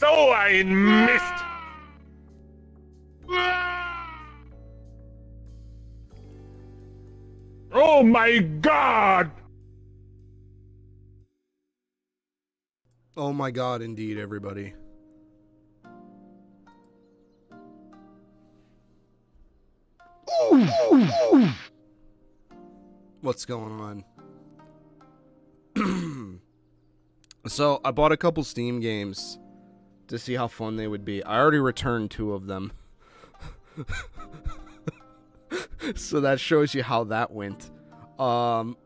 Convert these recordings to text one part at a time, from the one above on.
So ein Mist! Oh my God! Oh my God, indeed, everybody. What's going on? So, I bought a couple Steam games to see how fun they would be. I already returned 2 of them. So that shows you how that went. But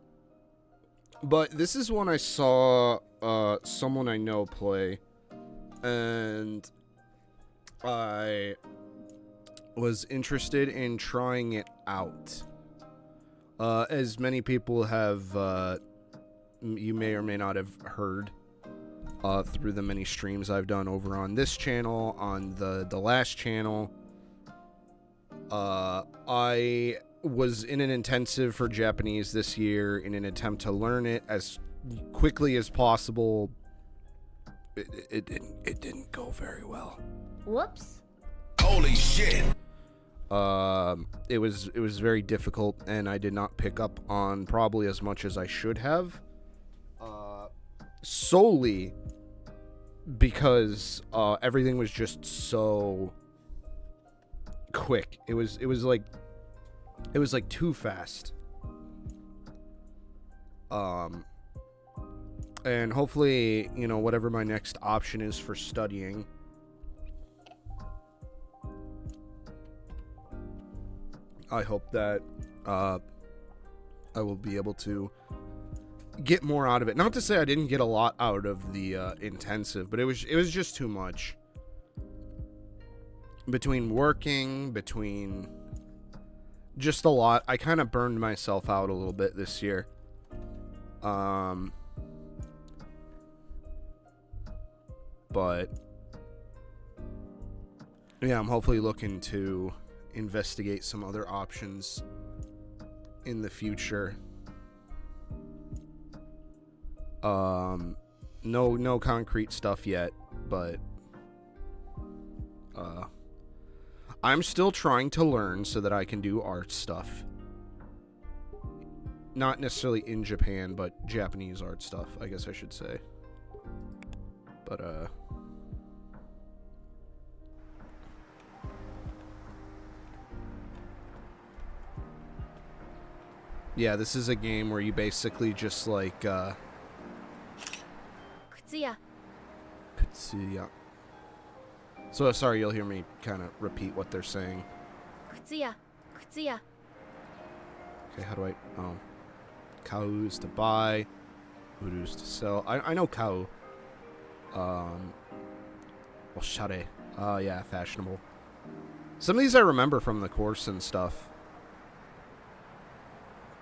this is one I saw someone I know play, and I was interested in trying it out. As many people have, you may or may not have heard, through the many streams I've done over on this channel, on the last channel. I was in an intensive for Japanese this year in an attempt to learn it as quickly as possible. It didn't go very well. Whoops. Holy shit. It was very difficult, and I did not pick up on probably as much as I should have. Solely because everything was just so quick. It was like too fast. And hopefully, you know, whatever my next option is for studying, I hope that I will be able to get more out of it. Not to say I didn't get a lot out of the intensive, but it was just too much. Between working, between just a lot, I kind of burned myself out a little bit this year. But yeah, I'm hopefully looking to investigate some other options in the future. No concrete stuff yet, but I'm still trying to learn so that I can do art stuff. Not necessarily in Japan, but Japanese art stuff, I guess I should say. But yeah, this is a game where you basically just like Kutsuya. Kutsuya. So sorry, you'll hear me kind of repeat what they're saying. Kutsuya. Kutsuya. Okay, how do I... Oh. Kau is to buy. Uru is to sell. I know Kau. Oshare. Yeah, fashionable. Some of these I remember from the course and stuff.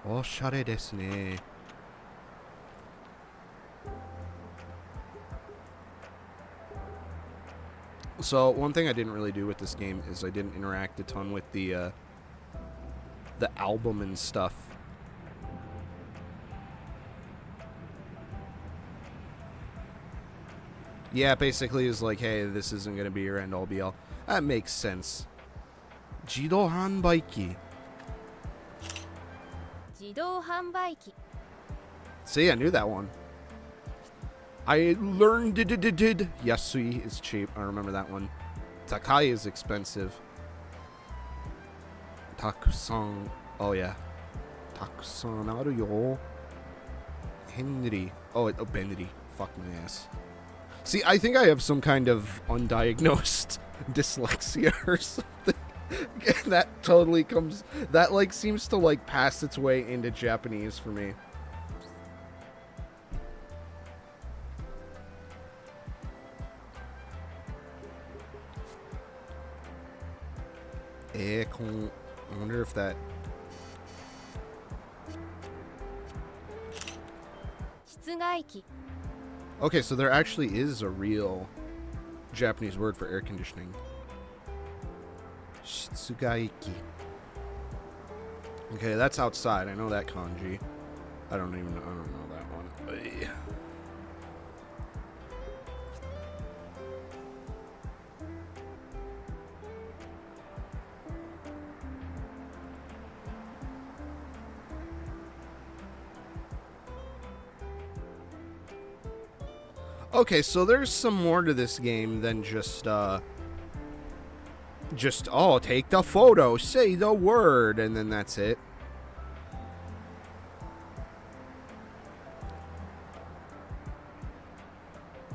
Oshare desu ne. So, one thing I didn't really do with this game is I didn't interact a ton with the album and stuff. Yeah, basically is like, hey, this isn't going to be your end-all be-all. That makes sense. Jidou hanbaiki. Jidou hanbaiki. See, I knew that one. I learned did. Yasui is cheap. I remember that one. Takai is expensive. Takusan. Oh, yeah. Takusan aru yo. Henry. Oh, Benry. Fuck my ass. See, I think I have some kind of undiagnosed dyslexia or something. That totally comes... That, like, seems to, like, pass its way into Japanese for me. I wonder if that... Hitsugaiki. Okay, so there actually is a real Japanese word for air conditioning. Shitsugaiki. Okay, that's outside. I know that kanji. I don't know that one. Okay, so there's some more to this game than just, oh, take the photo, say the word, and then that's it.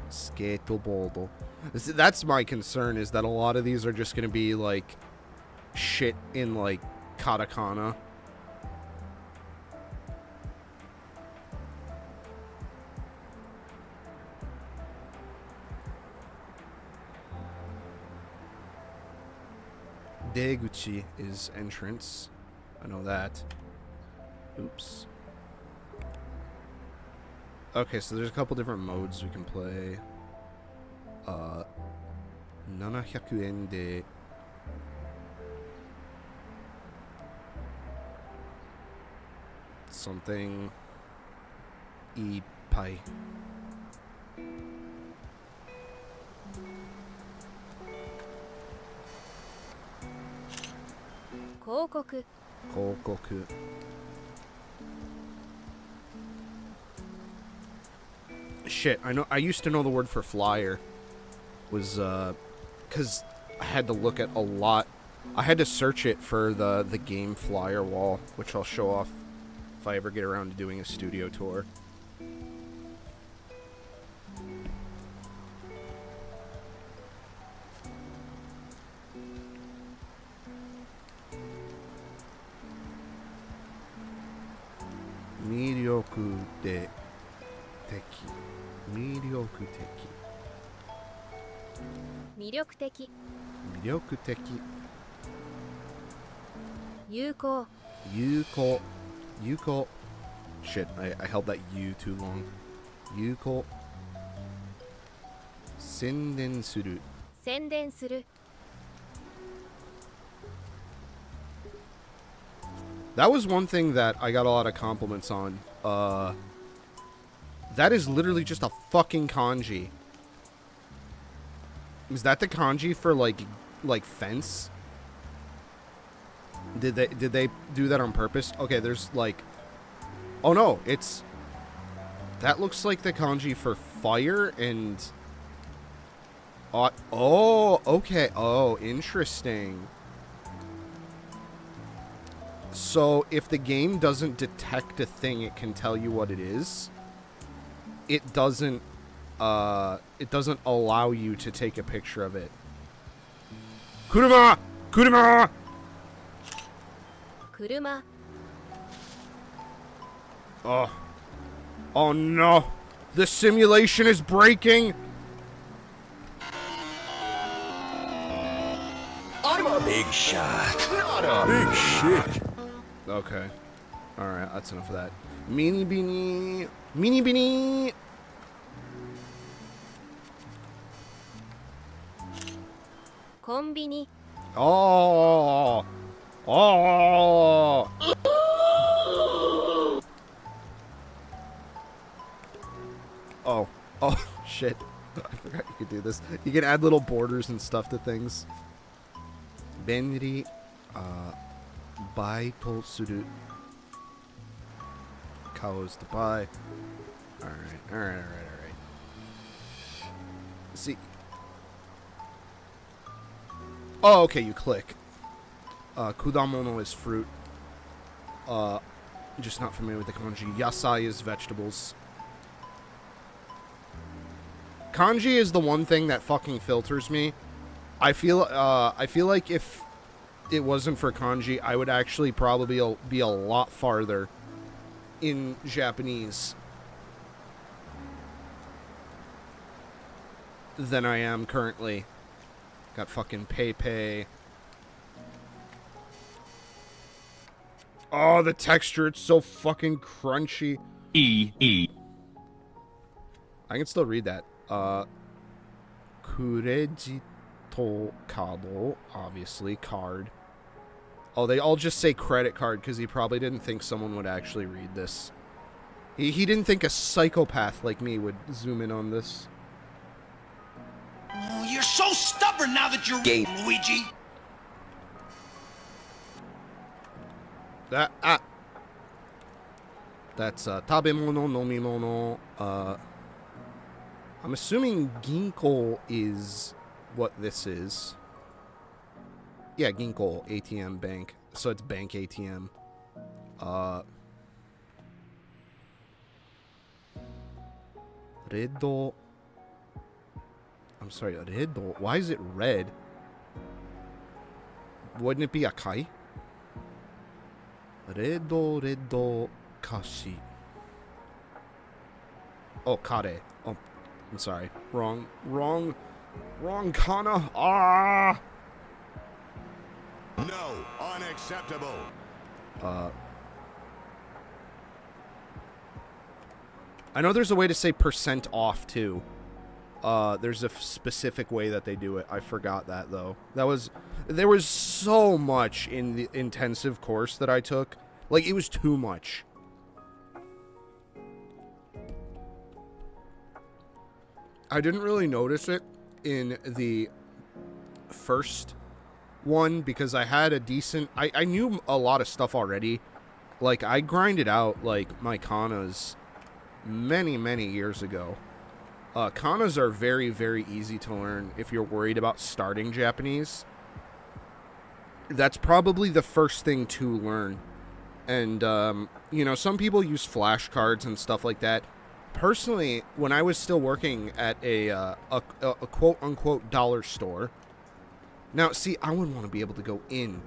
Skateboard. That's my concern, is that a lot of these are just going to be, like, shit in, like, katakana. Deguchi is entrance. I know that. Oops. Okay, so there's a couple different modes we can play. 700 yen de something ippai. Kokoku. Kokoku. Shit, I used to know the word for flyer. Was, because I had to look at a lot. I had to search it for the game flyer wall, which I'll show off if I ever get around to doing a studio tour. Miryoku de teki. Miryoku teki. 魅力的。魅力的。有効。有効。有効。Shit, I held that U too long. 有効。宣伝する。宣伝する。That was one thing that I got a lot of compliments on. That is literally just a fucking kanji. Is that the kanji for like fence? Did they do that on purpose? Okay, there's like, oh no, it's, that looks like the kanji for fire and oh, okay. Oh, interesting. So if the game doesn't detect a thing, it can tell you what it is. It doesn't allow you to take a picture of it. Kuruma! Kuruma! Kuruma. Oh. Oh no! The simulation is breaking! I'm a big shot, not a big shit. Okay. Alright, that's enough of that. Mini beanie! Mini beanie! Konbini. Oh! Oh! Oh. Oh, shit. I forgot you could do this. You can add little borders and stuff to things. Benri, buy to suru. Cows to buy. Alright. See. Oh, okay, you click. Kudamono is fruit. Just not familiar with the kanji. Yasai is vegetables. Kanji is the one thing that fucking filters me. I feel like if it wasn't for kanji, I would actually probably be a lot farther in Japanese than I am currently. Got fucking Pei. Oh, the texture, it's so fucking crunchy. E. I can still read that. Kureji to kado, obviously, card. Oh, they all just say credit card because he probably didn't think someone would actually read this. He didn't think a psychopath like me would zoom in on this. Oh, you're so stubborn now that you're gay, Luigi. That's tabemono, nomimono, I'm assuming Ginko is what this is. Yeah, Ginko, ATM bank. So it's bank ATM. Redo. I'm sorry, Redo. Why is it red? Wouldn't it be Akai? Redo Kashi. Oh, Kare. Oh, I'm sorry. Wrong kana. Ah! No, unacceptable. I know there's a way to say percent off, too. There's a specific way that they do it. I forgot that, though. There was so much in the intensive course that I took. Like, it was too much. I didn't really notice it in the first one because I had a decent... I knew a lot of stuff already. Like, I grinded out, like, my kanas many, many years ago. Kanas are very, very easy to learn if you're worried about starting Japanese. That's probably the first thing to learn. And, you know, some people use flashcards and stuff like that. Personally, when I was still working at a quote-unquote dollar store... Now, see, I would want to be able to go in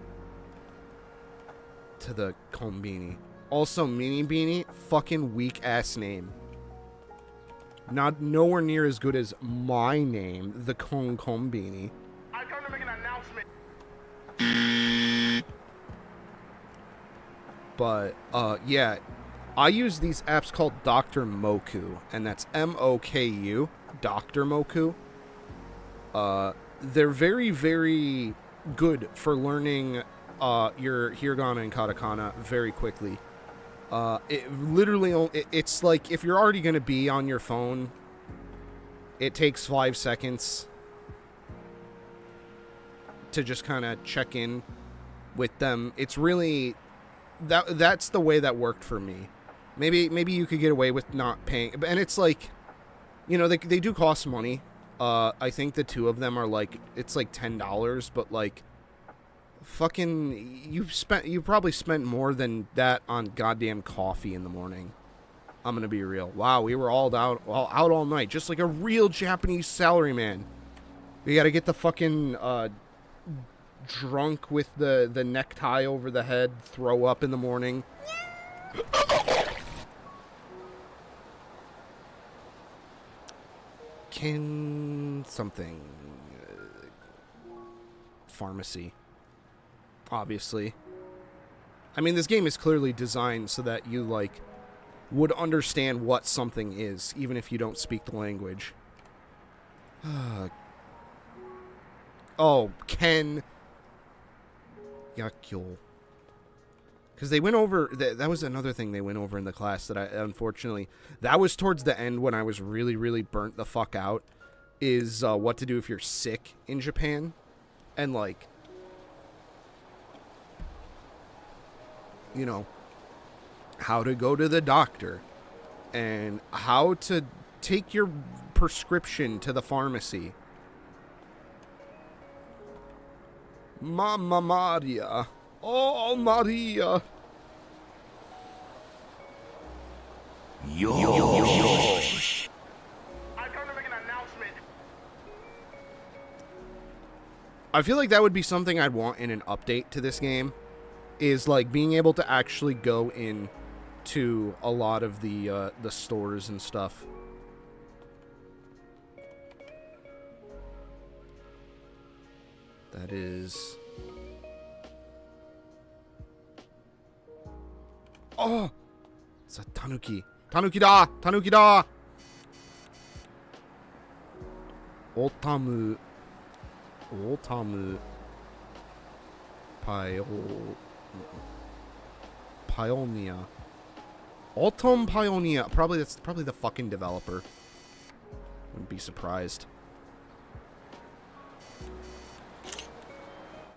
to the Konbini. Also, Mini Beanie, fucking weak-ass name. Nowhere near as good as my name, the Konbini. I come to make an announcement. But, yeah, I use these apps called Dr. Moku, and that's M-O-K-U, Dr. Moku. They're very, very good for learning your hiragana and katakana very quickly. It's like if you're already going to be on your phone, it takes 5 seconds to just kind of check in with them. It's really that's the way that worked for me. Maybe you could get away with not paying, and it's like, you know, they do cost money. I think the two of them are like, it's like $10, but like, fucking, you probably spent more than that on goddamn coffee in the morning. I'm gonna be real. Wow, we were all out all night, just like a real Japanese salaryman. We gotta get the fucking drunk with the necktie over the head, throw up in the morning. Something pharmacy, obviously. I mean, this game is clearly designed so that you like would understand what something is, even if you don't speak the language. Oh, Ken Yakyo. Because they went over... That was another thing they went over in the class that I... Unfortunately... That was towards the end when I was really, really burnt the fuck out. Is what to do if you're sick in Japan. And, like... You know... How to go to the doctor. And how to take your prescription to the pharmacy. Mamma Maria. Oh, Maria. Yo. I come to make an announcement. I feel like that would be something I'd want in an update to this game. Is like being able to actually go in to a lot of the stores and stuff. That is... Oh! It's a tanuki. Tanuki da! Tanuki da! Otamu. Otamu. Pioneer. Autumn Pioneer. That's probably the fucking developer. Wouldn't be surprised.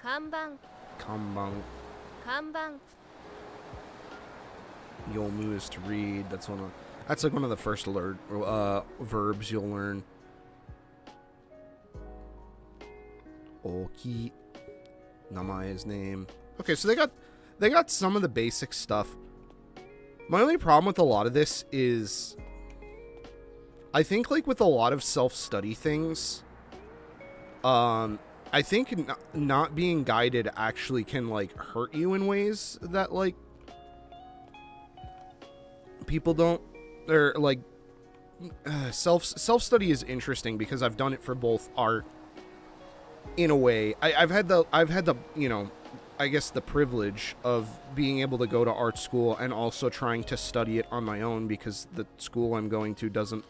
Kanban. Kanban. Kanban. Yomu is to read. That's one of... That's like one of the first verbs you'll learn. Oki. Namae's name. Okay, so they got some of the basic stuff. My only problem with a lot of this is I think like with a lot of self-study things, I think not being guided actually can like hurt you in ways that like people don't, or like self-study is interesting because I've done it for both art in a way. I've had the you know, I guess the privilege of being able to go to art school and also trying to study it on my own because the school I'm going to doesn't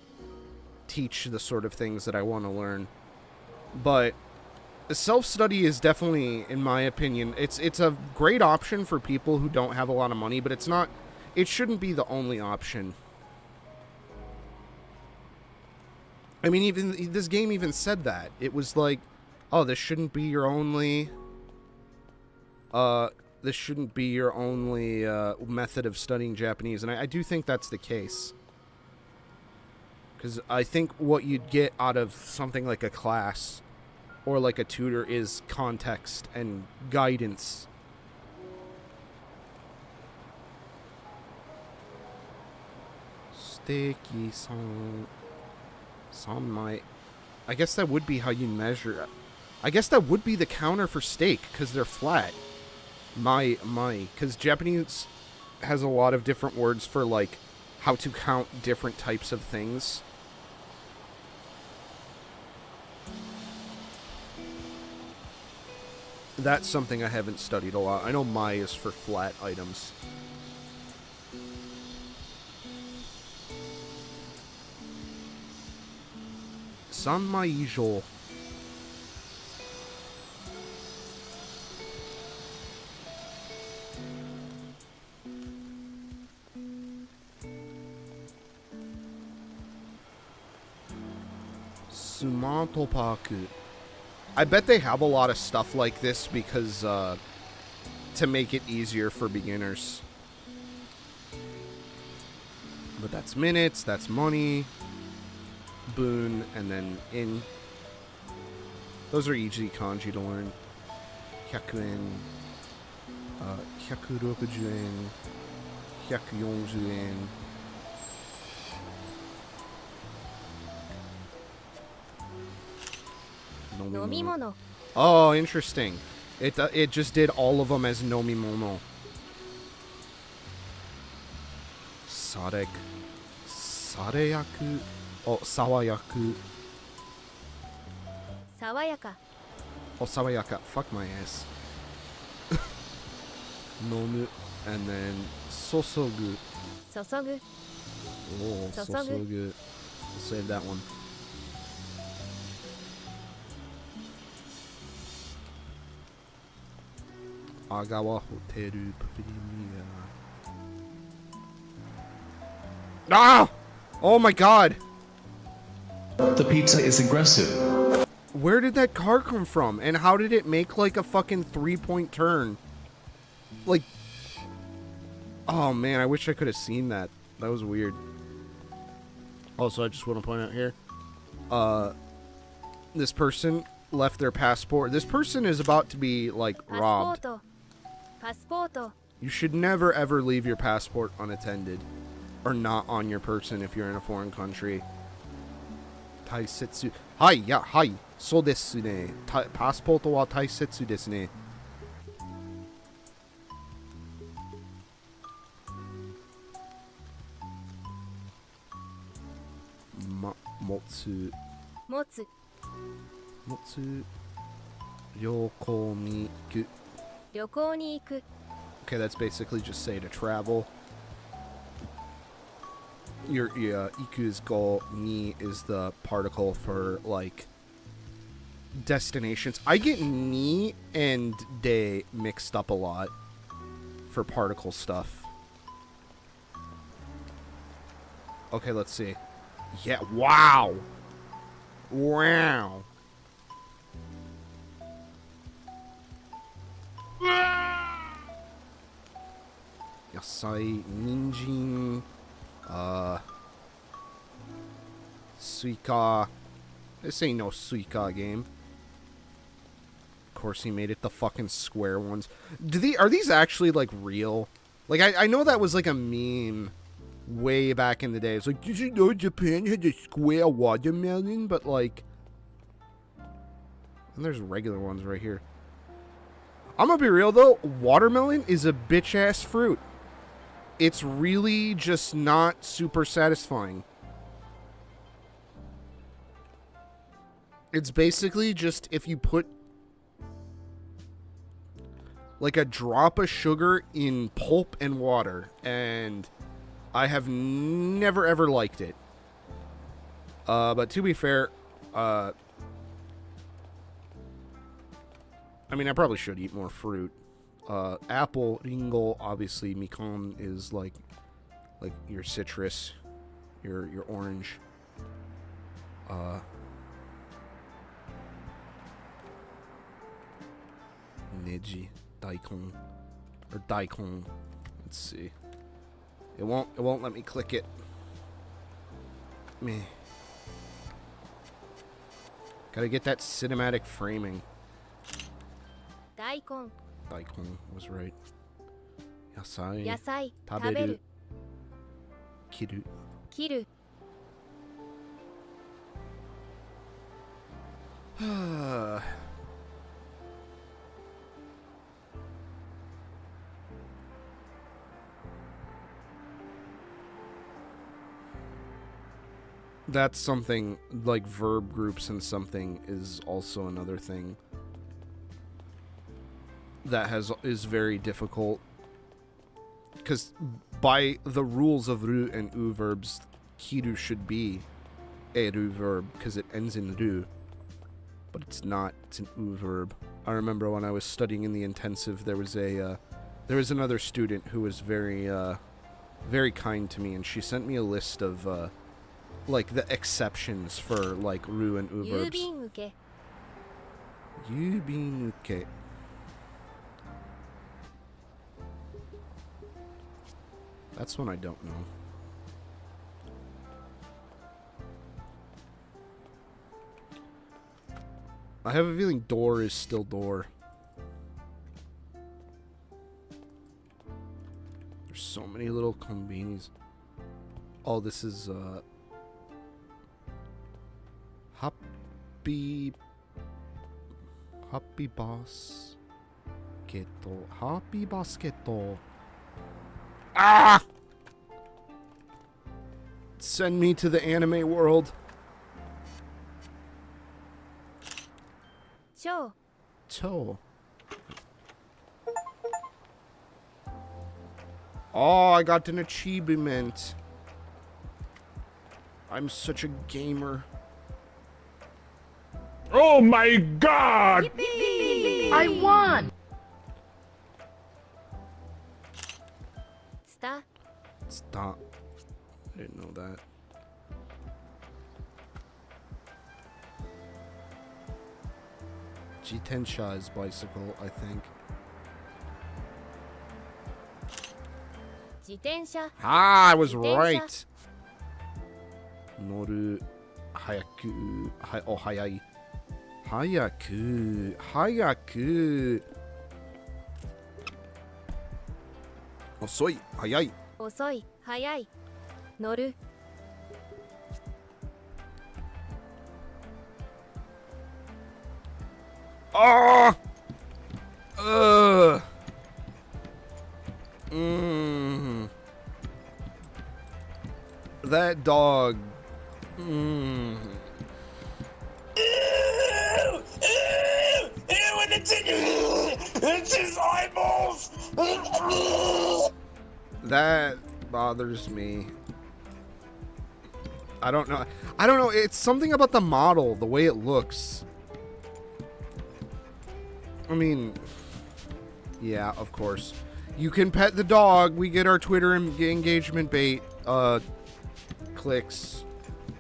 teach the sort of things that I want to learn. But self-study is definitely, in my opinion, it's a great option for people who don't have a lot of money, but it shouldn't be the only option. I mean, even this game even said that. It was like, oh, this shouldn't be your only method of studying Japanese, and I do think that's the case. Because I think what you'd get out of something like a class or like a tutor is context and guidance. Steiki sanmai. I guess that would be how you measure it. I guess that would be the counter for steak, because they're flat. Mai. Because Japanese has a lot of different words for, like, how to count different types of things. That's something I haven't studied a lot. I know Mai is for flat items. Sanmai ijo. Sumato Paku. I bet they have a lot of stuff like this because to make it easier for beginners. But that's minutes, that's money, boon, and then in. Those are easy kanji to learn. 100 yen, 160 yen, 140 yen. Nomimono. Oh, interesting. It just did all of them as nomimono. Sareyaku. Oh, sawayaku. Sawayaka. Oh, sawayaka. Fuck my ass. Nomu. And then sosogu. Sosogu. Oh, sosogu. We'll save that one. Agawa Hotel Premier. Ah! Oh my god! The pizza is aggressive. Where did that car come from? And how did it make like a fucking 3-point turn? Like... Oh man, I wish I could have seen that. That was weird. Also, I just want to point out here. This person left their passport. This person is about to be, like, robbed. Passport. You should never ever leave your passport unattended. Or not on your person if you're in a foreign country. Taisetsu. Hai, yeah, hai. So desu ne. Passport wa taisetsu desu ne. Motsu. Motsu. Motsu. Ryoko ni iku. Ryoko ni iku. Okay, that's basically just say to travel. Your iku is go, ni is the particle for like destinations. I get ni and de mixed up a lot for particle stuff. Okay, let's see. Yeah, wow. Wow. Yasai, ninjin, Suika. This ain't no Suika game. Of course he made it the fucking square ones. Are these actually, like, real? Like, I know that was, like, a meme way back in the day. It's like, did you know Japan had a square watermelon? But, like... And there's regular ones right here. I'm gonna be real, though. Watermelon is a bitch-ass fruit. It's really just not super satisfying. It's basically just if you put like a drop of sugar in pulp and water, and I have never ever liked it. But to be fair, I mean, I probably should eat more fruit. Apple, ringo, obviously, mikan is like your citrus, your orange. Neji, daikon, or daikon. Let's see. It won't let me click it. Meh. Gotta get that cinematic framing. Daikon. Daikon was right. Yasai. Yasai. Taberu. Kiru. Kiru. That's something, like verb groups and something is also another thing that is very difficult. Because by the rules of ru and u verbs, kiru should be a ru verb because it ends in ru. But it's not, it's an u verb. I remember when I was studying in the intensive, there was another student who was very kind to me, and she sent me a list of like the exceptions for like ru and u verbs. Yubinuke. Yubinuke. That's one I don't know. I have a feeling door is still door. There's so many little kombinis. Oh, this is Happy Basket. Happy Basket. Ah! Send me to the anime world. Cho. Cho. Oh, I got an achievement. I'm such a gamer. Oh my god! I won! Sta. Stop. I didn't know that. Jitensha is bicycle, I think. Jitensha. Ah, I was Jitensha. right. Noru. Hayaku. Oh, hayai. Hayaku. Hayaku. Osoi. Hayai. Osoi. Hayai. Noru. Oh! That dog. It's his eyeballs! That bothers me. I don't know. I don't know. It's something about the model, the way it looks. I mean, yeah, of course. You can pet the dog. We get our Twitter engagement bait clicks.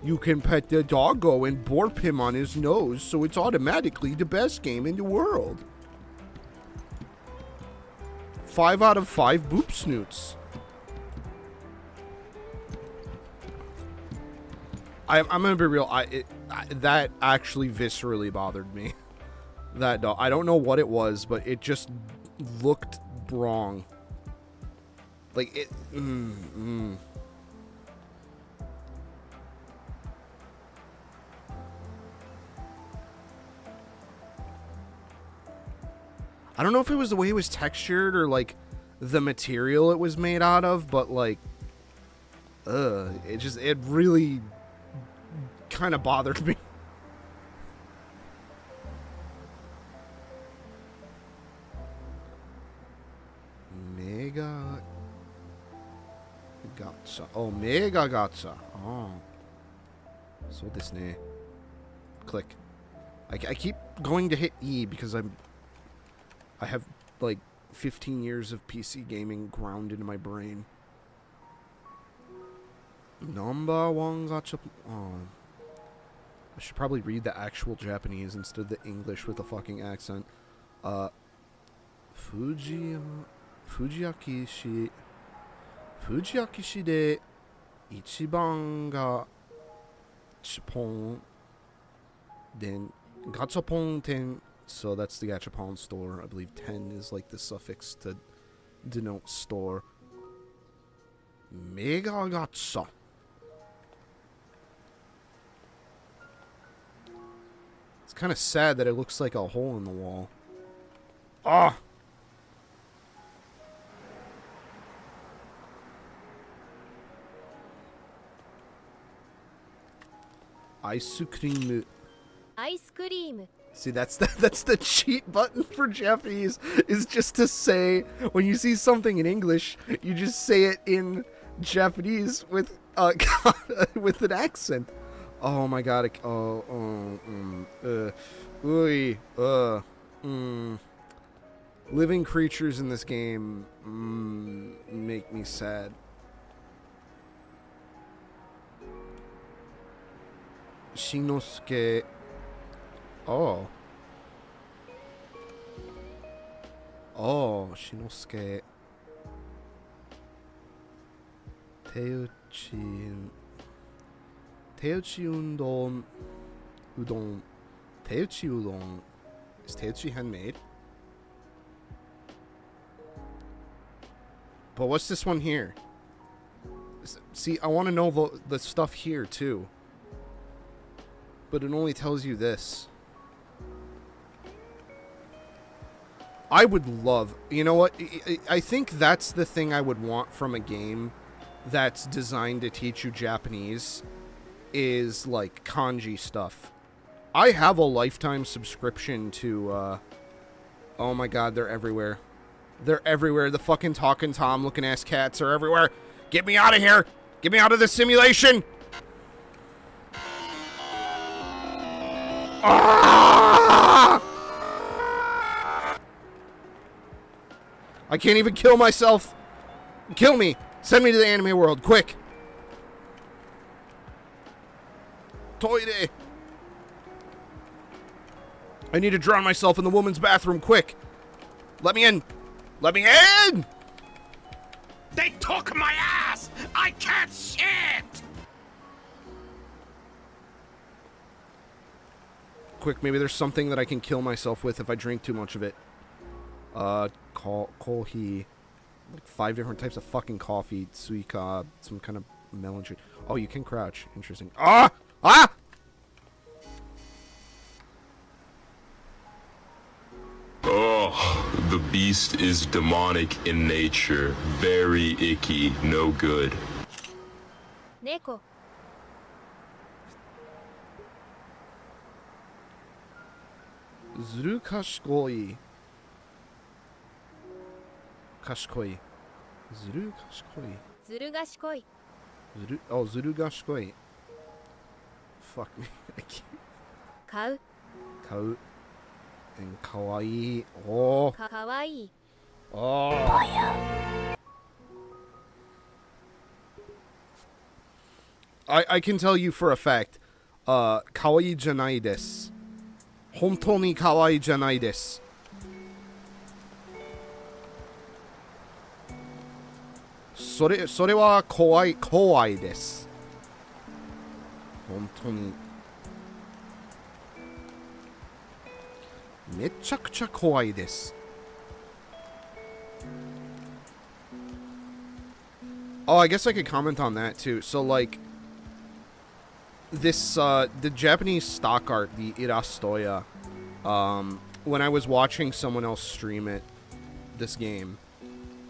You can pet the doggo and borp him on his nose, so it's automatically the best game in the world. 5 out of 5 boop snoots. I'm gonna be real. That actually viscerally bothered me. That dog. I don't know what it was, but it just looked wrong. Like it. I don't know if it was the way it was textured or like the material it was made out of, but like, it really kind of bothered me. Mega gacha. Oh, mega gacha. Oh. So this ne. Click. I keep going to hit E because I have like 15 years of PC gaming ground into my brain. Number one gacha. Oh. I should probably read the actual Japanese instead of the English with a fucking accent. Fujiaki-shi de ichiban ga chapon den gachapon ten. So that's the gachapon store. I believe 10 is like the suffix to denote store. Mega gacha. It's kind of sad that it looks like a hole in the wall. Ah! Ice cream. Ice cream. See, that's the cheat button for Japanese, is just to say, when you see something in English, you just say it in Japanese with with an accent. Oh my god. Living creatures in this game make me sad. Shinosuke. Oh. Oh, Shinosuke. Teuchi udon. Teuchi udon. Is Teuchi handmade? But what's this one here? See, I want to know the stuff here too. But it only tells you this. I would love... You know what? I think that's the thing I would want from a game that's designed to teach you Japanese, is like kanji stuff. I have a lifetime subscription to... oh my god, they're everywhere. They're everywhere. The fucking talking Tom looking ass cats are everywhere. Get me out of here! Get me out of this simulation! Ah! I can't even kill myself. Kill me. Send me to the anime world, quick. Toire. I need to drown myself in the woman's bathroom, quick. Let me in. Let me in. They took my ass! I can't shit! Quick, maybe there's something that I can kill myself with if I drink too much of it. Kohi. Like 5 different types of fucking coffee. Suika. Some kind of melon tree. Oh, you can crouch. Interesting. Ah! Ah! Oh, the beast is demonic in nature. Very icky. No good. Neko. Zuru kashikoi. Kashikoi. Zuru kashikoi. Zuru ga shikoi. Zuru, oh, zuru kashikoi. Fuck me. I can't. Kau. Kau. And kawaii. Oh. Kawaii. Oh. I can tell you for a fact. Kawaii janai desu. Hontou ni kawaii janai desu. Sore wa kawaii desu. 本当にめちゃくちゃ怖いです。Oh, I guess I could comment on that too. So like this the Japanese stock art, the Irastoya, when I was watching someone else stream it, this game,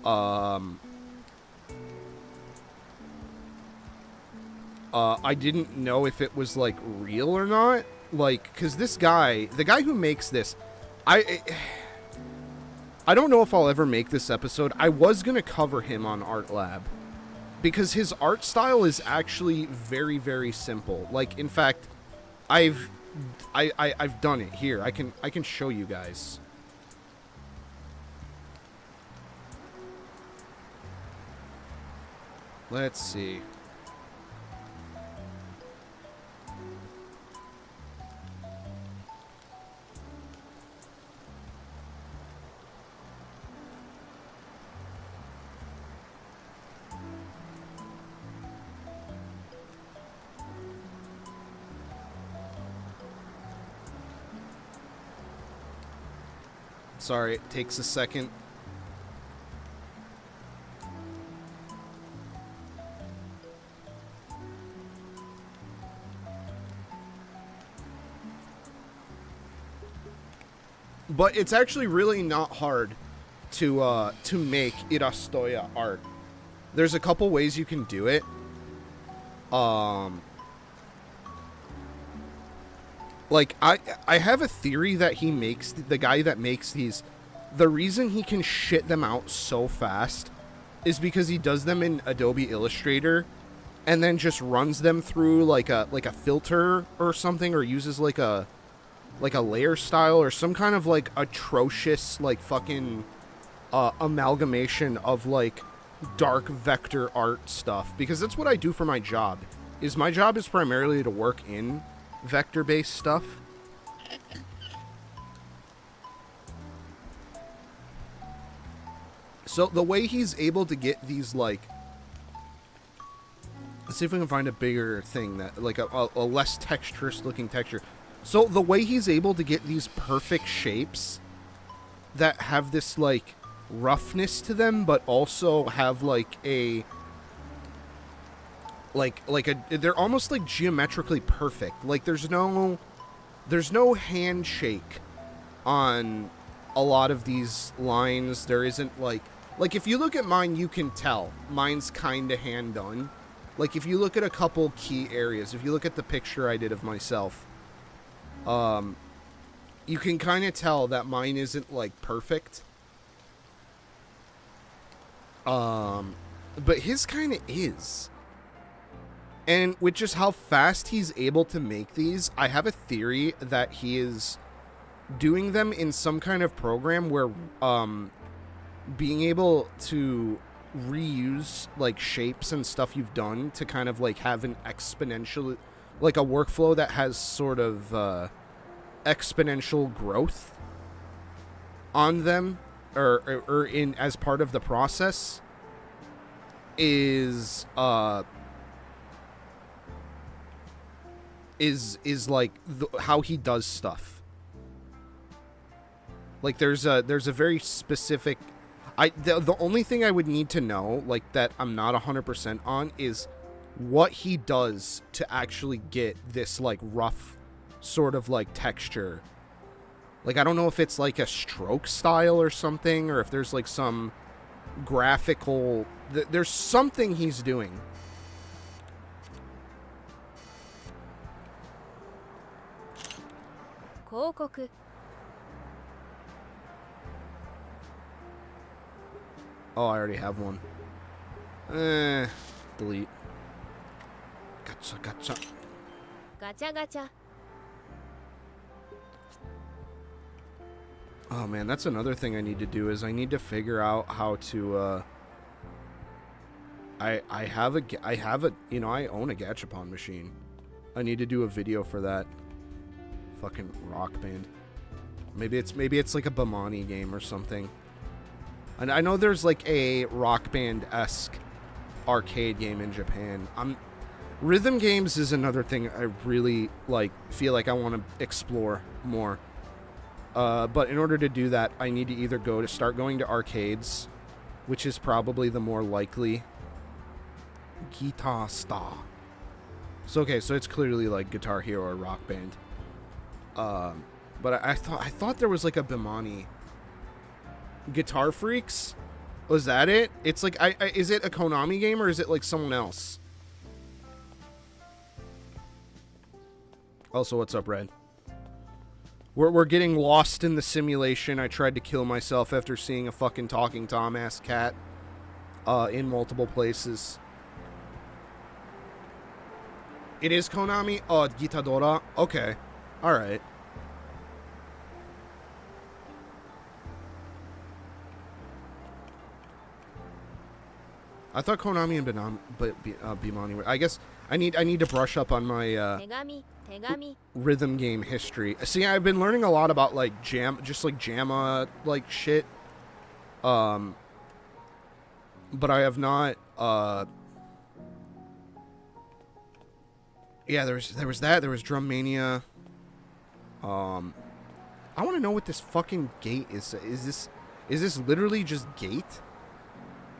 I didn't know if it was like real or not, like, cuz this guy, the guy who makes this, I don't know if I'll ever make this episode. I was going to cover him on Art Lab because his art style is actually very, very simple. Like, in fact, I've done it here. I can show you guys. Let's see. Sorry, it takes a second. But it's actually really not hard to make Irastoya art. There's a couple ways you can do it. Like, I have a theory that he makes, the guy that makes these, the reason he can shit them out so fast is because he does them in Adobe Illustrator and then just runs them through like a filter or something, or uses like a layer style or some kind of like atrocious like fucking amalgamation of like dark vector art stuff, because that's what I do for my job. My job is primarily to work in vector-based stuff. So the way he's able to get these, like, let's see if we can find a bigger thing, that like a less texturous looking texture. So the way he's able to get these perfect shapes that have this like roughness to them, but also have like a they're almost like geometrically perfect. Like there's no handshake on a lot of these lines. There isn't like if you look at mine, you can tell mine's kind of hand done. Like if you look at a couple key areas, if you look at the picture I did of myself, you can kind of tell that mine isn't like perfect. But his kind of is. And with just how fast he's able to make these, I have a theory that he is doing them in some kind of program where being able to reuse like shapes and stuff you've done to kind of like have an exponential, like a workflow that has sort of exponential growth on them, or in as part of the process, is like how he does stuff. Like there's a very specific, the only thing I would need to know, like that I'm not 100% on, is what he does to actually get this like rough sort of like texture. Like I don't know if it's like a stroke style or something, or if there's like some graphical, there's something he's doing. Oh, I already have one. Delete. Gotcha. Gacha. Oh man, that's another thing I need to do, is I need to figure out how to I have a you know, I own a gachapon machine. I need to do a video for that. Fucking Rock Band. Maybe it's like a Bamani game or something. And I know there's like a Rock Band-esque arcade game in Japan. Rhythm games is another thing I really, like, feel like I want to explore more. But in order to do that, I need to either start going to arcades, which is probably the more likely. Guitar Star. So, okay, so it's clearly, like, Guitar Hero or Rock Band. But I thought there was, like, a Bimani. Guitar Freaks? Was that it? It's like, is it a Konami game or is it, like, someone else? Also, what's up, Red? We're getting lost in the simulation. I tried to kill myself after seeing a fucking talking Tom-ass cat in multiple places. It is Konami? Oh, Gitadora? Okay. Alright. I thought Konami and Bimani were... I guess I need to brush up on my rhythm game history. See, I've been learning a lot about like JAMA like shit. But I have not yeah, there was that, there was Drum Mania. I want to know what this fucking gate is. Is this literally just gate?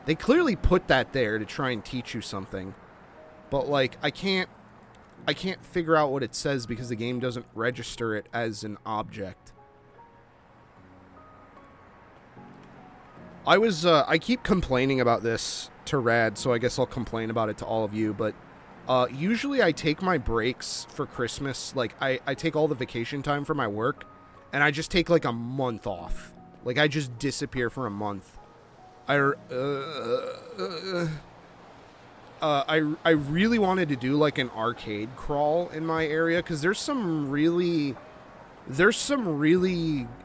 They clearly put that there to try and teach you something. But like I can't figure out what it says because the game doesn't register it as an object. I keep complaining about this to Rad, so I guess I'll complain about it to all of you, but usually I take my breaks for Christmas, like I take all the vacation time for my work, and I just take like a month off. Like I just disappear for a month. I really wanted to do like an arcade crawl in my area because there's some really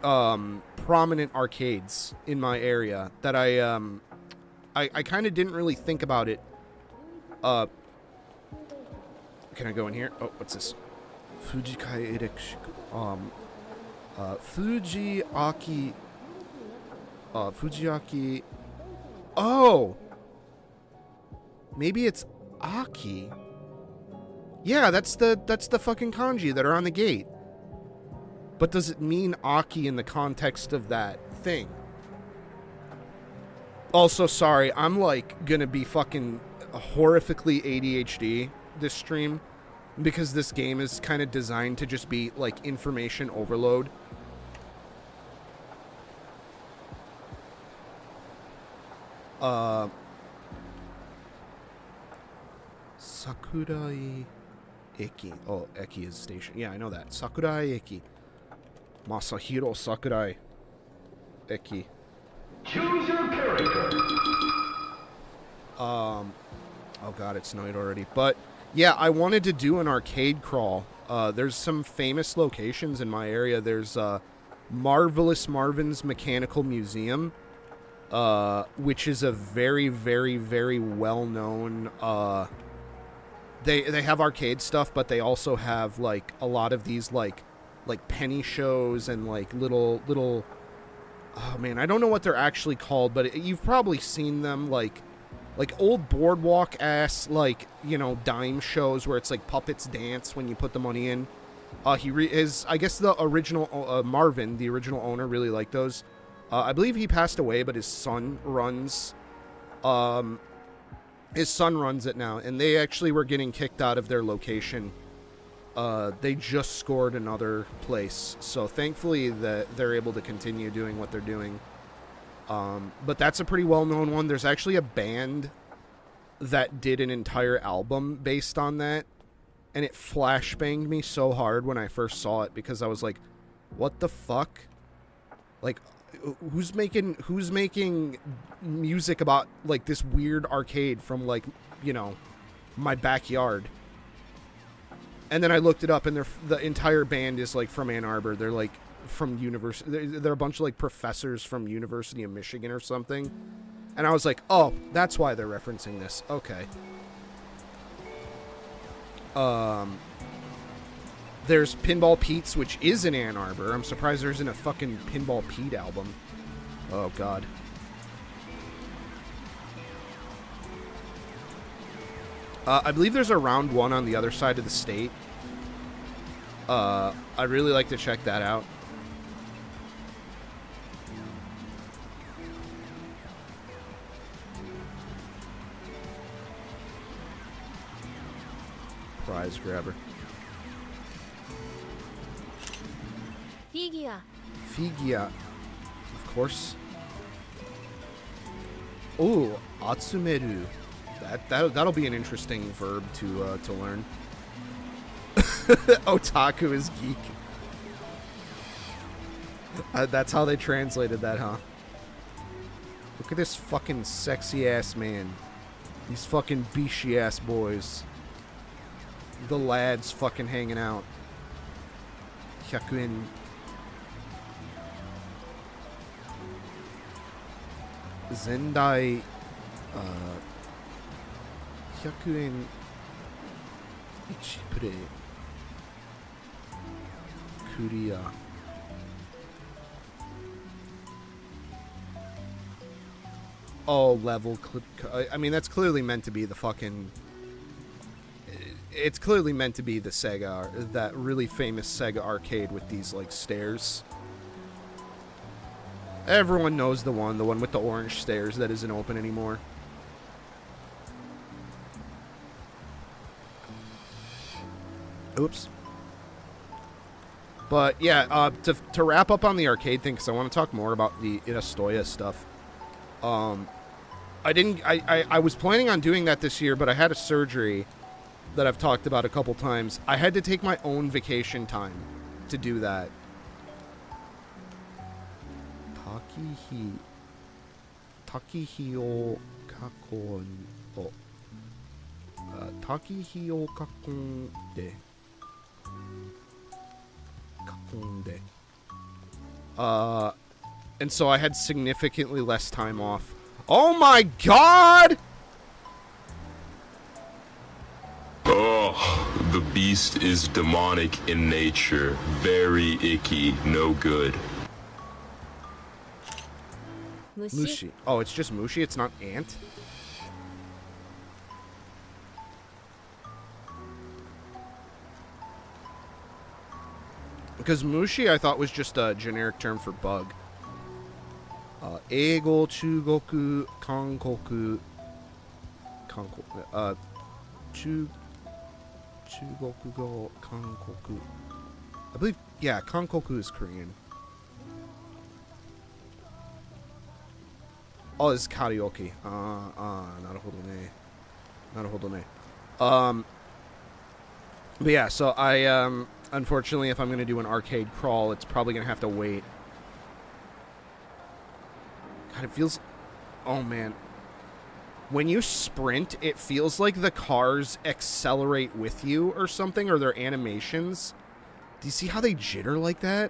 prominent arcades in my area that I kind of didn't really think about it. Can I go in here? Oh, what's this? Fujikai Erekshiku. Fujiaki. Oh! Maybe it's Aki. Yeah, that's the fucking kanji that are on the gate. But does it mean Aki in the context of that thing? Also, sorry, I'm like gonna be fucking horrifically ADHD this stream because this game is kind of designed to just be like information overload. Sakurai Eki. Oh, Eki is station. Yeah, I know that. Sakurai Eki. Masahiro Sakurai Eki. Choose your character. Oh god, it's night already. But yeah, I wanted to do an arcade crawl. There's some famous locations in my area. There's Marvelous Marvin's Mechanical Museum, which is a very, very, very well-known. They have arcade stuff, but they also have like a lot of these like penny shows and like little. Oh man, I don't know what they're actually called, but you've probably seen them like old boardwalk ass like dime shows where it's like puppets dance when you put the money in. I guess the original Marvin, the original owner, really liked those. I believe he passed away, but his son runs. His son runs it now, and they actually were getting kicked out of their location. They just scored another place, so thankfully that they're able to continue doing what they're doing. But that's a pretty well-known one. There's actually a band that did an entire album based on that, and it flashbanged me so hard when I first saw it because I was like, what the fuck? Like, who's making music about like this weird arcade from like my backyard? And then I looked it up, and the entire band is like from Ann Arbor. They're like from university. They're a bunch of like professors from University of Michigan or something. And I was like, oh, that's why they're referencing this. Okay. There's Pinball Pete's, which is in Ann Arbor. I'm surprised there isn't a fucking Pinball Pete album. Oh, God. I believe there's a round 1 on the other side of the state. I'd really like to check that out. Prize grabber. Figure. Figure. Of course. Ooh, atsumeru. That'll be an interesting verb to learn. Otaku is geek. That's how they translated that, huh? Look at this fucking sexy ass man. These fucking beashy ass boys. The lads fucking hanging out. 100 yen. Zendai 100 yen 1プレイクリア Oh, level I mean, that's clearly meant to be the fucking... It's clearly meant to be the Sega, that really famous Sega arcade with these, like, stairs. Everyone knows the one with the orange stairs that isn't open anymore. Oops. But, yeah, to wrap up on the arcade thing, because I want to talk more about the Irastoya stuff. I was planning on doing that this year, but I had a surgery that I've talked about a couple times. I had to take my own vacation time to do that. Takihio Kakon. Oh. Takihio Kakon de. Kakon de. And so I had significantly less time off. Oh my god! Oh, the beast is demonic in nature. Very icky, no good. Mushi. Oh, it's just Mushi? It's not ant? Because Mushi I thought was just a generic term for bug. Eigo, Chugoku, Kankoku... Chugoku-go, Kankoku... I believe, yeah, Kankoku is Korean. Oh, it's karaoke. Naruhodo ne. Naruhodo ne. But yeah, so I, unfortunately, if I'm gonna do an arcade crawl, it's probably gonna have to wait. God, it feels... Oh, man. When you sprint, it feels like the cars accelerate with you or something, or their animations. Do you see how they jitter like that?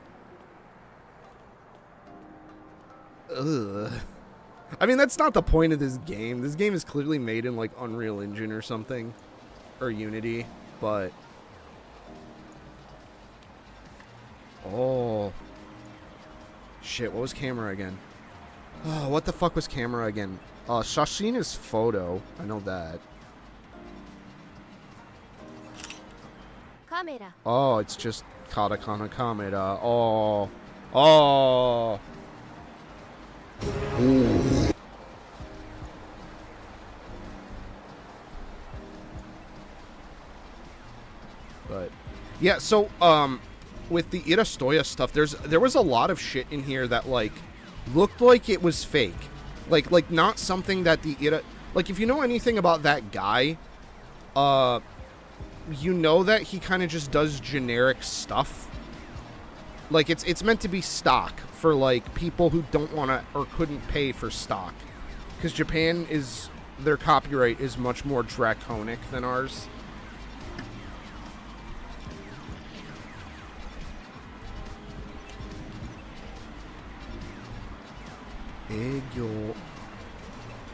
Ugh. I mean, that's not the point of this game. This game is clearly made in, like, Unreal Engine or something. Or Unity, but... Oh. Shit, what was camera again? Oh, what the fuck was camera again? Shashin is photo. I know that. Camera. Oh, it's just katakana kamera. Oh. Oh. Ooh. But yeah, so with the Irastoya stuff, there was a lot of shit in here that like looked like it was fake. Like not something that the like if you know anything about that guy, you know that he kind of just does generic stuff. Like it's meant to be stock for like people who don't want to or couldn't pay for stock, because Japan is, their copyright is much more draconic than ours.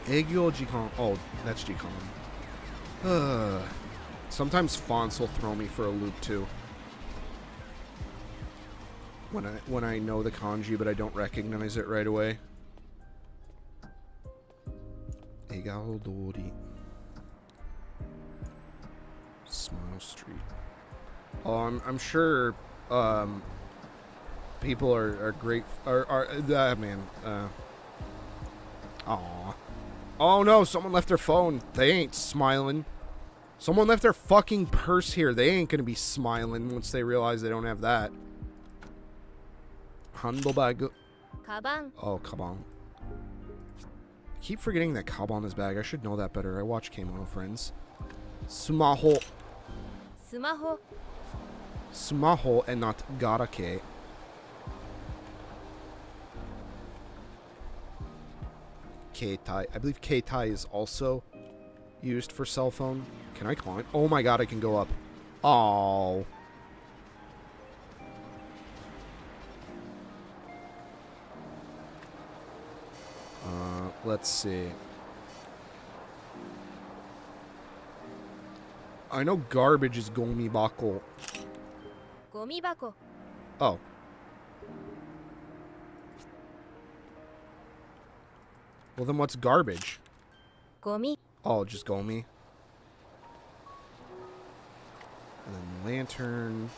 Egyo Jikan. Oh, that's Jikan. Sometimes fonts will throw me for a loop too. When I know the kanji but I don't recognize it right away. Egao Dori. Smile Street. Oh, I'm sure people are great. Man. Aw. Oh no, someone left their phone. They ain't smiling. Someone left their fucking purse here. They ain't gonna be smiling once they realize they don't have that. Handbag. カバン Oh, kaban. I keep forgetting that kaban is bag. I should know that better. I watch Kemono Friends. Sumaho. スマホ Sumaho and not garake. Keitai. I believe Keitai is also used for cell phone. Can I climb? Oh my god, I can go up. Oh. Let's see. I know garbage is gomi bako. ゴミ箱 Oh. Well, then what's garbage? ゴミ Oh, just gomi. And then lantern.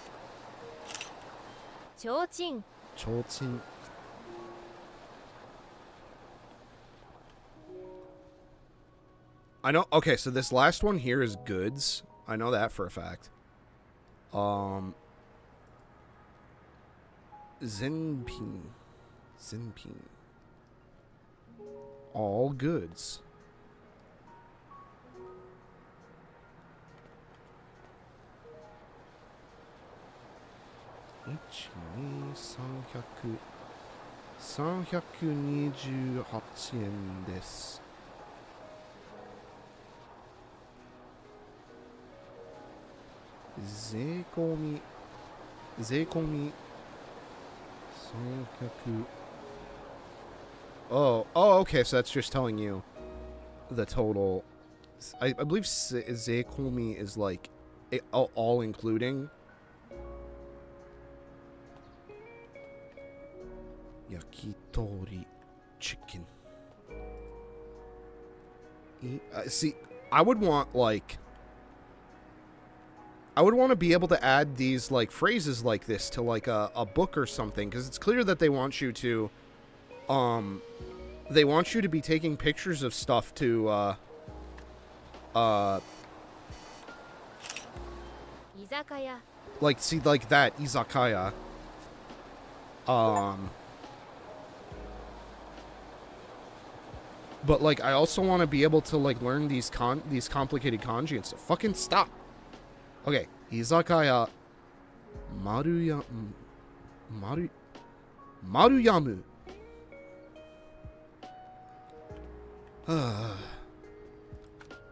ちょうちん Cholchin. I know. Okay, so this last one here is goods. I know that for a fact. Zenpin. All goods. Ichi, 328円です。税込み300 Oh, okay, so that's just telling you the total. I believe Zeikomi is like all including. Yakitori chicken. See, I would want to be able to add these like phrases like this to like a book or something, because it's clear that they want you to be taking pictures of stuff to 居酒屋 like see like that izakaya. But like I also want to be able to like learn these complicated kanji and stuff. Fucking stop. Okay, izakaya Maruyamu.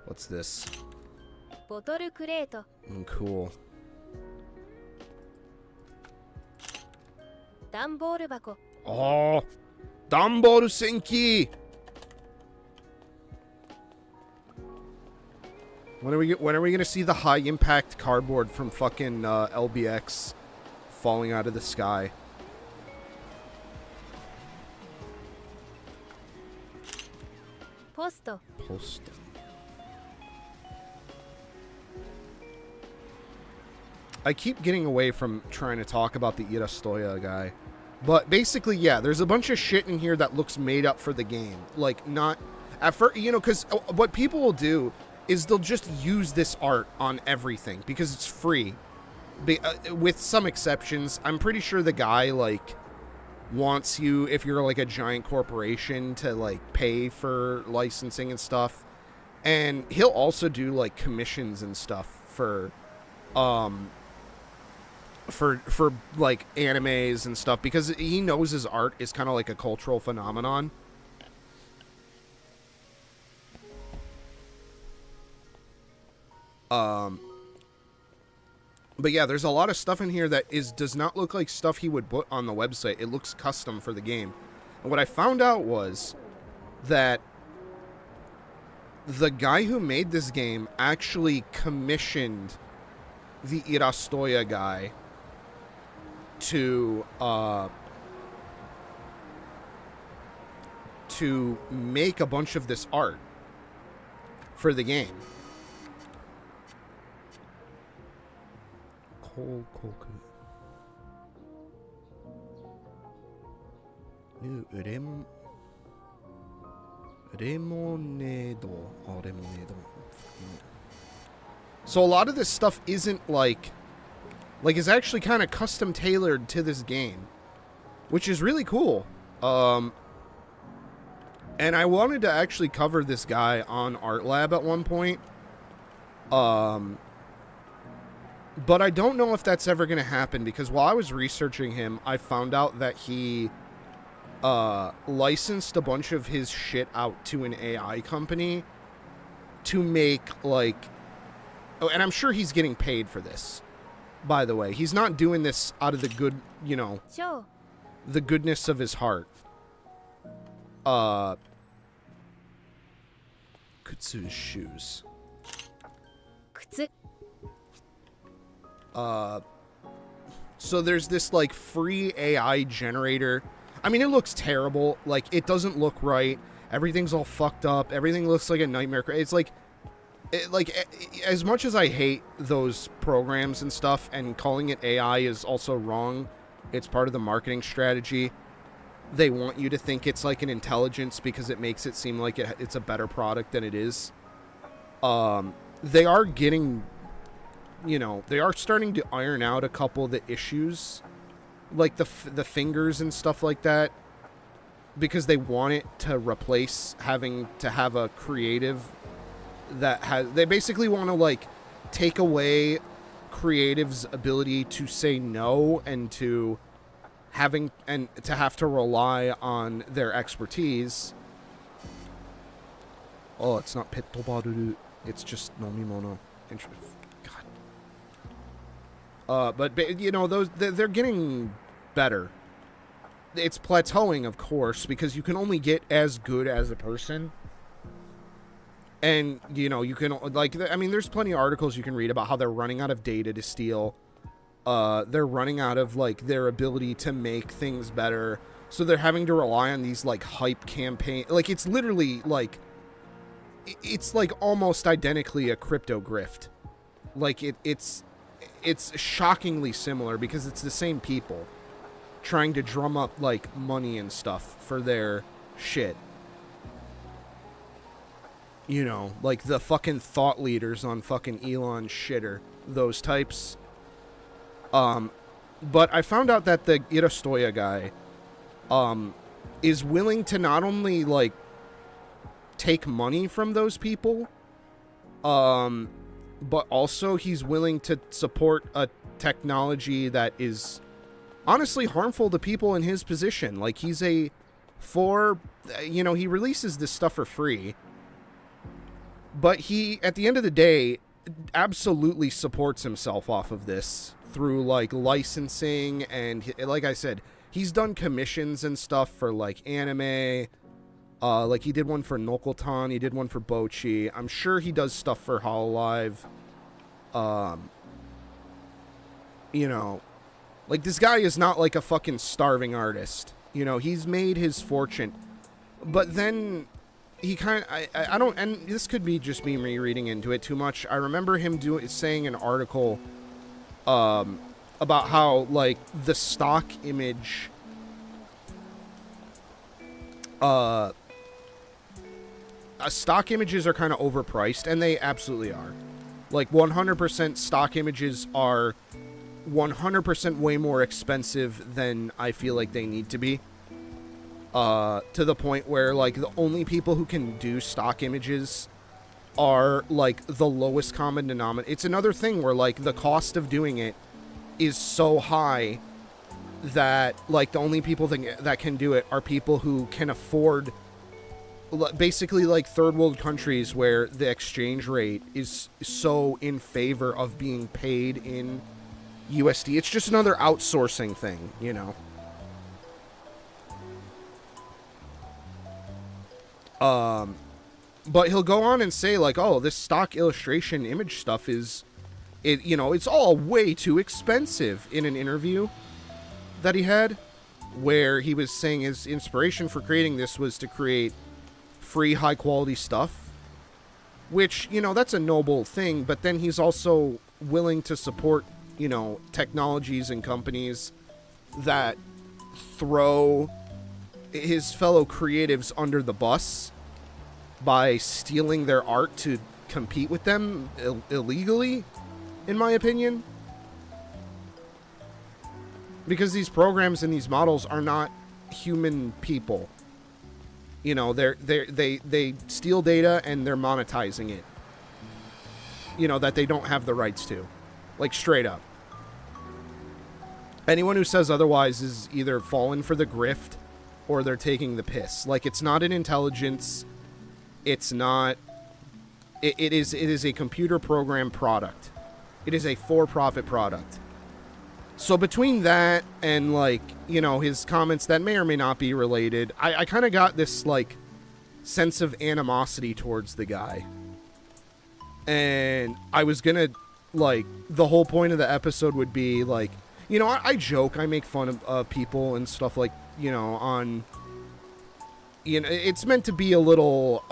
What's this? ボトルクレート Cool. 段ボール箱 Oh, Danboru Senki. When are we gonna see the high impact cardboard from fucking LBX falling out of the sky? Post. I keep getting away from trying to talk about the Irastoya guy. But basically, yeah, there's a bunch of shit in here that looks made up for the game. Like, not... At first, you know, because what people will do is they'll just use this art on everything because it's free. With some exceptions, I'm pretty sure the guy, like, wants you, if you're, like, a giant corporation, to, like, pay for licensing and stuff. And he'll also do, like, commissions and stuff for like animes and stuff, because he knows his art is kind of like a cultural phenomenon. But yeah, there's a lot of stuff in here that does not look like stuff he would put on the website. It looks custom for the game. And what I found out was that the guy who made this game actually commissioned the Irastoya guy to make a bunch of this art for the game. 報告。レモネード。Oh,レモネード. So a lot of this stuff isn't like it's actually kind of custom tailored to this game, which is really cool. And I wanted to actually cover this guy on Art Lab at one point. But I don't know if that's ever going to happen, because while I was researching him, I found out that he licensed a bunch of his shit out to an AI company to make, like... Oh, and I'm sure he's getting paid for this, by the way. He's not doing this out of the good, you know, the goodness of his heart. Kutsu's shoes. So there's this, like, free AI generator. I mean, it looks terrible. Like, it doesn't look right. Everything's all fucked up. Everything looks like a nightmare. It's like, as much as I hate those programs and stuff, and calling it AI is also wrong, it's part of the marketing strategy. They want you to think it's like an intelligence because it makes it seem like it's a better product than it is. They are getting, you know, they are starting to iron out a couple of the issues, like the fingers and stuff like that, because they want it to replace having to have a creative that has... They basically want to, like, take away creatives' ability to say no and to have to rely on their expertise. Oh, it's not Petobaru. It's just Nomimono. Interesting. God. But you know, they're getting better. It's plateauing, of course, because you can only get as good as a person. And, you know, you can, like, I mean, there's plenty of articles you can read about how they're running out of data to steal. They're running out of, like, their ability to make things better. So they're having to rely on these, like, hype campaign. Like, it's literally, like, it's, like, almost identically a crypto grift. Like, it's shockingly similar because it's the same people trying to drum up, like, money and stuff for their shit. You know, like the fucking thought leaders on fucking Elon's shitter, those types. But I found out that the Irastoya guy, is willing to not only, like, take money from those people, but also he's willing to support a technology that is honestly harmful to people in his position. Like, he's you know, he releases this stuff for free. But he, at the end of the day, absolutely supports himself off of this through, like, licensing. And, like I said, he's done commissions and stuff for, like, anime. Like, he did one for Nokotan. He did one for Bochi. I'm sure he does stuff for Hololive. You know, like, this guy is not, like, a fucking starving artist. You know, he's made his fortune. But then... he kind of, I don't, and this could be just me rereading into it too much. I remember him saying an article, about how, like, the stock image, stock images are kind of overpriced, and they absolutely are. Like, 100% stock images are 100% way more expensive than I feel like they need to be. To the point where, like, the only people who can do stock images are, like, the lowest common denominator. It's another thing where, like, the cost of doing it is so high that, like, the only people that can do it are people who can afford, basically, like, third world countries where the exchange rate is so in favor of being paid in USD. It's just another outsourcing thing, you know? But he'll go on and say, like, oh, this stock illustration image stuff is, you know, it's all way too expensive, in an interview that he had, where he was saying his inspiration for creating this was to create free, high-quality stuff, which, you know, that's a noble thing, but then he's also willing to support you know, technologies and companies that throw his fellow creatives under the bus by stealing their art to compete with them illegally, in my opinion. Because these programs and these models are not human people. You know, they steal data and they're monetizing it. You know, that they don't have the rights to. Like, straight up. Anyone who says otherwise is either falling for the grift or they're taking the piss. Like, it's not an intelligence. It's not... It is a computer program product. It is a for-profit product. So between that and, like, you know, his comments that may or may not be related, I kind of got this, like, sense of animosity towards the guy. And I was gonna, like, the whole point of the episode would be, like, you know, I joke, I make fun of people and stuff, like, you know, on, you know, it's meant to be a little,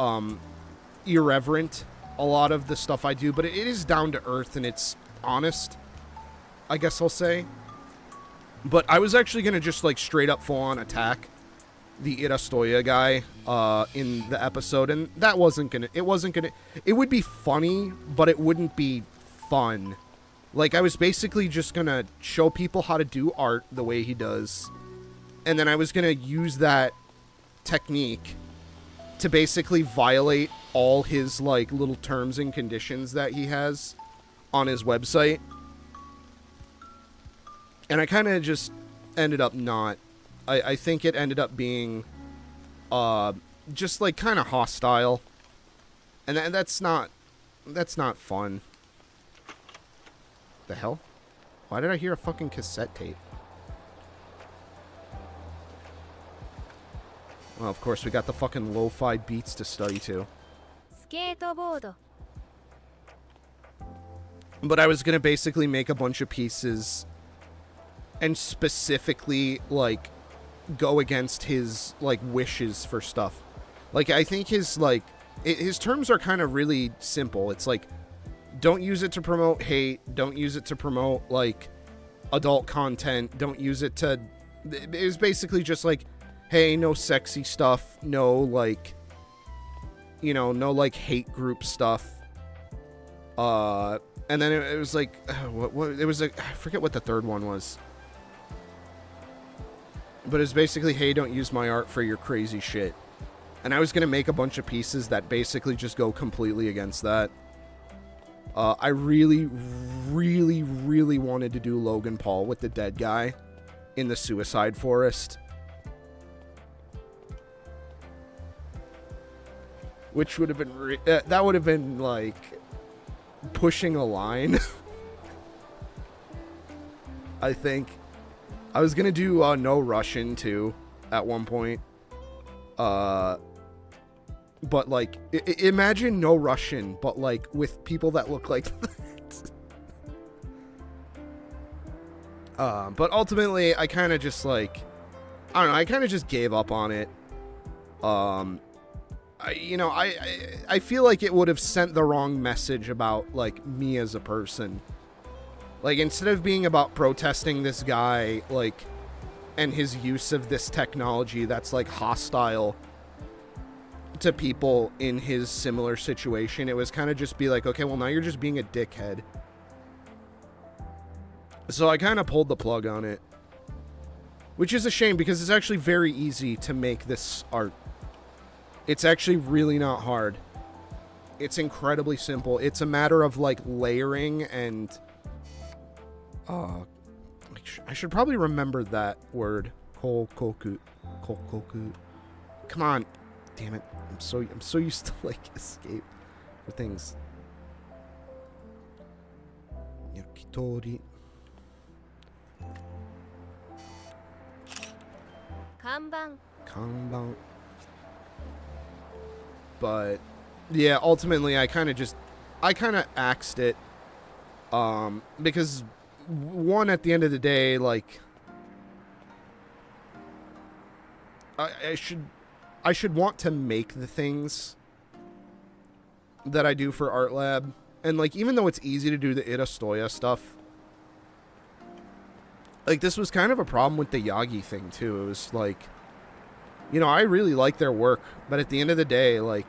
irreverent, a lot of the stuff I do, but it is down to earth and it's honest, I guess I'll say. But I was actually gonna just, like, straight up full on attack the Irastoya guy in the episode, and that wasn't gonna, it would be funny, but it wouldn't be fun. Like, I was basically just gonna show people how to do art the way he does, and then I was gonna use that technique to basically violate all his, like, little terms and conditions that he has on his website. And I kind of just ended up not. I think it ended up being just, like, kind of hostile. And that's not fun. The hell? Why did I hear a fucking cassette tape? Well, of course, we got the fucking lo-fi beats to study to. スケートボード But I was gonna basically make a bunch of pieces and specifically, like, go against his, like, wishes for stuff. Like, I think his, like, his terms are kind of really simple. It's like, don't use it to promote hate, don't use it to promote, like, adult content, don't use it to... It was basically just like, hey, no sexy stuff, no, like, you know, no, like, hate group stuff. And then it was like, what it was, like, I forget what the third one was. But it's basically, hey, don't use my art for your crazy shit. And I was going to make a bunch of pieces that basically just go completely against that. I really, really, really wanted to do Logan Paul with the dead guy in the suicide forest. Which would have been, that would have been, like, pushing a line. I think. I was gonna do No Russian too at one point. But, like, imagine No Russian, but, like, with people that look like that. But ultimately, I kind of just, like, I don't know, I kind of just gave up on it. I feel like it would have sent the wrong message about, like, me as a person. Like, instead of being about protesting this guy, like, and his use of this technology that's, like, hostile to people in his similar situation, it was kind of just be like, okay, well, now you're just being a dickhead. So I kind of pulled the plug on it. Which is a shame, because it's actually very easy to make this art. It's actually really not hard. It's incredibly simple. It's a matter of, like, layering and... I should probably remember that word. Kokoku. Come on. Damn it. I'm so used to, like, escape for things. Yakitori. 看板 Kanban. But yeah, ultimately I kind of axed it. Because one, at the end of the day, like, I should want to make the things that I do for Art Lab. And, like, even though it's easy to do the Irastoya stuff, like, this was kind of a problem with the Yagi thing, too. It was like, you know, I really like their work, but at the end of the day, like,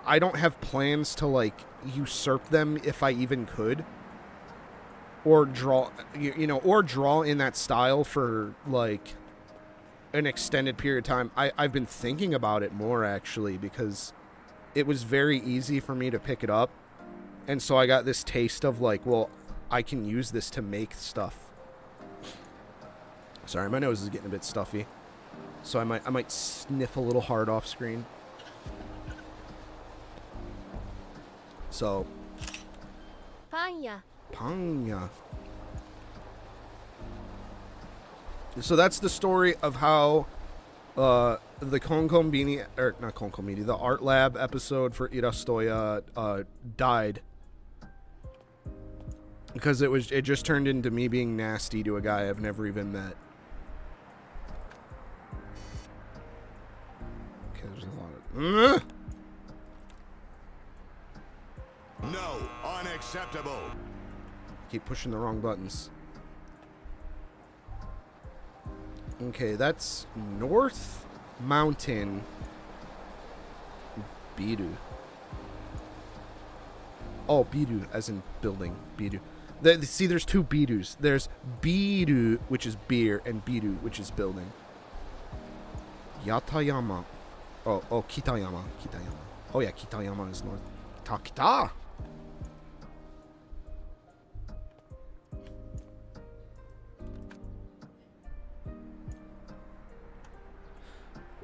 I don't have plans to, like, usurp them if I even could. Or draw, you know, or draw in that style for, like, an extended period of time. I've been thinking about it more, actually, because it was very easy for me to pick it up. And so I got this taste of, like, well, I can use this to make stuff. Sorry, my nose is getting a bit stuffy. So I might sniff a little hard off screen. So. Panya. Panya. So that's the story of how the Konkombini, or not Konkombini, the Art Lab episode for Irastoya died. Because it just turned into me being nasty to a guy I've never even met. Okay, there's a lot of... No, unacceptable. Keep pushing the wrong buttons. Okay, that's North Mountain Biru. Oh, Biru, as in building. Biru. See, there's two Birus. There's Biru, which is beer, and Biru, which is building. Yatayama. Oh, Kitayama. Kitayama. Oh, yeah, Kitayama is north. Kita!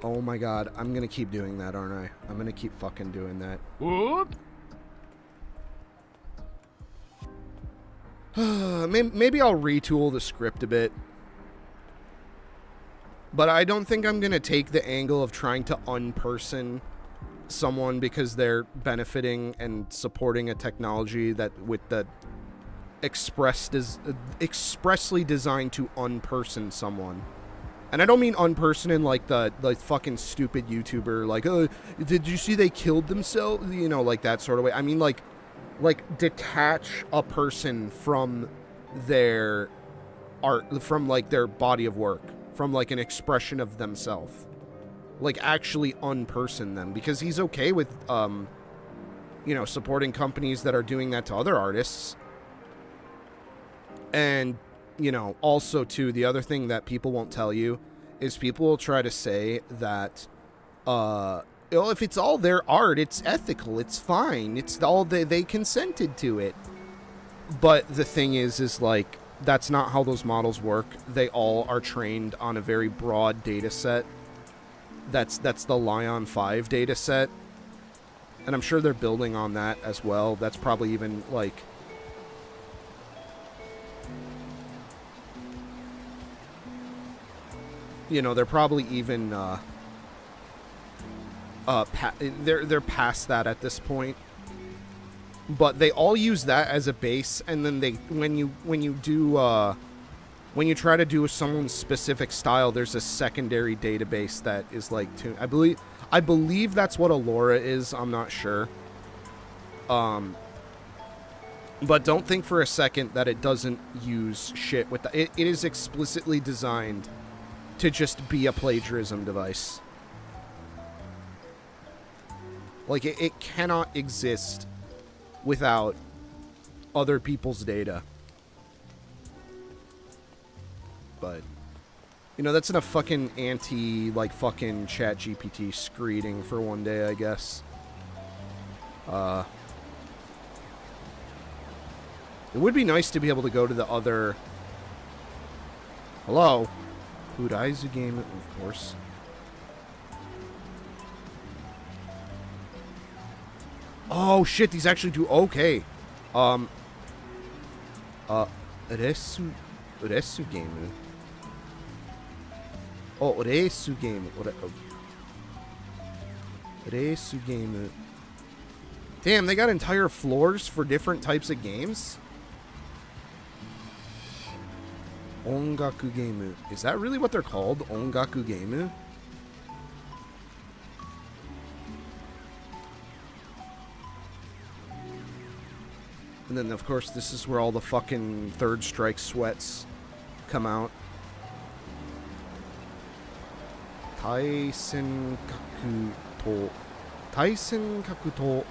Oh my god, I'm gonna keep doing that, aren't I? I'm gonna keep fucking doing that. Whoop. Maybe I'll retool the script a bit. But I don't think I'm gonna take the angle of trying to unperson someone because they're benefiting and supporting a technology that with the expressly designed to unperson someone. And I don't mean unperson in like the fucking stupid YouTuber, like, oh, did you see they killed themselves? You know, like that sort of way. I mean, like detach a person from their art, from like their body of work, from like an expression of themselves. Like actually unperson them, because he's okay with, you know, supporting companies that are doing that to other artists. And, you know, also, too, the other thing that people won't tell you is people will try to say that, well, if it's all their art, it's ethical, it's fine, it's all they consented to it. But the thing is like, that's not how those models work. They all are trained on a very broad data set. That's the Lion 5 data set. And I'm sure they're building on that as well. That's probably even, like... You know, they're probably even, they're past that at this point. But they all use that as a base, and then when you try to do someone's specific style, there's a secondary database that is like, I believe that's what Allura is. I'm not sure. But don't think for a second that it doesn't use shit with it is explicitly designed to just be a plagiarism device. Like, it cannot exist without other people's data. But, you know, that's enough fucking like, fucking ChatGPT screeding for one day, I guess. It would be nice to be able to go to the other... Hello? Uraizu game, of course. Oh shit, these actually do okay. Resu game. Oh, Resu game. Resu game. Damn, they got entire floors for different types of games. Ongaku game. Is that really what they're called? Ongaku game? And then, of course, this is where all the fucking Third Strike sweats come out. Taisen Kakuto. Taisen Kakuto.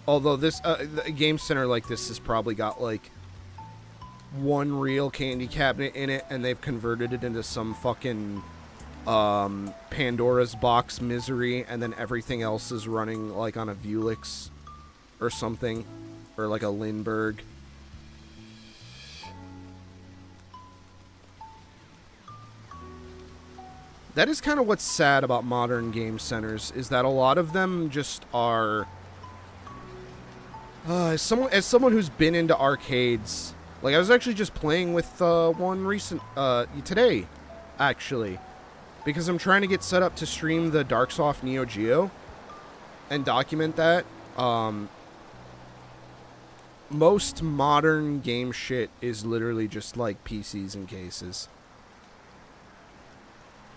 Although this a game center like this has probably got like one real candy cabinet in it, and they've converted it into some fucking Pandora's box misery, and then everything else is running like on a Vulix or something, or like a Lindbergh. That is kind of what's sad about modern game centers, is that a lot of them just are. As someone who's been into arcades, like I was actually just playing with one recent today, actually, because I'm trying to get set up to stream the Darksoft Neo Geo and document that. Most modern game shit is literally just like PCs and cases.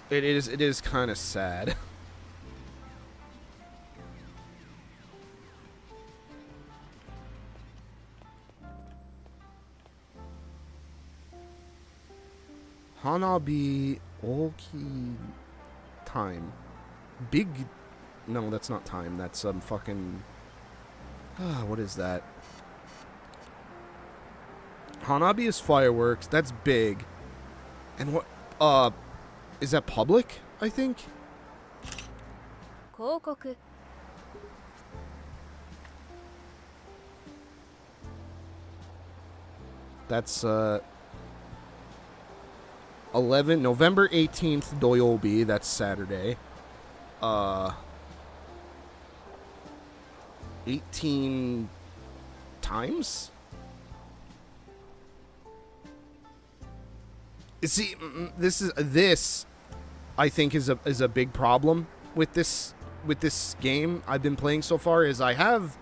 It is kind of sad. Hanabi Oki time. Big. No, that's not time. That's fucking. What is that? Hanabi is fireworks. That's big. And what? Is that public? I think. 広告 That's 11 November 18th Doyobi, that's Saturday. 18 times? See, this I think is a big problem with this game I've been playing so far, is I have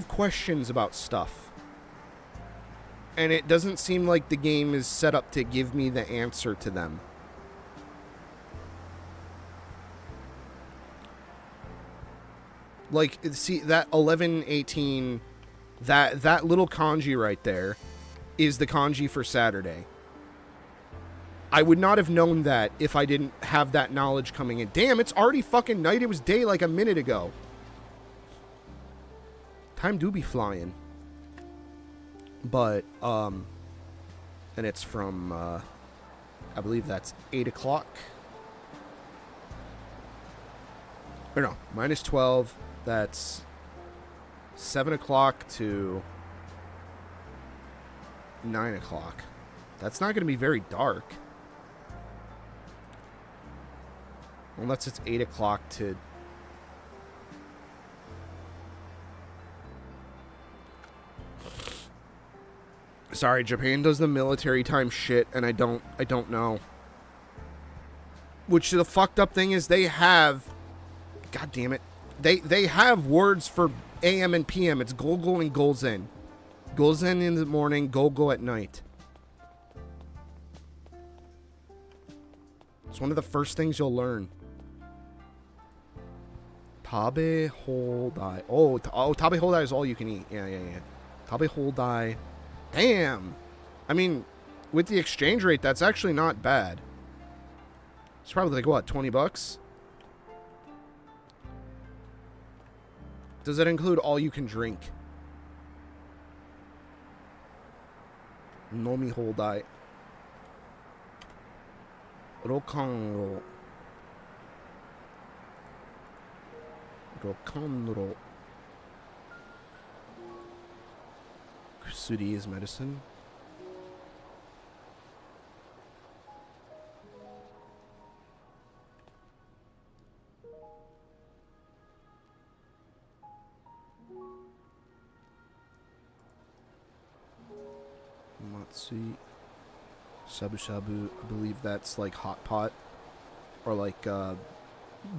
questions about stuff. And it doesn't seem like the game is set up to give me the answer to them. Like, see, that 11:18, that little kanji right there is the kanji for Saturday. I would not have known that if I didn't have that knowledge coming in. Damn, it's already fucking night. It was day like a minute ago. Time do be flying. But, and it's from, I believe that's 8 o'clock. Or no, minus 12. That's 7 o'clock to 9 o'clock. That's not going to be very dark. Unless it's 8 o'clock to... Sorry, Japan does the military time shit, and I don't know. Which the fucked up thing is they have... God damn it. They have words for AM and PM. It's Golgo and Golzen. Golzen in the morning, Golgo at night. It's one of the first things you'll learn. Tabe Holdai. Oh, Tabe Holdai is all you can eat. Yeah. Tabe Holdai. Damn. I mean, with the exchange rate, that's actually not bad. It's probably like, what, 20 bucks? Does that include all you can drink? Nomi Holdai. Rokanro. Rokanro. Kusuri is medicine. Matsui. Shabu shabu. I believe that's like hot pot. Or like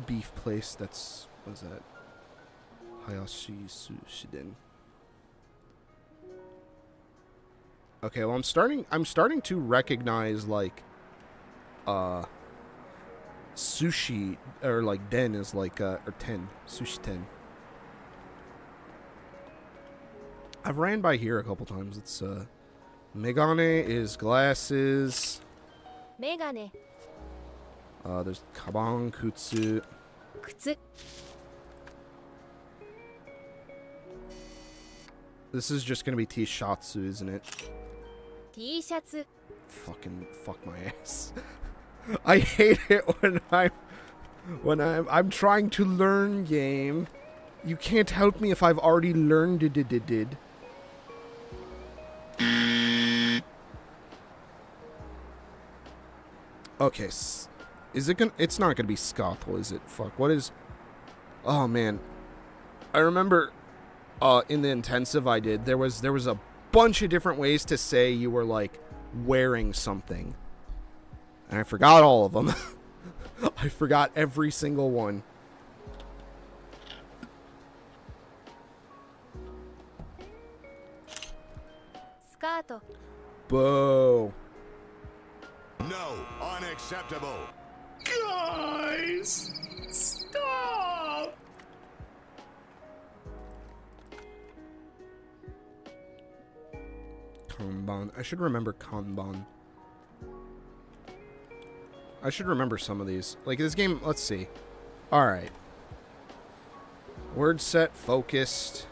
beef place. That's, what is that? Hayashi Sushiden. Okay, well, I'm starting to recognize, like, sushi, or, like, den is, like, or ten. Sushi ten. I've ran by here a couple times. It's, Megane is glasses. Megane. There's kaban, kutsu. 靴 This is just gonna be T-shatsu, isn't it? T シャツ Fucking fuck my ass. I hate it when I'm trying to learn game. You can't help me if I've already learned it. Okay, is it gonna? It's not gonna be Scothel, is it? Fuck, what is? Oh man, I remember, in the intensive I did, there was a bunch of different ways to say you were like wearing something, and I forgot all of them. I forgot every single one. Skato. Boo. No, unacceptable. Guys, stop! Kanban. I should remember Kanban. I should remember some of these. Like this game, let's see. Alright. Word set, focused.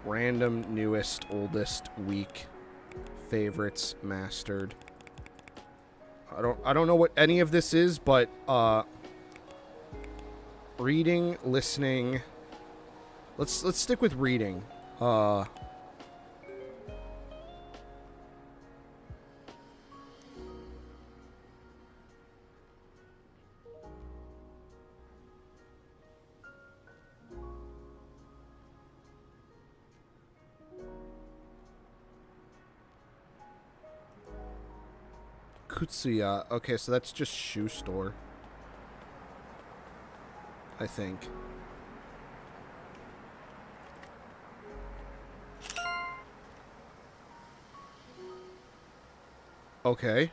Random, newest, oldest, weak, favorites, mastered. I don't know what any of this is, but reading, listening. Let's stick with reading. Kutsuya. Okay, so that's just shoe store. I think. Okay.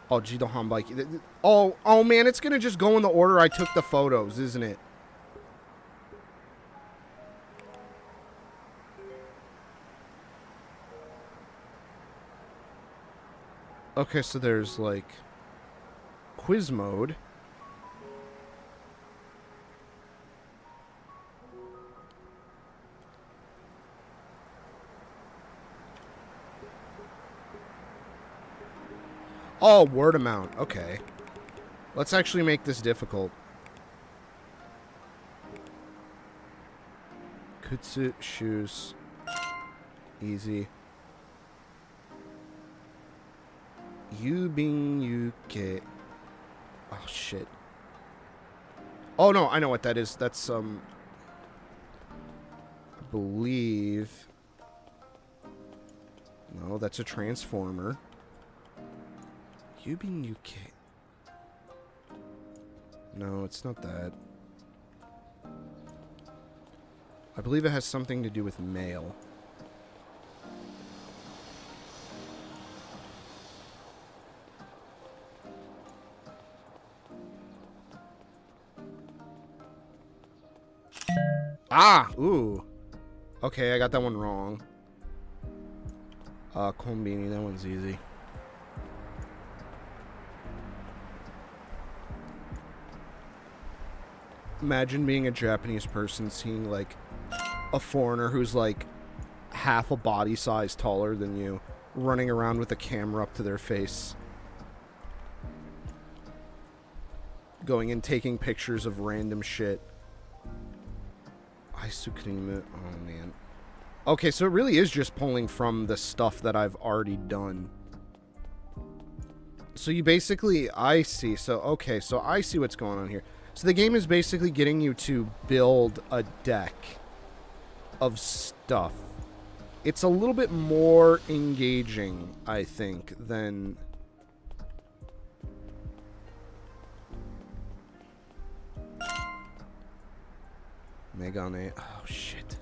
Oh, Jido Hanbaiki. Oh man, it's gonna just go in the order I took the photos, isn't it? Okay, so there's like quiz mode. Oh, word amount. Okay. Let's actually make this difficult. Kutsu, shoes. Easy. Yubin Yuke. Oh, shit. Oh, no, I know what that is. That's, I believe... No, that's a transformer. Yubin Yuke. No, it's not that. I believe it has something to do with mail. Ah! Ooh. Okay, I got that one wrong. Konbini, that one's easy. Imagine being a Japanese person seeing, like, a foreigner who's, like, half a body size taller than you, running around with a camera up to their face. Going and taking pictures of random shit. Aisukrimu. Oh, man. Okay, so it really is just pulling from the stuff that I've already done. So you basically... I see. So, okay, so I see what's going on here. So the game is basically getting you to build a deck of stuff. It's a little bit more engaging, I think, than... Megane. Oh, shit.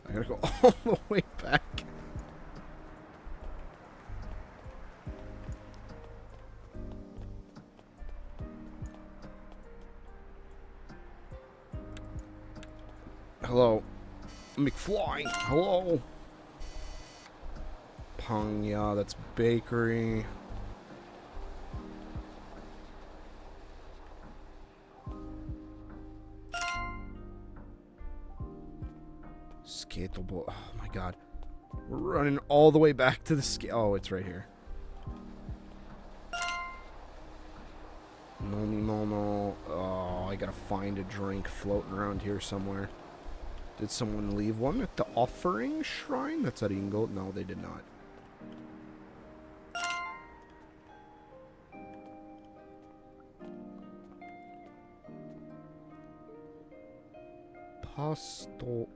I gotta go all the way back. Hello. McFly. Hello. Pangya, that's bakery. Skatable. Oh my god. We're running all the way back to the Oh, it's right here. Nomi Mono. Oh, I gotta find a drink floating around here somewhere. Did someone leave one at the offering shrine? That's at Ingo. No, they did not. Pasuho.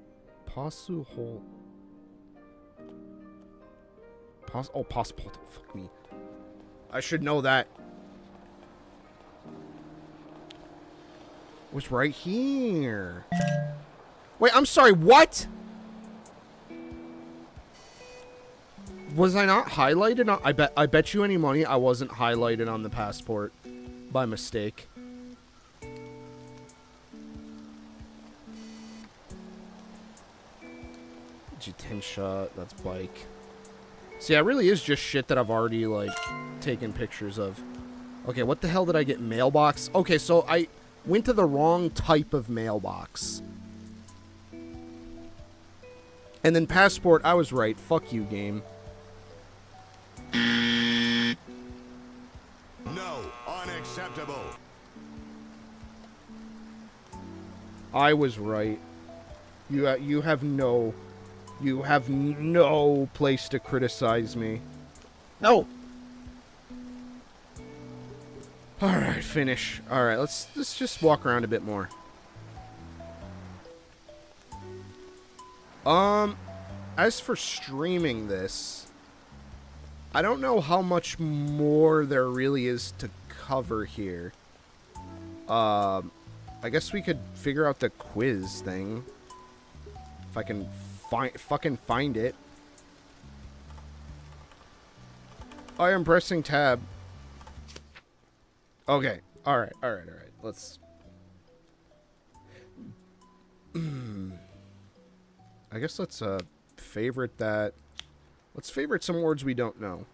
Passport. Fuck me. I should know that. It was right here. Wait, I'm sorry, what? Was I not highlighted on... I bet you any money I wasn't highlighted on the passport by mistake. Jitensha, that's bike. See, it really is just shit that I've already, like, taken pictures of. Okay, what the hell did I get? Mailbox? Okay, so I went to the wrong type of mailbox. And then passport, I was right. Fuck you, game. No, unacceptable. I was right. You have no place to criticize me. No. All right, finish. All right, let's just walk around a bit more. As for streaming this, I don't know how much more there really is to cover here. I guess we could figure out the quiz thing. If I can fucking find it. I am pressing tab. Okay. Alright. Let's... I guess let's, favorite that. Let's favorite some words we don't know.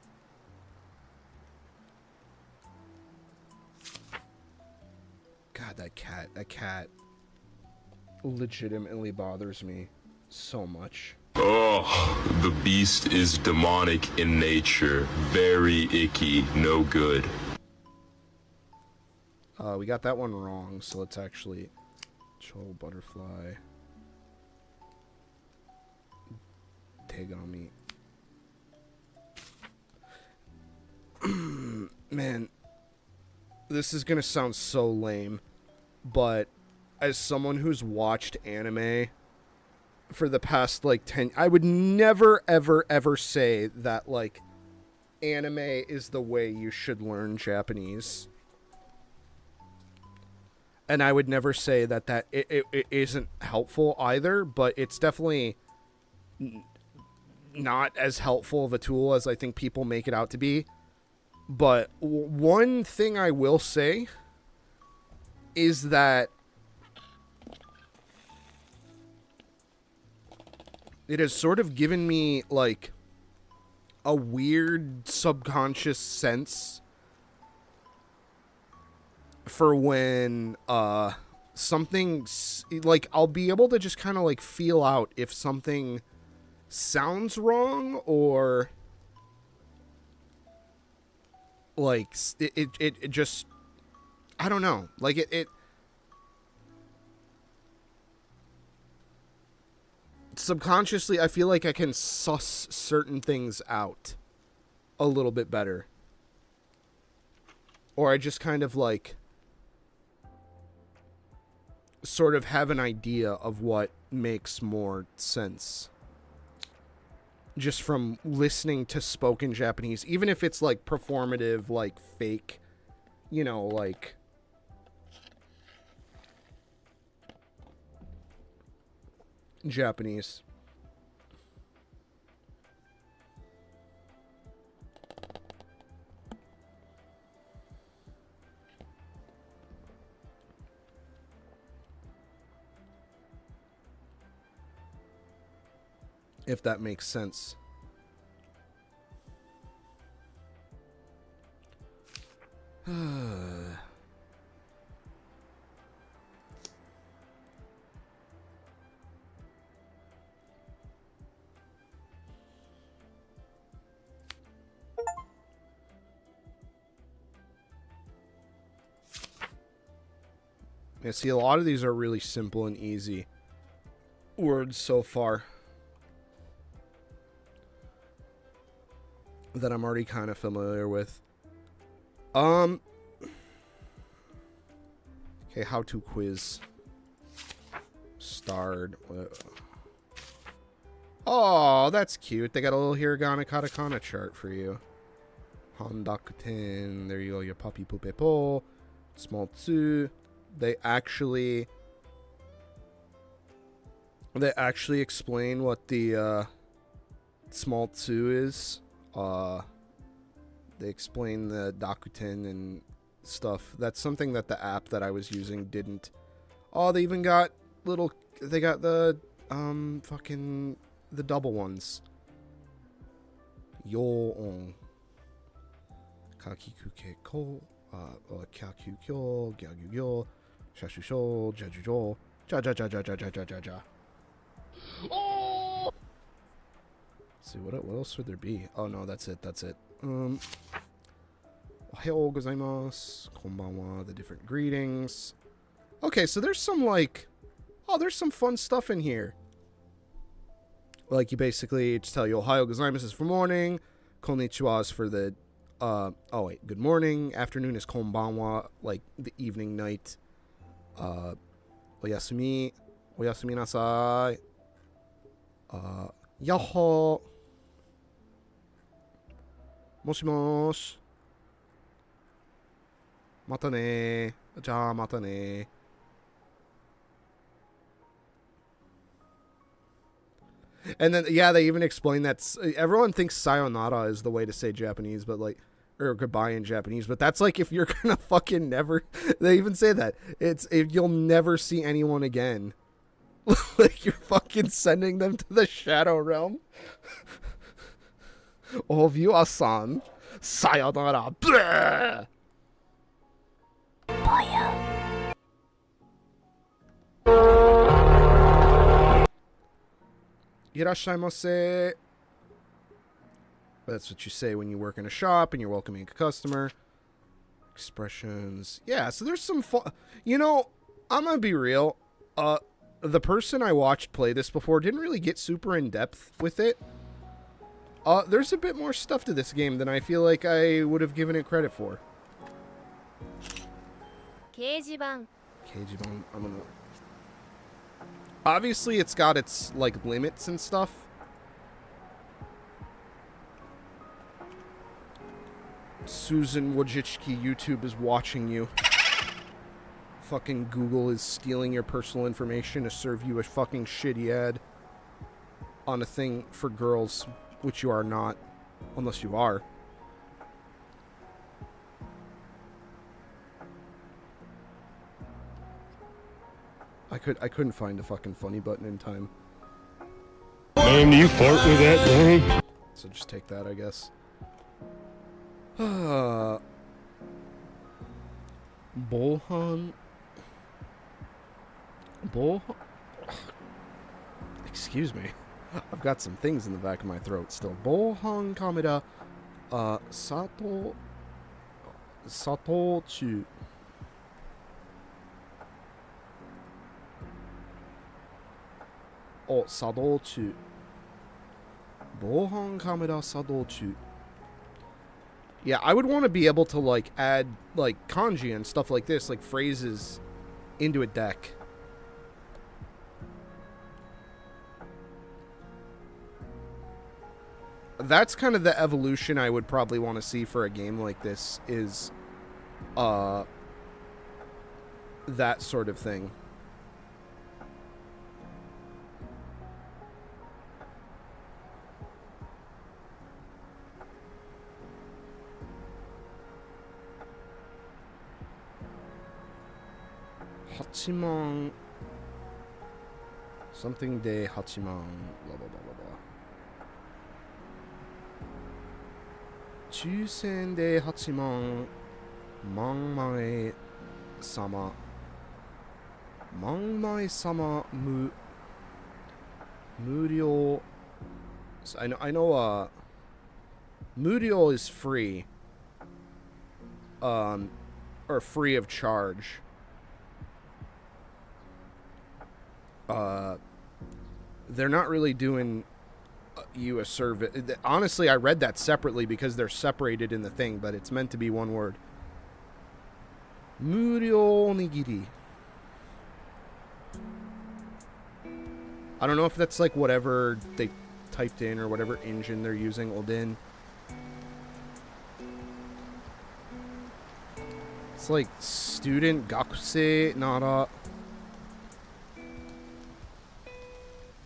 God, that cat legitimately bothers me so much. Oh, the beast is demonic in nature. Very icky, no good. We got that one wrong, so let's actually... Cho butterfly. Tegami. Man, this is gonna sound so lame, but as someone who's watched anime for the past, like, 10... I would never, ever, ever say that, like, anime is the way you should learn Japanese. And I would never say that it isn't helpful either, but it's definitely not as helpful of a tool as I think people make it out to be. But one thing I will say is that it has sort of given me, like, a weird subconscious sense for when something, like, I'll be able to just kind of, like, feel out if something sounds wrong, or like it just, I don't know, like it subconsciously I feel like I can suss certain things out a little bit better, or I just kind of like sort of have an idea of what makes more sense just from listening to spoken Japanese, even if it's like performative, like fake, you know, like Japanese. If that makes sense. Yeah, see, a lot of these are really simple and easy words so far that I'm already kind of familiar with. Okay, how to quiz. Starred. Oh, that's cute. They got a little hiragana katakana chart for you. Hondakuten. There you go, your puppy pupepo. Small tsu. They actually explain what the small tsu is. They explain the dakuten and stuff. That's something that the app that I was using didn't. Oh, they even got little. They got the fucking the double ones. Yo on kakikuke ko kyakukyo gyagugyo shashusho jajujo ja ja ja ja ja ja ja ja ja. Oh! Let's see what else would there be? Oh no, that's it. That's it. Ohayou gozaimasu, konbanwa, the different greetings. Okay, so there's some like, oh, there's some fun stuff in here. Like you basically just tell you ohayou gozaimasu is for morning, konnichiwa is for the, oh wait, good morning. Afternoon is konbanwa, like the evening, night. Oyasumi nasai. Yaho. Moshi mosh. Mata ne. Ja mata ne. And then, yeah, they even explain that everyone thinks sayonara is the way to say Japanese, but like, or goodbye in Japanese, but that's like if you're gonna fucking never, they even say that. It's if you'll never see anyone again. Like, you're fucking sending them to the Shadow Realm. Oviwa-san, sayonara. Bleh! Irashaimase. That's what you say when you work in a shop and you're welcoming a customer. Expressions. Yeah, so there's some fun. You know, I'm gonna be real. The person I watched play this before didn't really get super in depth with it. There's a bit more stuff to this game than I feel like I would have given it credit for. Keijiban. I'm gonna. Obviously, it's got its like limits and stuff. Susan Wojcicki, YouTube is watching you. Fucking Google is stealing your personal information to serve you a fucking shitty ad on a thing for girls, which you are not, unless you are. I couldn't find a fucking funny button in time. Man, do you fart with that thing? So just take that, I guess. Bohan. Excuse me. I've got some things in the back of my throat still. Bohan kameda. Satochu. Oh, sadochu. Bohan kamera sadochu. Yeah, I would want to be able to, like, add, like, kanji and stuff like this, like, phrases into a deck. That's kind of the evolution I would probably want to see for a game like this, is, that sort of thing. Hachiman. Something de Hachiman. Blah, blah, blah, blah, blah. 抽選で8万万枚様万枚様無料 So I know Murio is free or free of charge. They're not really doing you a service. Honestly, I read that separately because they're separated in the thing, but it's meant to be one word. Murio onigiri. I don't know if that's like whatever they typed in or whatever engine they're using. Odin. It's like student gakusei nara.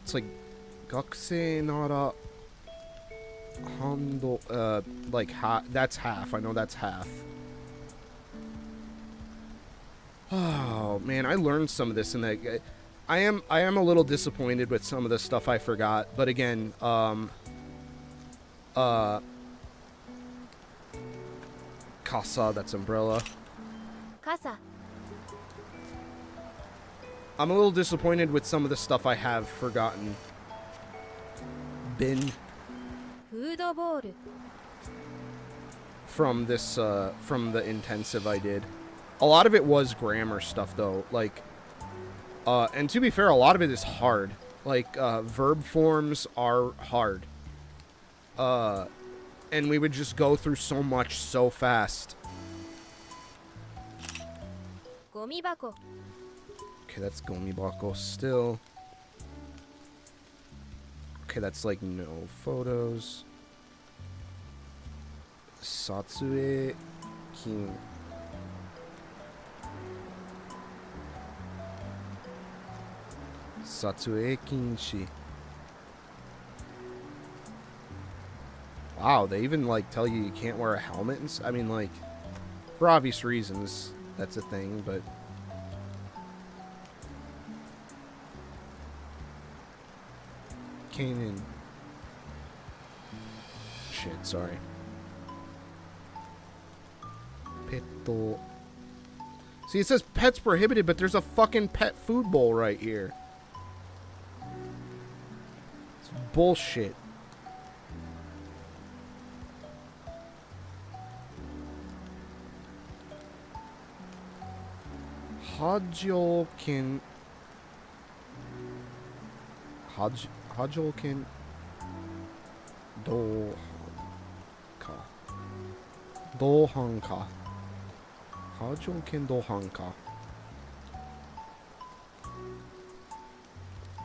It's like gakusei nara handle like that's half. I know that's half. Oh man, I learned some of this in that. I am a little disappointed with some of the stuff I forgot, but again, Casa, that's umbrella. Casa. I'm a little disappointed with some of the stuff I have forgotten. Bin. フードボール From this, from the intensive I did. A lot of it was grammar stuff though, like, and to be fair, a lot of it is hard. Like, verb forms are hard. And we would just go through so much so fast. ゴミ箱 Okay, that's gomibako still. Okay, that's like no photos. Satsue kin. Satsue kinshi. Wow, they even like tell you can't wear a helmet. And I mean, like, for obvious reasons, that's a thing, but. Kanan. Shit, sorry. Petto. See, it says pets prohibited, but there's a fucking pet food bowl right here. It's bullshit. Hajoken. Hajoken. Dohanka. Hajoken Dohanka.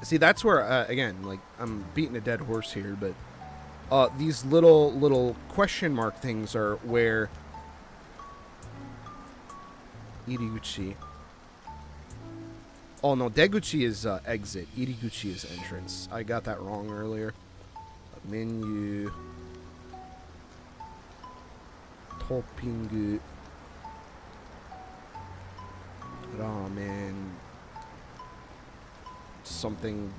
See, that's where, again, like, I'm beating a dead horse here, but these little question mark things are where Iriguchi. Oh no, Deguchi is exit. Iriguchi is entrance. I got that wrong earlier. Menu. Topping. Ramen. Something.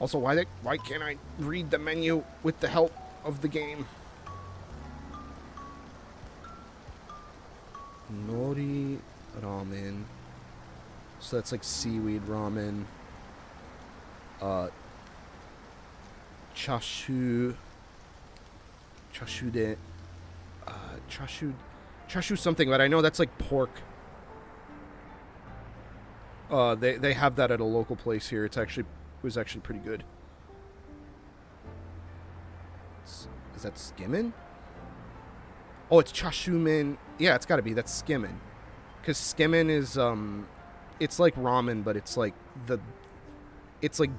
Also, why can't I read the menu with the help of the game? Nori ramen. So that's like seaweed ramen. Chashu de. Chashu something, but I know that's like pork. They have that at a local place here. It was actually pretty good. Is that skimmin'? Oh, it's chashumen. Yeah, it's gotta be. That's skimmin'. Cause skimmin' is it's like ramen, but it's like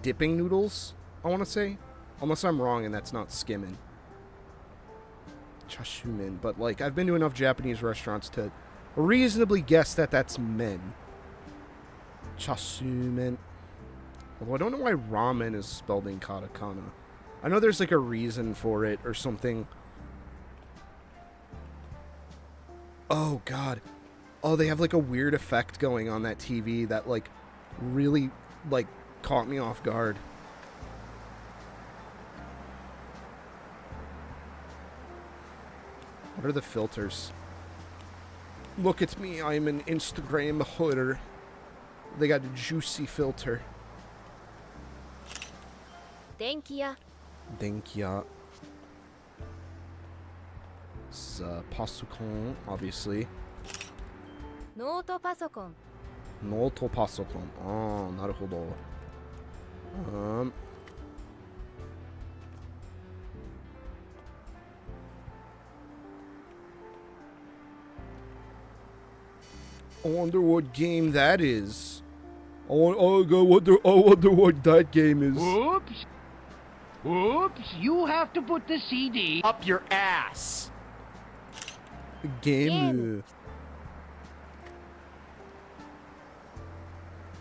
dipping noodles, I want to say. Unless I'm wrong and that's not skimmin'. Chashumen. But, like, I've been to enough Japanese restaurants to reasonably guess that that's men. Chashumen. Although I don't know why ramen is spelled in katakana. I know there's, like, a reason for it or something. Oh, God. Oh, they have like a weird effect going on that TV that like really like caught me off guard. What are the filters? Look at me, I'm an Instagram hooder. They got a juicy filter. 電気屋 Denkia. This is Pasukon, obviously. ノートパソコン Noto Pasukon. Oh, naruhodo. I wonder what game that is. I wonder what that game is. Oops. Oops, you have to put the CD. Up your ass. Game.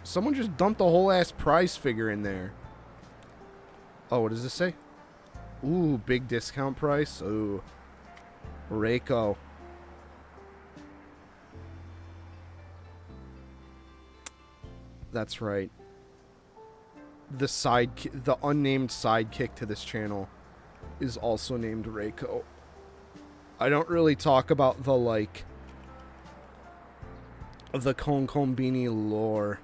Someone just dumped a whole ass prize figure in there. Oh, what does this say? Ooh, big discount price. Ooh. Reiko. That's right. The unnamed sidekick to this channel is also named Reiko. I don't really talk about the, like, the Konkonbini lore.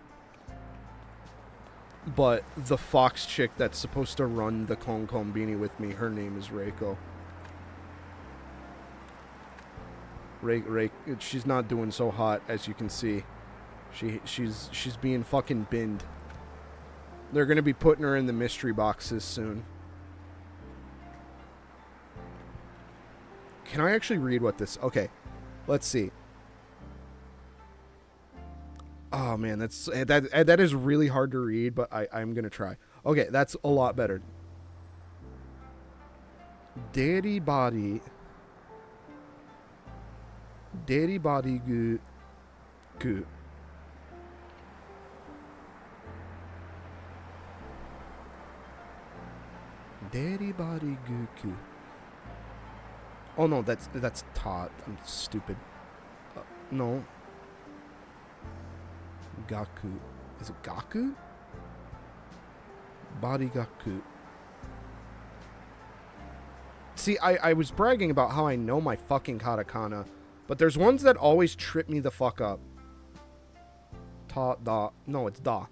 But the fox chick that's supposed to run the Konkonbini with me, her name is Reiko. She's not doing so hot, as you can see. She's being fucking binned. They're gonna be putting her in the mystery boxes soon. Can I actually read what this... Okay, let's see. Oh man, that is really hard to read, but I'm gonna try. Okay, that's a lot better. Daddy body gu. Daddy body guku. Oh no, that's ta. I'm stupid. No. Gaku. Is it Gaku? Body Gaku. See, I was bragging about how I know my fucking katakana, but there's ones that always trip me the fuck up. Ta, da. No, it's da.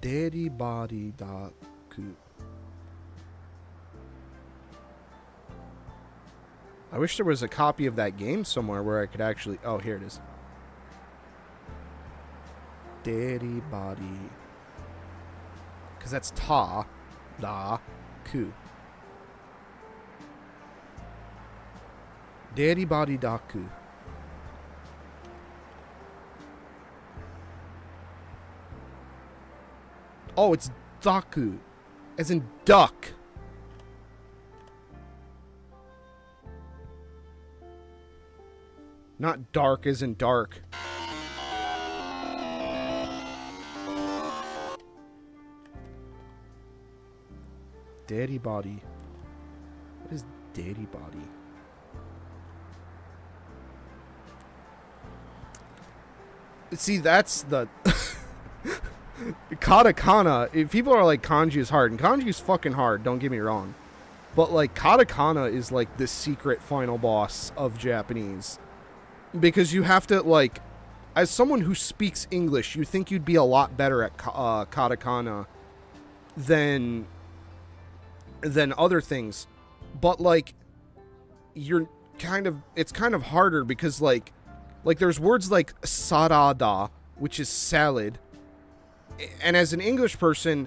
Daddy body da ku. I wish there was a copy of that game somewhere where I could actually... Oh, here it is. Daddy body. Because that's ta, da, ku. Daddy body da ku. Oh, it's daku. As in duck. Not dark as in dark. Daddy body. What is daddy body? See, that's the... Katakana, if people are like kanji is hard, and kanji is fucking hard, don't get me wrong. But like katakana is like the secret final boss of Japanese. Because you have to like, as someone who speaks English, you think you'd be a lot better at katakana than other things. But like, you're kind of, it's kind of harder because like there's words like sarada, which is salad. And as an English person,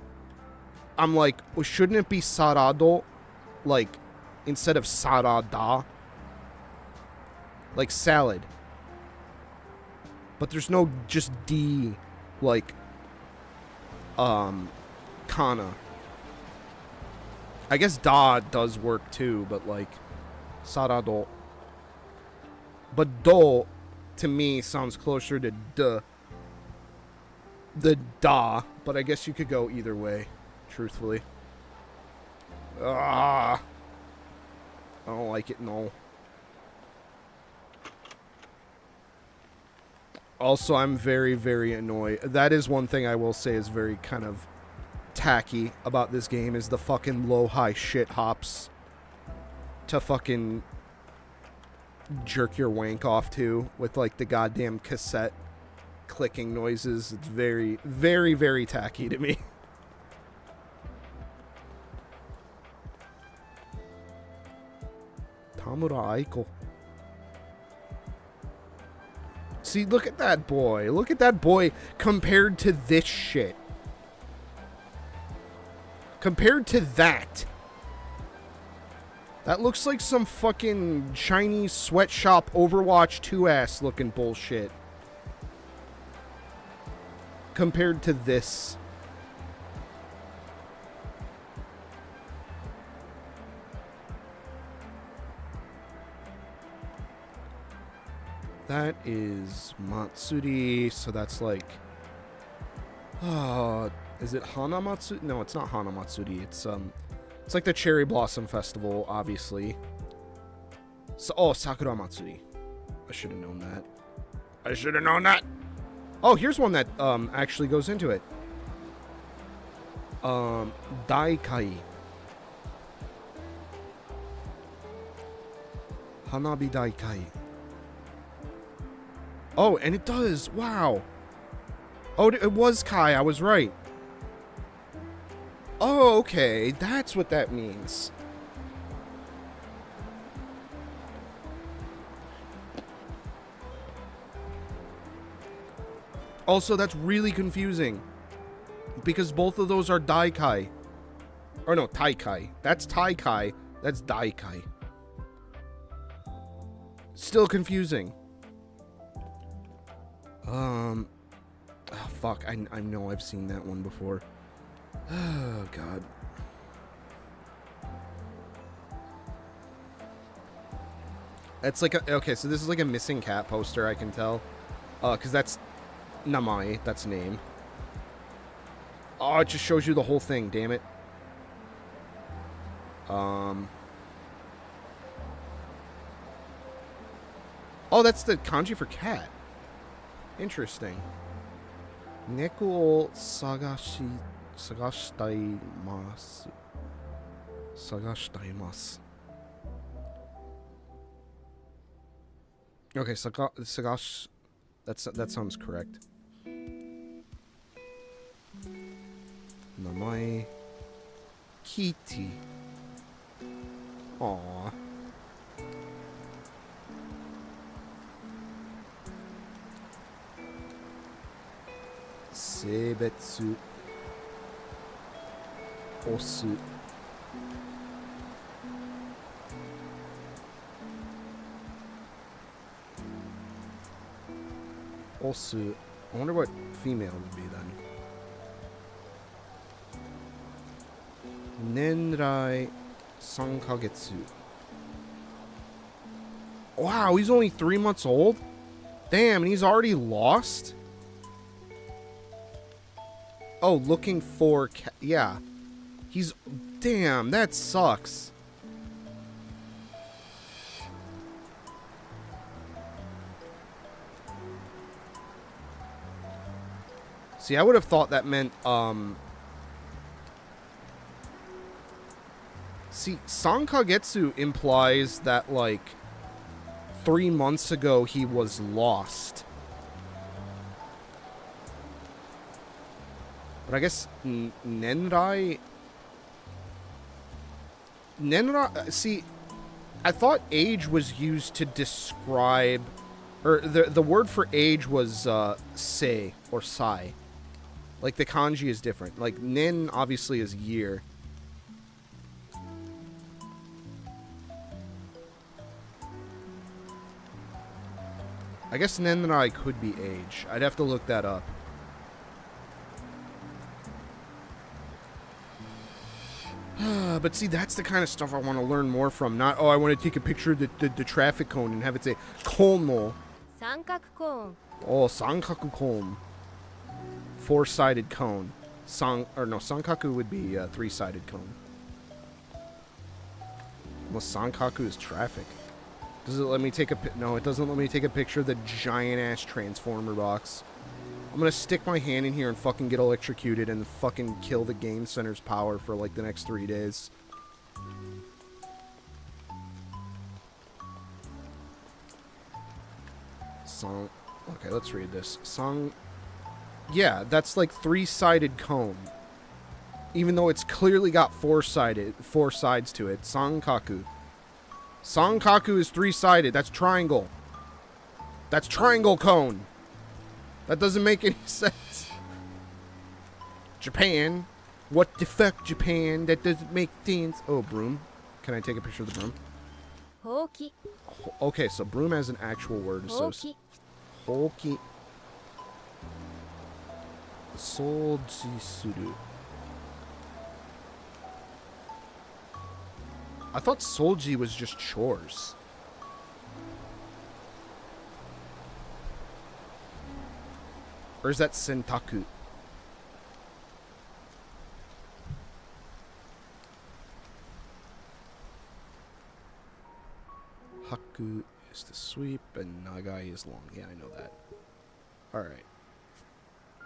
I'm like, well, shouldn't it be sarado, like, instead of sarada? Like salad. But there's no just D, like, kana. I guess da does work too, but like, sarado. But do, to me, sounds closer to duh. The da, but I guess you could go either way, truthfully. Ah. I don't like it, no. Also, I'm very, very annoyed. That is one thing I will say is very kind of tacky about this game is the fucking low-high shit hops to fucking jerk your wank off to with, like, the goddamn cassette clicking noises. It's very, very, very tacky to me. Tamura Aiko. See, look at that boy. Look at that boy compared to this shit. Compared to that. That looks like some fucking Chinese sweatshop Overwatch 2 ass looking bullshit. Compared to this. That is Matsuri, so that's like... is it Hanamatsuri? No, it's not Hanamatsuri. It's like the Cherry Blossom Festival, obviously. So, Sakura Matsuri. I should have known that. I should have known that! Oh, here's one that, actually goes into it. Daikai. Hanabi Daikai. Oh, and it does. Wow. Oh, it was Kai. I was right. Oh, okay. That's what that means. Also, that's really confusing. Because both of those are Daikai. Or no, Taikai. That's Taikai. That's Daikai. Still confusing. Oh, fuck. I know I've seen that one before. Oh, God. It's like a... Okay, so this is like a missing cat poster, I can tell. Because that's Namae. That's name. Oh, it just shows you the whole thing, damn it. Oh, that's the kanji for cat. Interesting. Neko o sagashitaimasu. Sagashitaimasu. Okay, sagash... That sounds correct. Namae... Kitty. Aww. Seibetsu. Osu. Osu. I wonder what female would be then. Nenrai 3 kagetsu. Wow, he's only 3 months old? Damn, and he's already lost? Oh, looking for... Yeah. He's... Damn, that sucks. See, I would have thought that meant, See, Sankagetsu implies that, like, 3 months ago he was lost. But I guess Nenrai... Nenrai... See, I thought age was used to describe... Or the word for age was sei or sai. Like, the kanji is different. Like, nen obviously is year. I guess Nenrai could be age. I'd have to look that up. But see, that's the kind of stuff I want to learn more from. Not, oh, I want to take a picture of the traffic cone and have it say, kono. Sankaku cone. Oh, sankaku cone. 4-sided cone. Sankaku would be a 3-sided cone. Unless Sankaku is traffic. Does it let me take a no, it doesn't let me take a picture of the giant-ass transformer box. I'm gonna stick my hand in here and fucking get electrocuted and fucking kill the game center's power for like the next 3 days. Song. Okay, let's read this. Song. Yeah, that's like 3-sided cone. Even though it's clearly got 4 sides to it. Sankaku. Sankaku is 3-sided. That's triangle. That's triangle cone. That doesn't make any sense. Japan. What the fuck, Japan? That doesn't make sense. Oh, broom. Can I take a picture of the broom? ほうき Okay, so broom has an actual word ほう associated. き Hoki. Soji suru. I thought Solji was just chores. Or is that Sentaku? Haku is the sweep and Nagai is long. Yeah, I know that. Alright.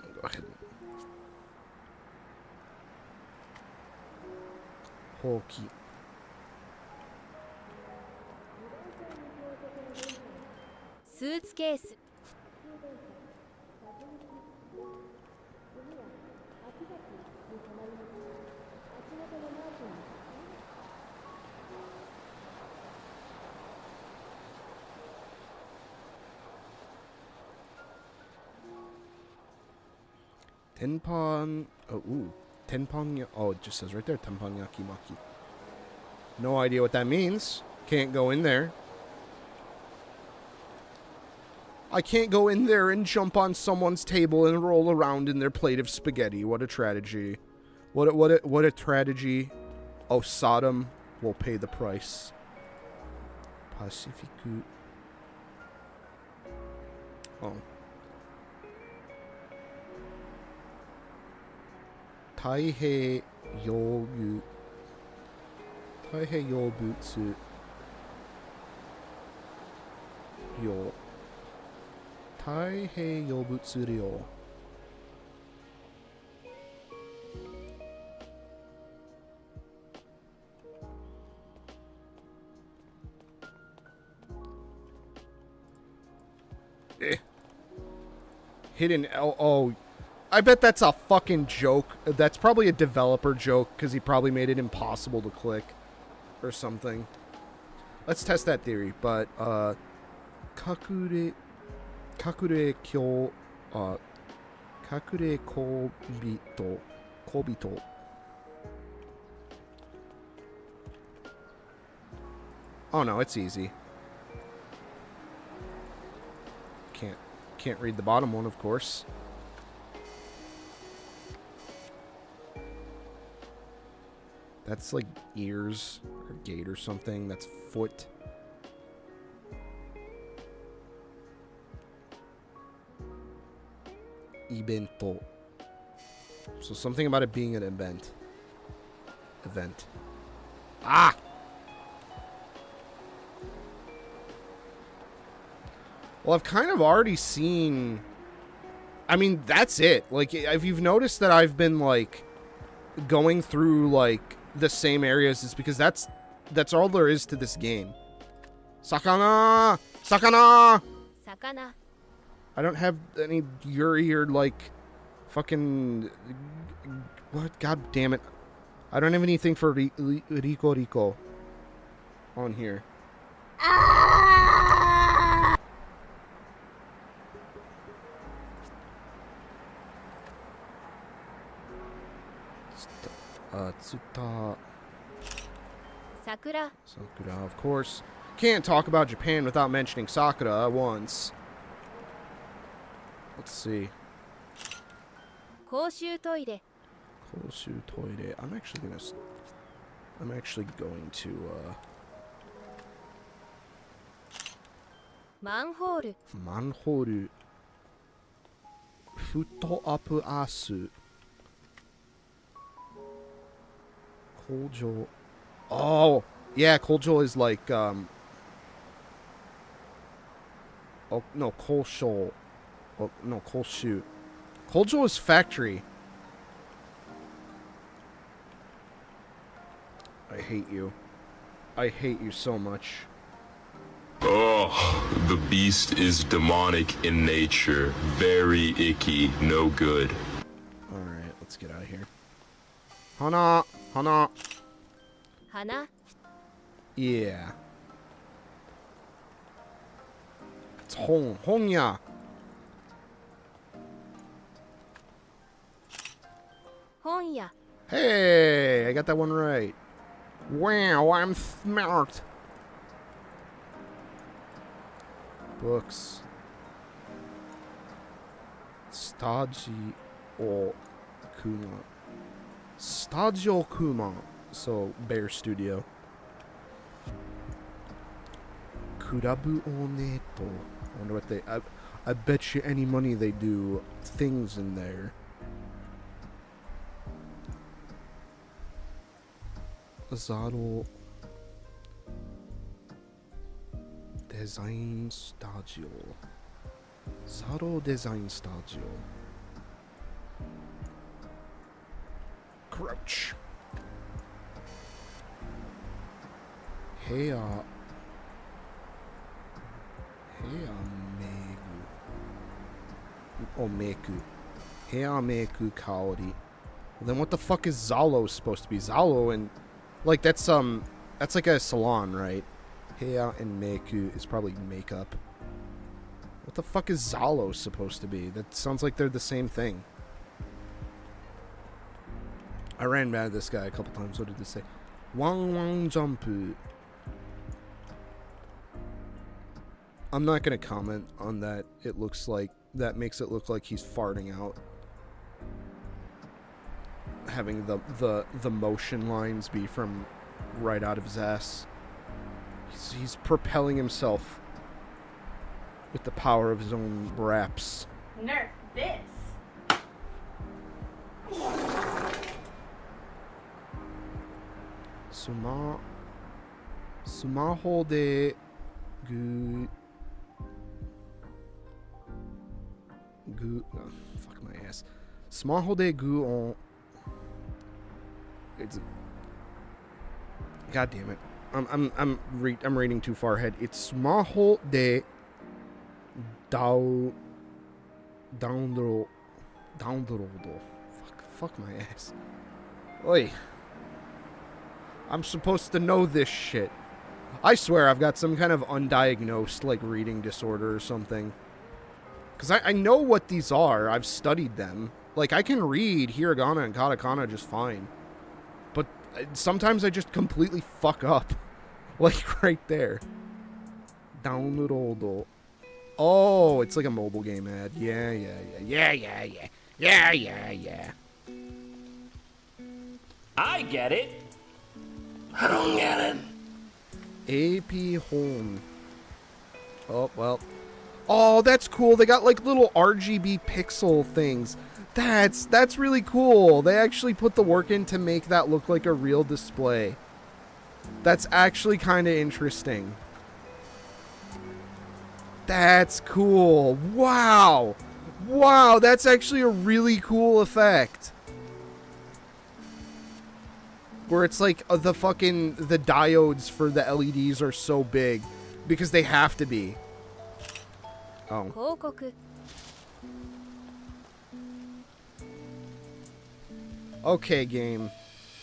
I'll go ahead and... Hoki. Suits case. Tenpan... Oh, ooh. Tenpan... Oh, it just says right there. Tenpan yakimaki. No idea what that means. Can't go in there. I can't go in there and jump on someone's table and roll around in their plate of spaghetti. What a tragedy. What a tragedy. Oh, Sodom will pay the price. Pacificu. Oh. Taihei Yobu. Taihei Yobutsu. Yo. Taihei Yobutsu Ryo. Hidden L. Oh, I bet that's a fucking joke. That's probably a developer joke because he probably made it impossible to click or something. Let's test that theory. But kakure kyo kakure kobito. Oh no, it's easy. Can't read the bottom one, of course. That's like ears or gate or something. That's foot. Ibento. So something about it being an event. Ah! Well, I've kind of already seen... I mean, that's it. Like, if you've noticed that I've been, like, going through, like, the same areas, it's because that's all there is to this game. Sakana! Sakana! Sakana. I don't have any Yuri or, like, fucking... What? God damn it. I don't have anything for Rico on here. Tsuta. Sakura. Sakura, of course. Can't talk about Japan without mentioning Sakura once. Let's see. 公衆トイレ Koshu Toire. I'm actually going to, マンホール Manhoru. Futo Apu Asu. Kojo. Oh, Yeah, Kojo is like, oh, no, Koshou. Oh, no, Koshu. Kojo is factory. I hate you. I hate you so much. Oh, the beast is demonic in nature. Very icky, no good. Alright, let's get out of here. Hana! Hana! 花 Yeah. It's Honya! Honya. Hey! I got that one right. Wow, I'm smart! Books. Staji o Kuma. Stadio Kuma. So, Bear Studio. Kurabu o neto. I wonder what they... I bet you any money they do things in there. Zaro... Design Studio. Zaro Design Studio. Crouch. Heya Megu. Omeku. Heya Meku Kaori. Then what the fuck is Zalo supposed to be? Zalo and... Like, that's like a salon, right? Heya and Meku is probably makeup. What the fuck is Zalo supposed to be? That sounds like they're the same thing. I ran mad at this guy a couple times. What did this say? Wang Wang Jumpu. I'm not gonna comment on that. It looks like... That makes it look like he's farting out. Having the motion lines be from right out of his ass. He's propelling himself with the power of his own raps. Nerf this. Sumaho de gu oh, fuck my ass. Sumaho de gu on. It's... God damn it. I'm reading too far ahead. It's Sumaho de download. Fuck my ass. Oi. I'm supposed to know this shit. I swear I've got some kind of undiagnosed, like, reading disorder or something. Because I know what these are. I've studied them. Like, I can read hiragana and katakana just fine. But sometimes I just completely fuck up. Like, right there. Download. Oh, it's like a mobile game ad. Yeah. I get it. I don't get it. AP Home. Oh, well. Oh, that's cool. They got, like, little RGB pixel things. That's really cool. They actually put the work in to make that look like a real display. That's actually kind of interesting. That's cool. Wow. Wow, that's actually a really cool effect. Where it's like the diodes for the LEDs are so big. Because they have to be. Oh. 広告 Okay, game.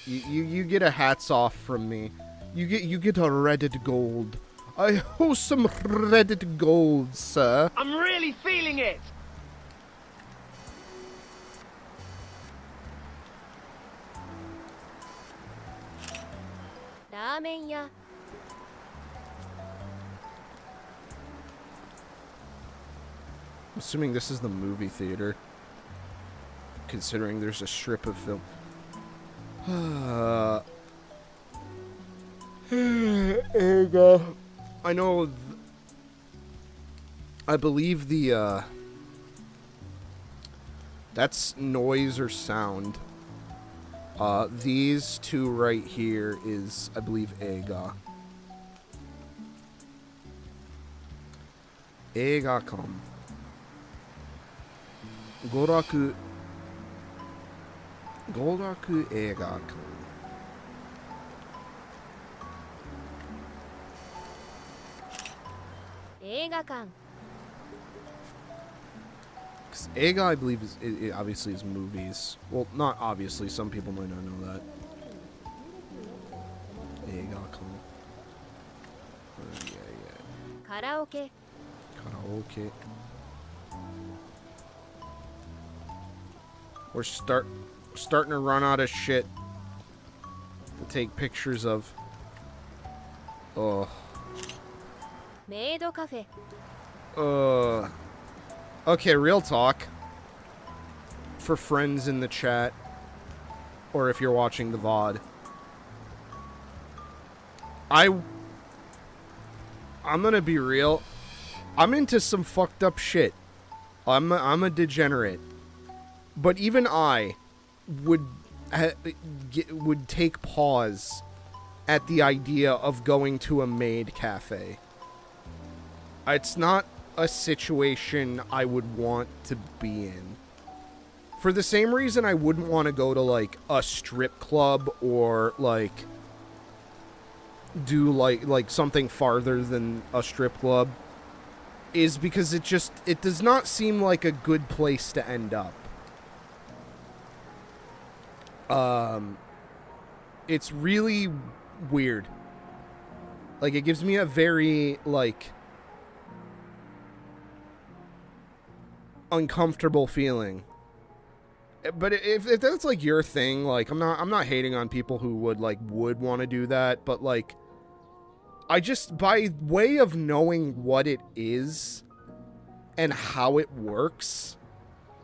You get a hats off from me. You get a Reddit gold. I host some Reddit gold, sir. I'm really feeling it. Ramen ya. I'm assuming this is the movie theater. Considering there's a strip of film. I know. I believe the. That's noise or sound. These two right here is, I believe, Eiga. 映画館。娯楽映画館。映画館 'Cause Eiga, I believe, it obviously is movies. Well, not obviously. Some people might not know that. Eiga-kan. Yeah. カラオケ Karaoke. We're starting to run out of shit to take pictures of. Oh. メイドカフェ Okay, real talk. For friends in the chat, or if you're watching the VOD, I'm gonna be real. I'm into some fucked up shit. I'm a degenerate, but even I would take pause at the idea of going to a maid cafe. It's not a situation I would want to be in. For the same reason I wouldn't want to go to, like, a strip club or, like, do, like something farther than a strip club, is because it does not seem like a good place to end up. It's really weird. Like, it gives me a very, like, uncomfortable feeling. But if that's like your thing, like, I'm not hating on people who would want to do that, but like, I just, by way of knowing what it is and how it works,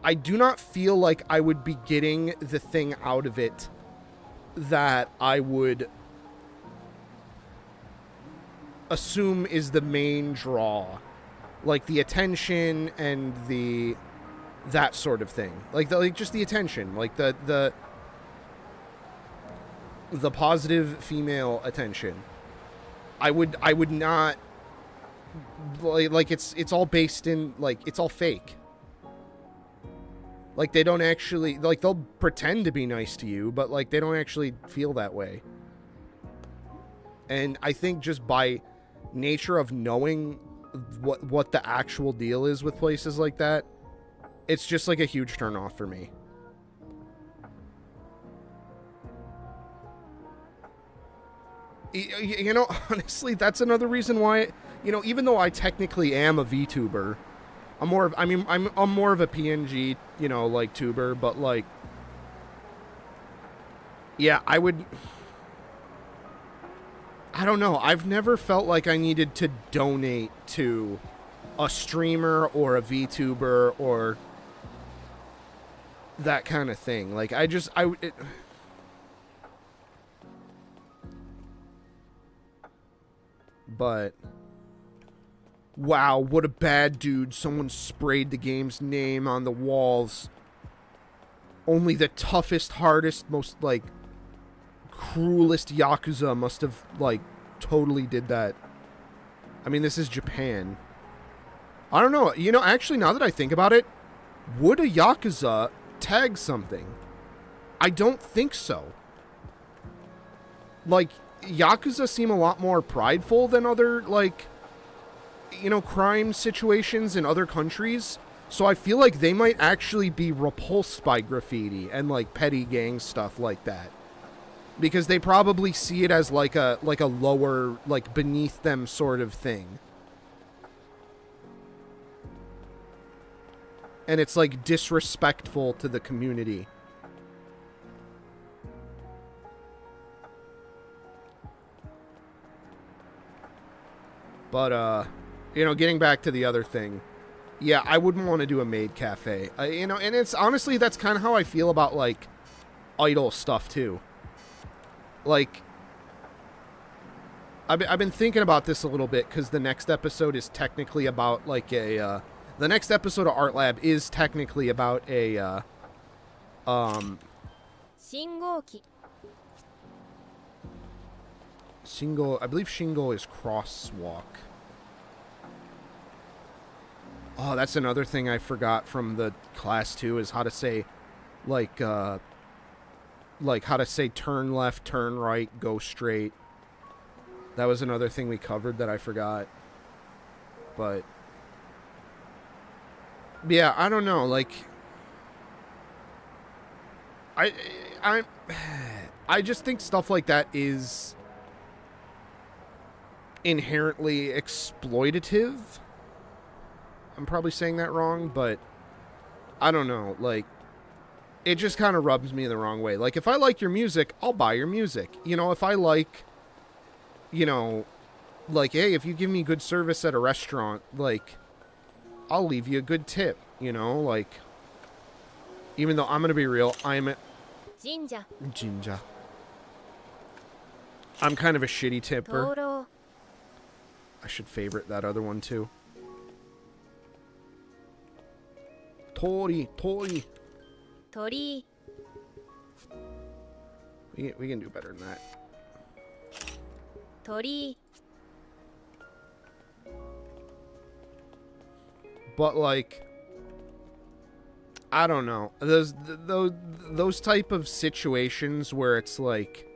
I do not feel like I would be getting the thing out of it that I would assume is the main draw. Like the attention and that sort of thing. Like just the attention. Like the positive female attention. I would not, like it's all based in, like, it's all fake. Like, they don't actually, like, they'll pretend to be nice to you, but like they don't actually feel that way. And I think just by nature of knowing what the actual deal is with places like that, it's just like a huge turn off for me. You know, honestly, that's another reason why, you know, even though I technically am a VTuber, I'm more of a PNG, you know, like, tuber, but like, yeah, I don't know. I've never felt like I needed to donate to a streamer or a VTuber or that kind of thing. Like, but wow, what a bad dude. Someone sprayed the game's name on the walls. Only the toughest, hardest, most, like, cruelest Yakuza must have, like, totally did that. I mean, this is Japan. I don't know. You know, actually, now that I think about it, would a Yakuza tag something? I don't think so. Like, Yakuza seem a lot more prideful than other, like, you know, crime situations in other countries. So I feel like they might actually be repulsed by graffiti and, like, petty gang stuff like that. Because they probably see it as like a lower, like, beneath them sort of thing. And it's, like, disrespectful to the community. But, you know, getting back to the other thing. Yeah, I wouldn't want to do a maid cafe. You know, and it's, honestly, that's kind of how I feel about, like, idol stuff, too. Like, I've been thinking about this a little bit, because the next episode is technically about, like, the next episode of Art Lab is technically about a, 信号機 Shingo, I believe Shingo is crosswalk. Oh, that's another thing I forgot from the class too, is how to say, like how to say turn left, turn right, go straight. That was another thing we covered that I forgot. But yeah, I don't know, like I just think stuff like that is inherently exploitative. I'm probably saying that wrong, but I don't know, like, it just kind of rubs me the wrong way. Like, if I like your music, I'll buy your music. You know, if I like, you know, like, hey, if you give me good service at a restaurant, like, I'll leave you a good tip, you know, like, even though I'm gonna be real, I'm Jinja. I'm kind of a shitty tipper. Toro. I should favorite that other one too. Tori. Tori. We can do better than that. Tori. But like, I don't know. Those type of situations where it's like,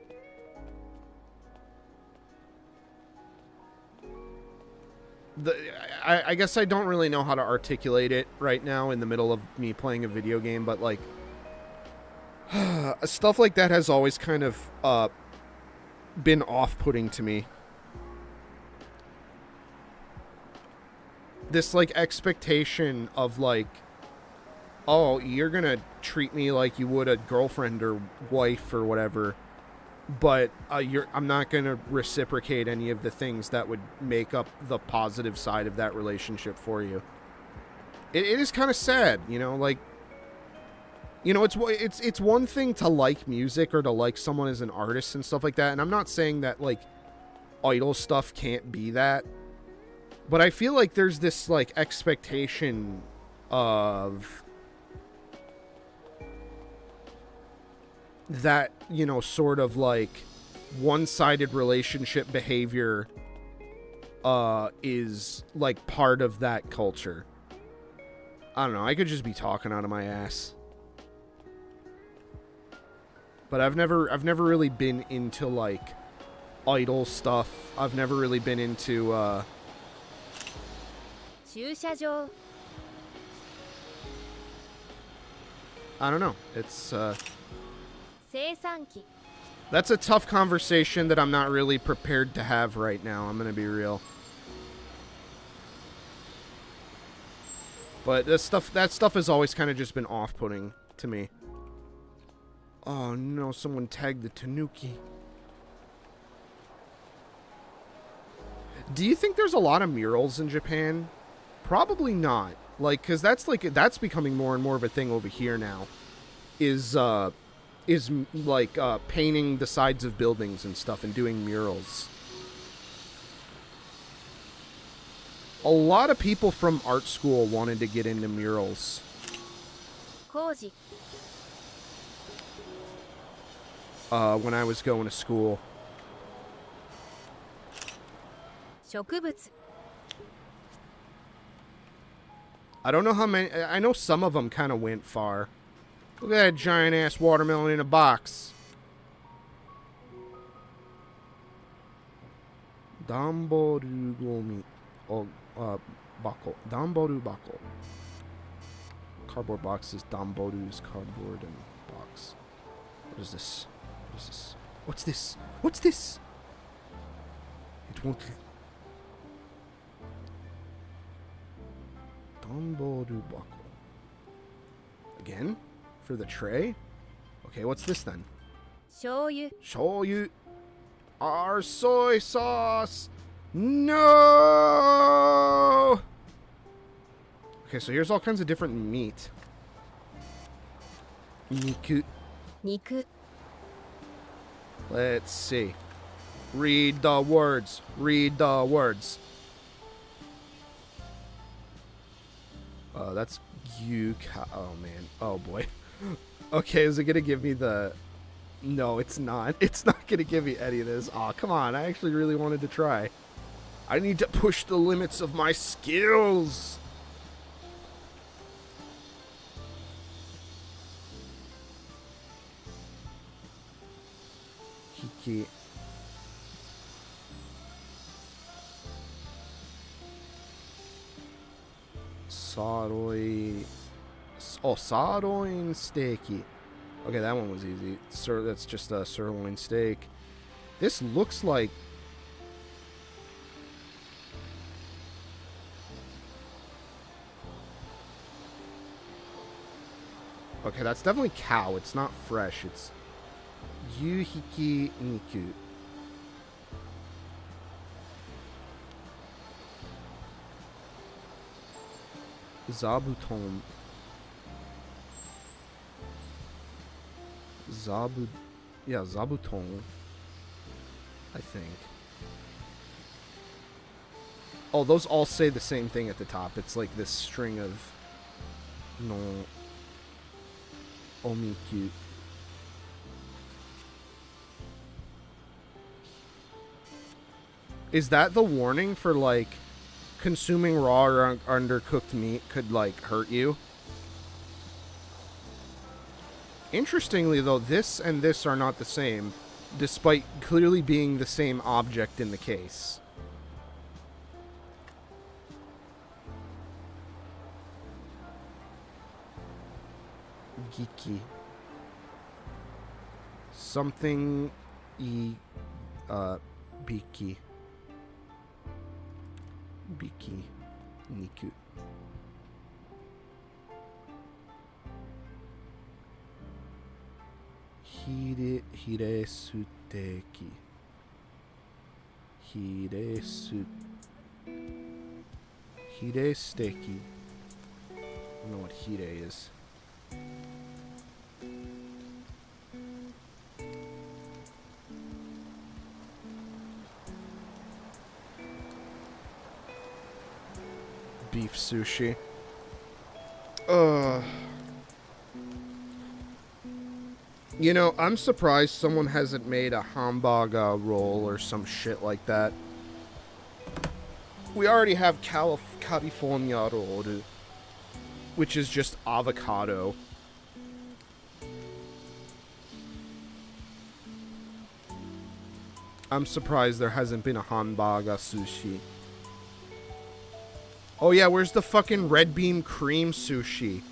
I guess I don't really know how to articulate it right now in the middle of me playing a video game, but like, stuff like that has always kind of been off-putting to me. This like expectation of like, oh, you're gonna treat me like you would a girlfriend or wife or whatever, but I'm not gonna reciprocate any of the things that would make up the positive side of that relationship for you. It is kind of sad, you know, like, you know, it's one thing to like music or to like someone as an artist and stuff like that, and I'm not saying that like idol stuff can't be that, but I feel like there's this like expectation of that, you know, sort of like one-sided relationship behavior is like part of that culture. I don't know, I could just be talking out of my ass. But I've never really been into like idol stuff. I've never really been into 駐車場 I don't know. It's 生産機 that's a tough conversation that I'm not really prepared to have right now. I'm gonna be real. But that stuff has always kind of just been off-putting to me. Oh no, someone tagged the Tanuki. Do you think there's a lot of murals in Japan? Probably not. Like, cause that's becoming more and more of a thing over here now. Is like painting the sides of buildings and stuff and doing murals. A lot of people from art school wanted to get into murals. 工事 When I was going to school. 植物 I don't know how many. I know some of them kind of went far. Look at that giant ass watermelon in a box. Damboru gomi. Oh, bako. Damboru bako. Cardboard boxes. Damboru is cardboard and box. What is this? What is this? What's this? What's this? It won't. Damboru bako. Again? For the tray? Okay, what's this then? 醤油 Shoyu. Our soy sauce. No! Okay, so here's all kinds of different meat. Niku. 肉 Let's see. Read the words. Read the words. That's yuka. Oh, man. Oh, boy. Okay, is it going to give me the... No, it's not. It's not going to give me any of this. Aw, come on. I actually really wanted to try. I need to push the limits of my skills. Steaky. Sirloin. Oh, sirloin steaky. Okay, that one was easy. Sir, that's just a sirloin steak. This looks like... Okay, that's definitely cow. It's not fresh. It's yuhiki niku. Zabuton. Yeah, zabuton. I think. Oh, those all say the same thing at the top. It's like this string of no omikyu. Is that the warning for like consuming raw or undercooked meat could like hurt you? Interestingly though, this and this are not the same, despite clearly being the same object in the case. Geeky. Something Biki. Biki. Niku. Hiresuteki. Hiresteki. I don't know what hire is. Beef sushi. You know, I'm surprised someone hasn't made a hamburger roll or some shit like that. We already have California roll, which is just avocado. I'm surprised there hasn't been a hamburger sushi. Oh yeah, where's the fucking red bean cream sushi?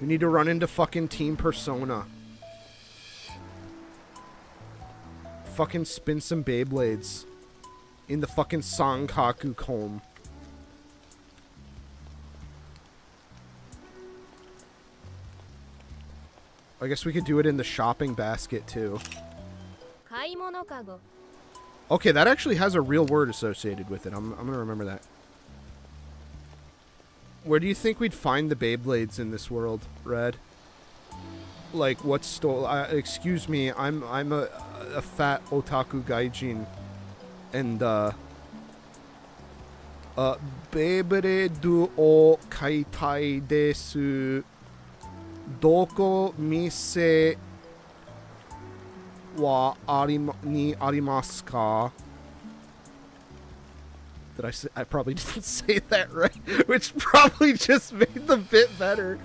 We need to run into fucking Team Persona. Fucking spin some Beyblades. In the fucking Sankaku comb. I guess we could do it in the shopping basket too. Okay, that actually has a real word associated with it. I'm gonna remember that. Where do you think we'd find the Beyblades in this world, Red? Like, what store? Excuse me, I'm a fat otaku gaijin, and Beyblade o kaitai desu. Doko mise wa ni arimasu ka? Did I say? I probably didn't say that right, which probably just made the bit better.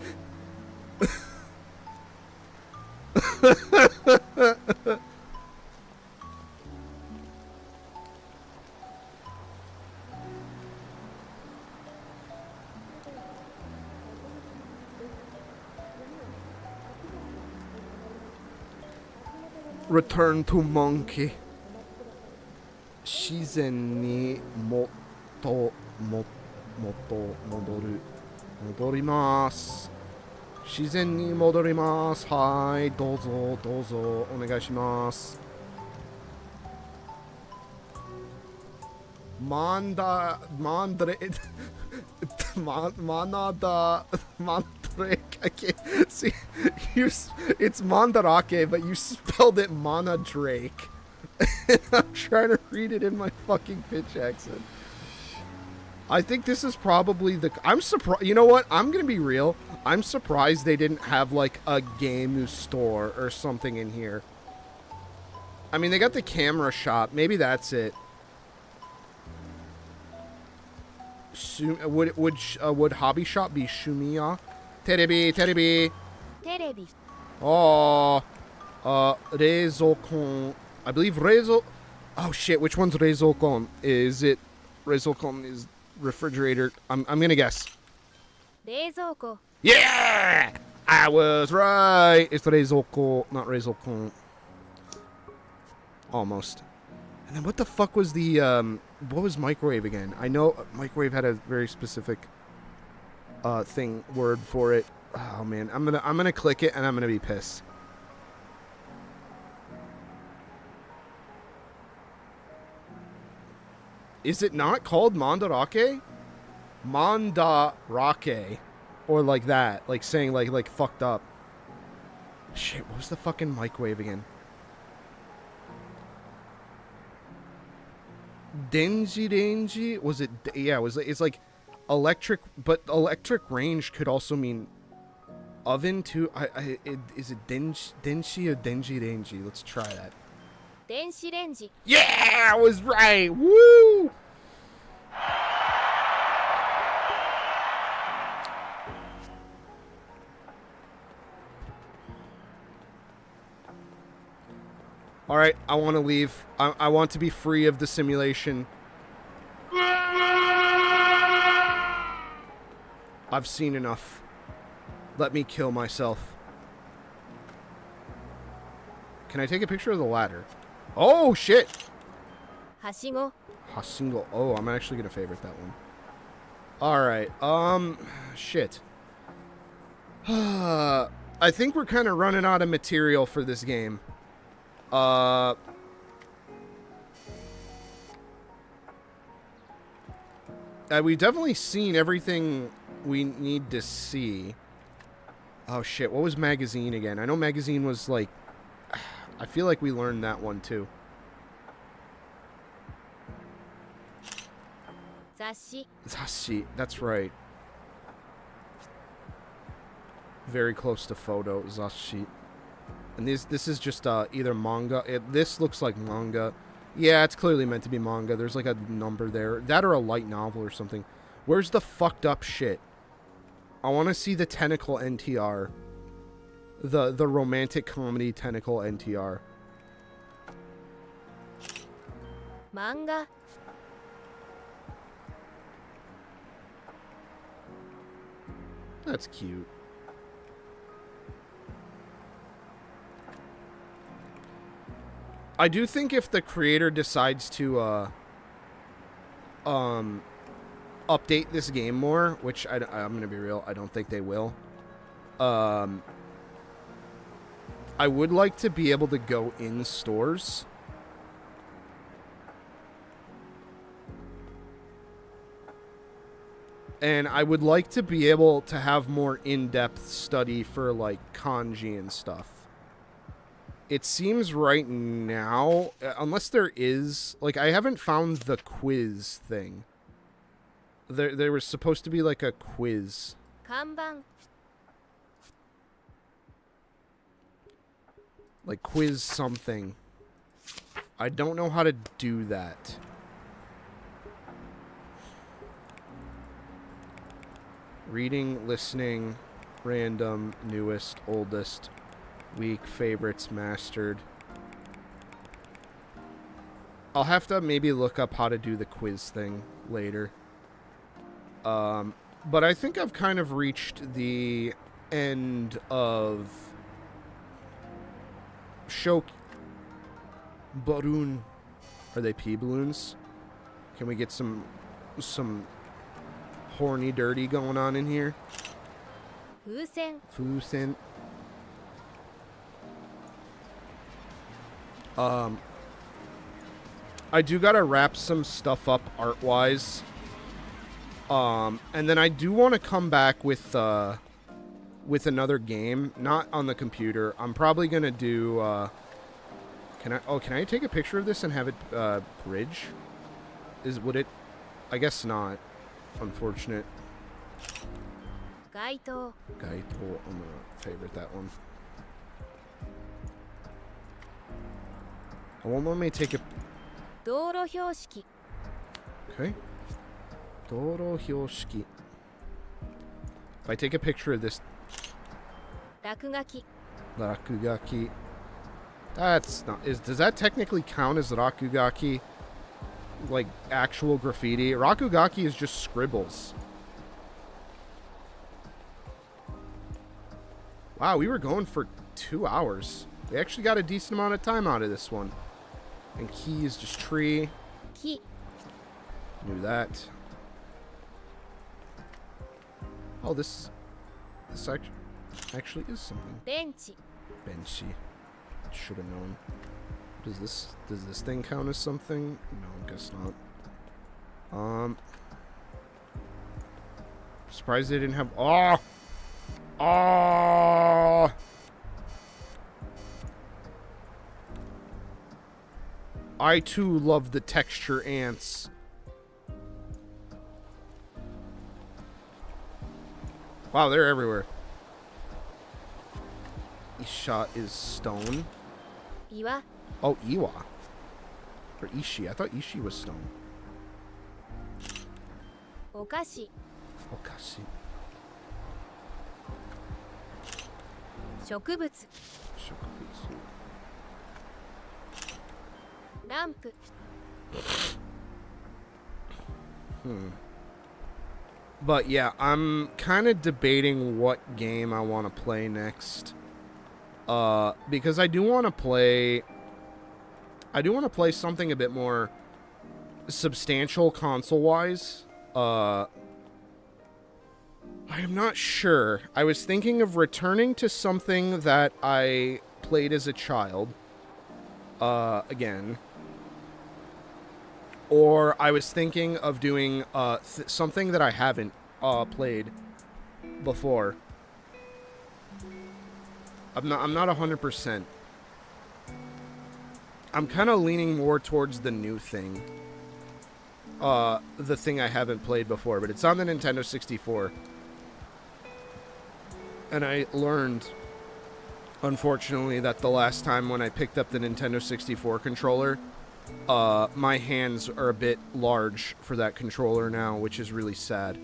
Return to monkey. Shizen ni modorimasu. Shizen ni modorimasu. Hai, dozo, dozo, onegai shimasu. Mandrake. I can't see. It's Mandarake, but you spelled it Manadrake. And I'm trying to read it in my fucking pitch accent. I think this is probably the... I'm surprised... You know what? I'm gonna be real. I'm surprised they didn't have, like, a game store or something in here. I mean, they got the camera shop. Maybe that's it. Would hobby shop be Shumiya? Terebi, Terebi. Terebi. Oh. Reizokon. I believe Reizo. Oh shit! Which one's Reizokon? Is it Reizokon is refrigerator? I'm gonna guess. 冷蔵庫 Yeah, I was right. It's Reizoko, not Reizokon. Almost. And then what the fuck was the what was microwave again? I know microwave had a very specific word for it. Oh man, I'm gonna click it and I'm gonna be pissed. Is it not called mandarake? Mandarake, or like that, like saying like fucked up. Shit, what was the fucking microwave again? Denji? Was it? Yeah, it was. It's like electric, but electric range could also mean oven too. Is it denshi or denji? Let's try that. 電子レンジ Yeah, I was right. Woo! All right, I want to leave. I want to be free of the simulation. I've seen enough. Let me kill myself. Can I take a picture of the ladder? Oh, shit! はしご Shashingo. Oh, I'm actually going to favorite that one. Alright, shit. I think we're kind of running out of material for this game. We've definitely seen everything we need to see. Oh shit, what was magazine again? I know magazine was like... I feel like we learned that one too. 雑誌 Zashi, that's right. Very close to photo, Zashi. And this is just either manga. This looks like manga. Yeah, it's clearly meant to be manga. There's like a number there. That or a light novel or something. Where's the fucked up shit? I want to see the tentacle NTR. The romantic comedy tentacle NTR. 漫画 That's cute. I do think if the creator decides to update this game more, which I'm gonna be real, I don't think they will. I would like to be able to go in stores. And I would like to be able to have more in-depth study for, like, kanji and stuff. It seems right now, unless there is... Like, I haven't found the quiz thing. There was supposed to be, like, a quiz. 看板 Like, quiz something. I don't know how to do that. Reading, listening, random, newest, oldest, weak, favorites, mastered. I'll have to maybe look up how to do the quiz thing later. But I think I've kind of reached the end of balloon. Are they pee balloons? Can we get some horny dirty going on in here? 風船 Fusen. I do gotta wrap some stuff up art-wise. And then I do want to come back with another game, not on the computer. I'm probably gonna do. Can I take a picture of this and have it bridge? Would it? I guess not. Unfortunate. 街灯 Gaito. I'm gonna favorite that one. I won't let me take it. 道路標識 Okay. Doro Hyoshiki. If I take a picture of this 落書き Rakugaki, That's not... Does that technically count as Rakugaki? Like, actual graffiti? Rakugaki is just scribbles. Wow, we were going for 2 hours. We actually got a decent amount of time out of this one. And key is just tree. Ki. Knew that. Oh, this actually is something. Benchi. Benchy. Should have known. Does this thing count as something? No, I guess not. Surprised they didn't have. Oh. I too love the texture ants. Wow, they're everywhere. Isha is stone. Iwa. Oh, Iwa. Or Ishi. I thought Ishi was stone. Okashi. Okashi. 植物。植物。ランプ。 But yeah, I'm kind of debating what game I want to play next. Because I do want to play something a bit more substantial console-wise. I am not sure. I was thinking of returning to something that I played as a child. Again. Or I was thinking of doing something that I haven't played before. I'm not 100%. I'm kind of leaning more towards the new thing. The thing I haven't played before, but it's on the Nintendo 64. And I learned, unfortunately, that the last time when I picked up the Nintendo 64 controller, my hands are a bit large for that controller now, which is really sad.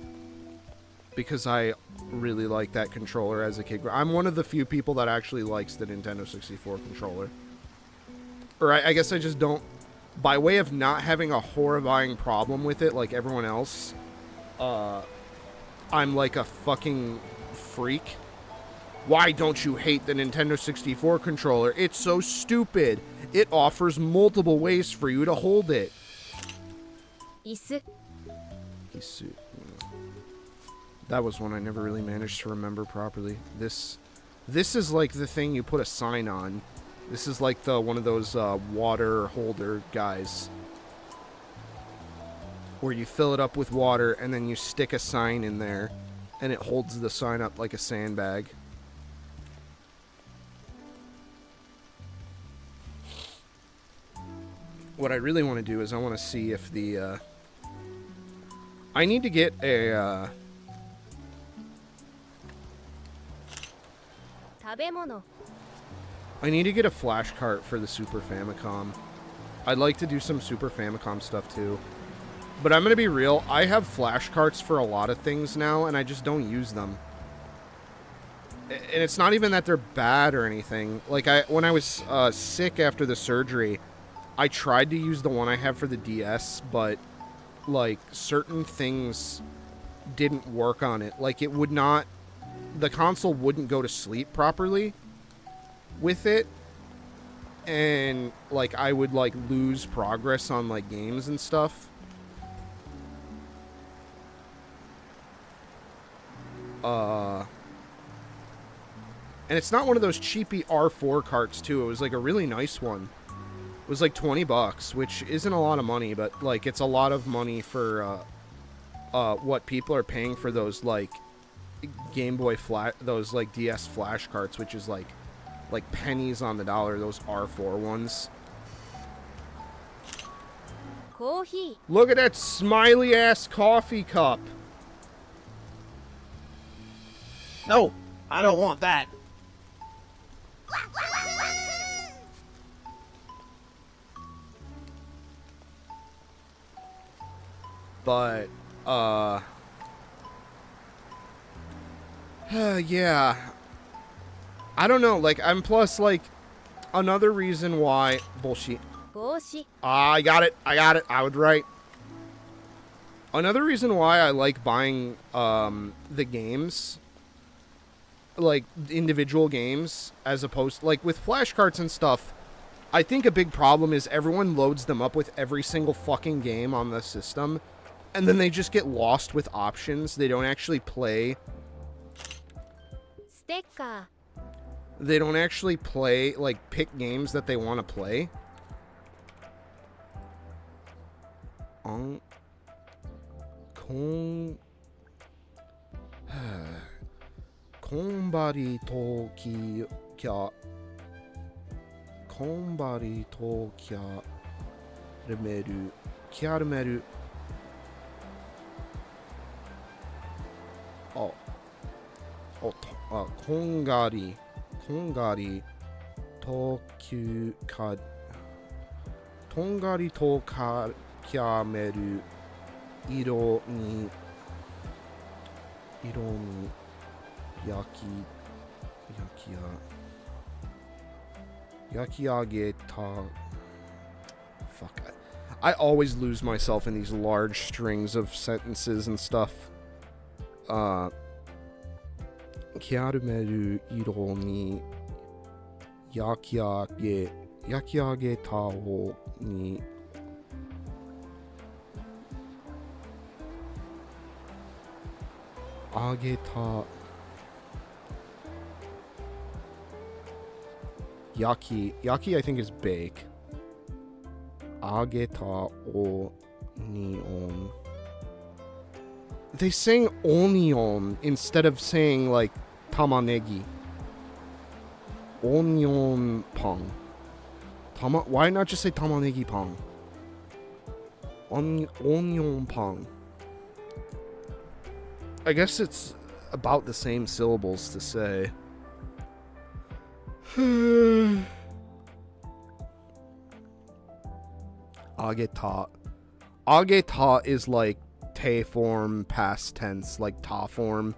Because I really like that controller as a kid. I'm one of the few people that actually likes the Nintendo 64 controller. Or I guess I just don't... By way of not having a horrifying problem with it like everyone else, I'm like a fucking freak. Why don't you hate the Nintendo 64 controller? It's so stupid. It offers multiple ways for you to hold it. Isu. Isu. That was one I never really managed to remember properly. This is like the thing you put a sign on. This is like one of those water holder guys. Where you fill it up with water and then you stick a sign in there and it holds the sign up like a sandbag. What I really want to do is I want to see if the... I need to get a... 食べ物。 I need to get a flash cart for the Super Famicom. I'd like to do some Super Famicom stuff too. But I'm going to be real, I have flash carts for a lot of things now, and I just don't use them. And it's not even that they're bad or anything. Like, when I was sick after the surgery, I tried to use the one I have for the DS, but, like, certain things didn't work on it. Like, it would not... The console wouldn't go to sleep properly with it. And, like, I would, like, lose progress on, like, games and stuff. And it's not one of those cheapy R4 carts, too. It was, like, a really nice one. It was, like, $20, which isn't a lot of money, but, like, it's a lot of money for, what people are paying for those, like, Game Boy those, like, DS flash carts, which is, like pennies on the dollar, those R4 ones. コーヒ Look at that smiley-ass coffee cup. No, I don't want that. But, yeah. I don't know, like, I'm plus, like, another reason why bullshit. 帽子 I got it. I was right. Another reason why I like buying the games, like individual games, as opposed like with flashcards and stuff, I think a big problem is everyone loads them up with every single fucking game on the system, and then they just get lost with options. They don't actually play. ステッカ They don't actually play, like, pick games that they want to play. Konbari to kya. Konbari to kya. Remeru. Kyarumeru. Oh. Kongari. Tongari to kyameru iro ni yakiageta. Fuck. I always lose myself in these large strings of sentences and stuff. Kyarumeru iro ni yakiageta wo ni ageta yaki I think is bake. Ageta o nion. They saying onion instead of saying like tamanegi. Onion pang. Why not just say tamanegi pang? Onion pang. I guess it's about the same syllables to say. Ageta. Ageta is like te form, past tense, like ta form.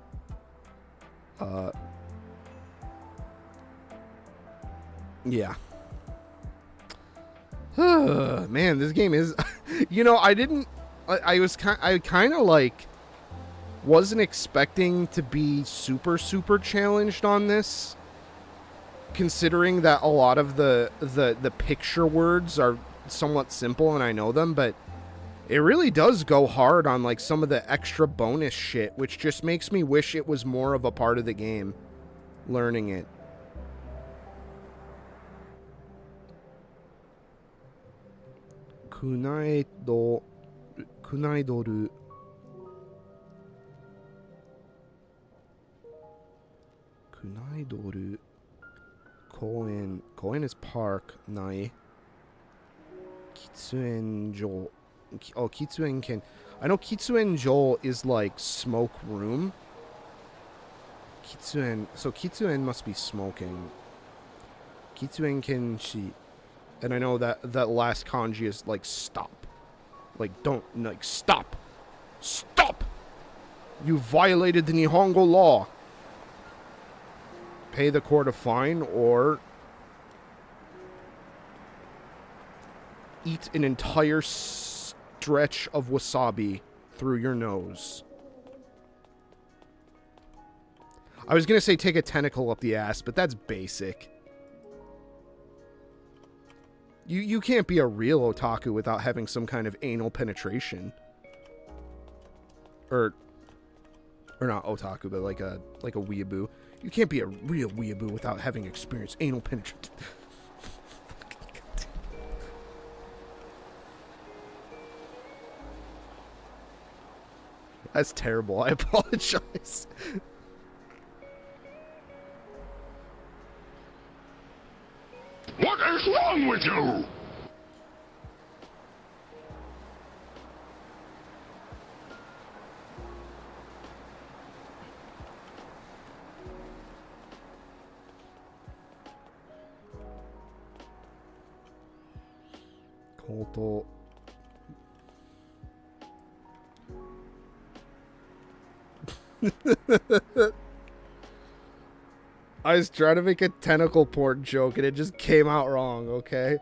Yeah. Man, this game is you know, I kind of like wasn't expecting to be super challenged on this, considering that a lot of the picture words are somewhat simple and I know them, but it really does go hard on like some of the extra bonus shit, which just makes me wish it was more of a part of the game, learning it. Kunaidoru. Kunaidoru. Koen. Koen is park. Nai. Kitsuenjo. Oh, Kitsuenken. I know Kitsuenjo is like smoke room. So Kitsuen must be smoking. Kitsuenkenshi. And I know that last kanji is like stop. Like don't, like stop. Stop! You violated the Nihongo law. Pay the court a fine or eat an entire stretch of wasabi through your nose. I was gonna say take a tentacle up the ass, but that's basic. You can't be a real otaku without having some kind of anal penetration. Or not otaku, but like a weeaboo. You can't be a real weeaboo without having experienced anal penetration. That's terrible. I apologize. What is wrong with you? Koto. I was trying to make a tentacle port joke and it just came out wrong, okay?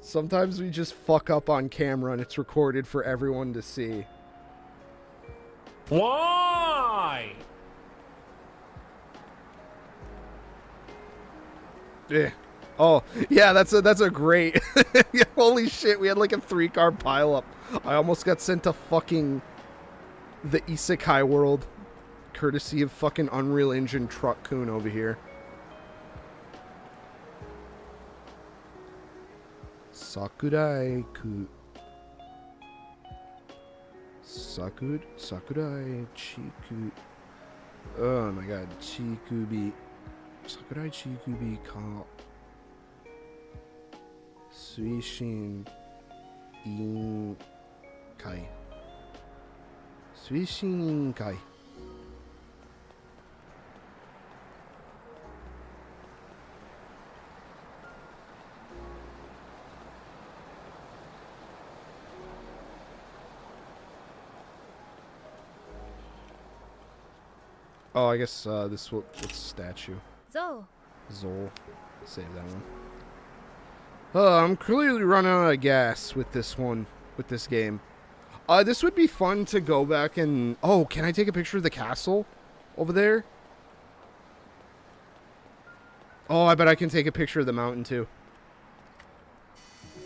Sometimes we just fuck up on camera and it's recorded for everyone to see. Why? Yeah. Oh, yeah, that's a great... Holy shit, we had like a 3-car pileup. I almost got sent to fucking the Isekai world. Courtesy of fucking Unreal Engine Truck Kun over here. Sakurai-ku. Sakurai Chiku. Oh my god, Chikubi. Sakurai Chikubi ka. Suishin Inkai. Suishin Inkai. Oh, I guess this will it's statue. Zo. Zol. Save that one. I'm clearly running out of gas with this one, with this game. This would be fun to go back and... Oh, can I take a picture of the castle over there? Oh, I bet I can take a picture of the mountain too.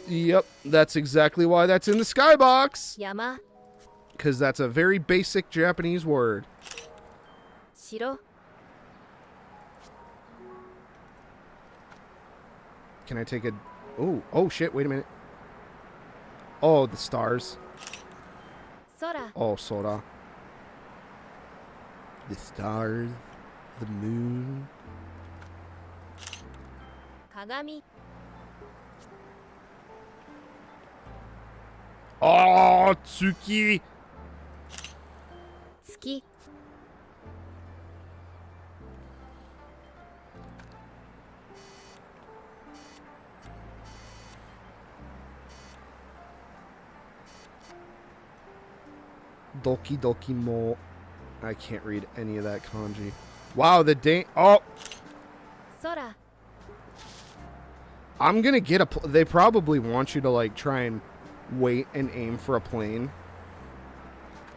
Yep, that's exactly why that's in the skybox. Yama. Because that's a very basic Japanese word. Shiro. Can I take a... Oh shit, wait a minute. Oh, the stars. Sora. Oh, Sora. The stars. The moon. Kagami. Oh, Tsuki. Tsuki. Doki Doki Mo. I can't read any of that kanji. Wow, the day. Oh, Sora. I'm gonna get a. They probably want you to like try and wait and aim for a plane.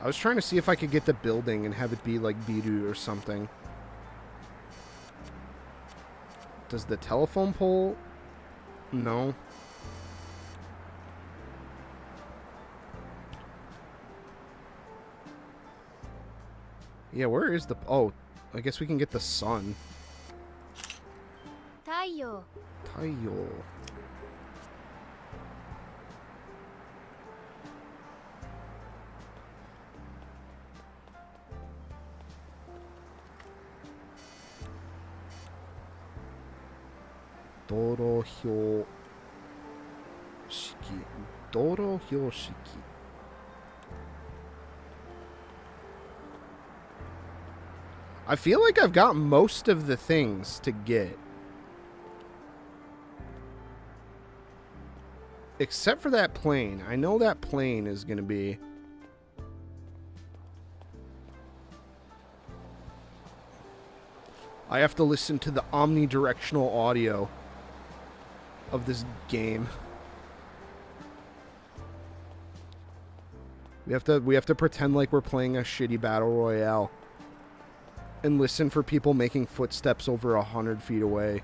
I was trying to see if I could get the building and have it be like Biru or something. Does the telephone pole? No. Yeah, where is the... Oh, I guess we can get the sun. Taiyo. Taiyo. Dorohyo shiki. Dorohyo shiki. I feel like I've got most of the things to get. Except for that plane. I know that plane is going to be... I have to listen to the omnidirectional audio of this game. We have to pretend like we're playing a shitty battle royale. And listen for people making footsteps over 100 feet away.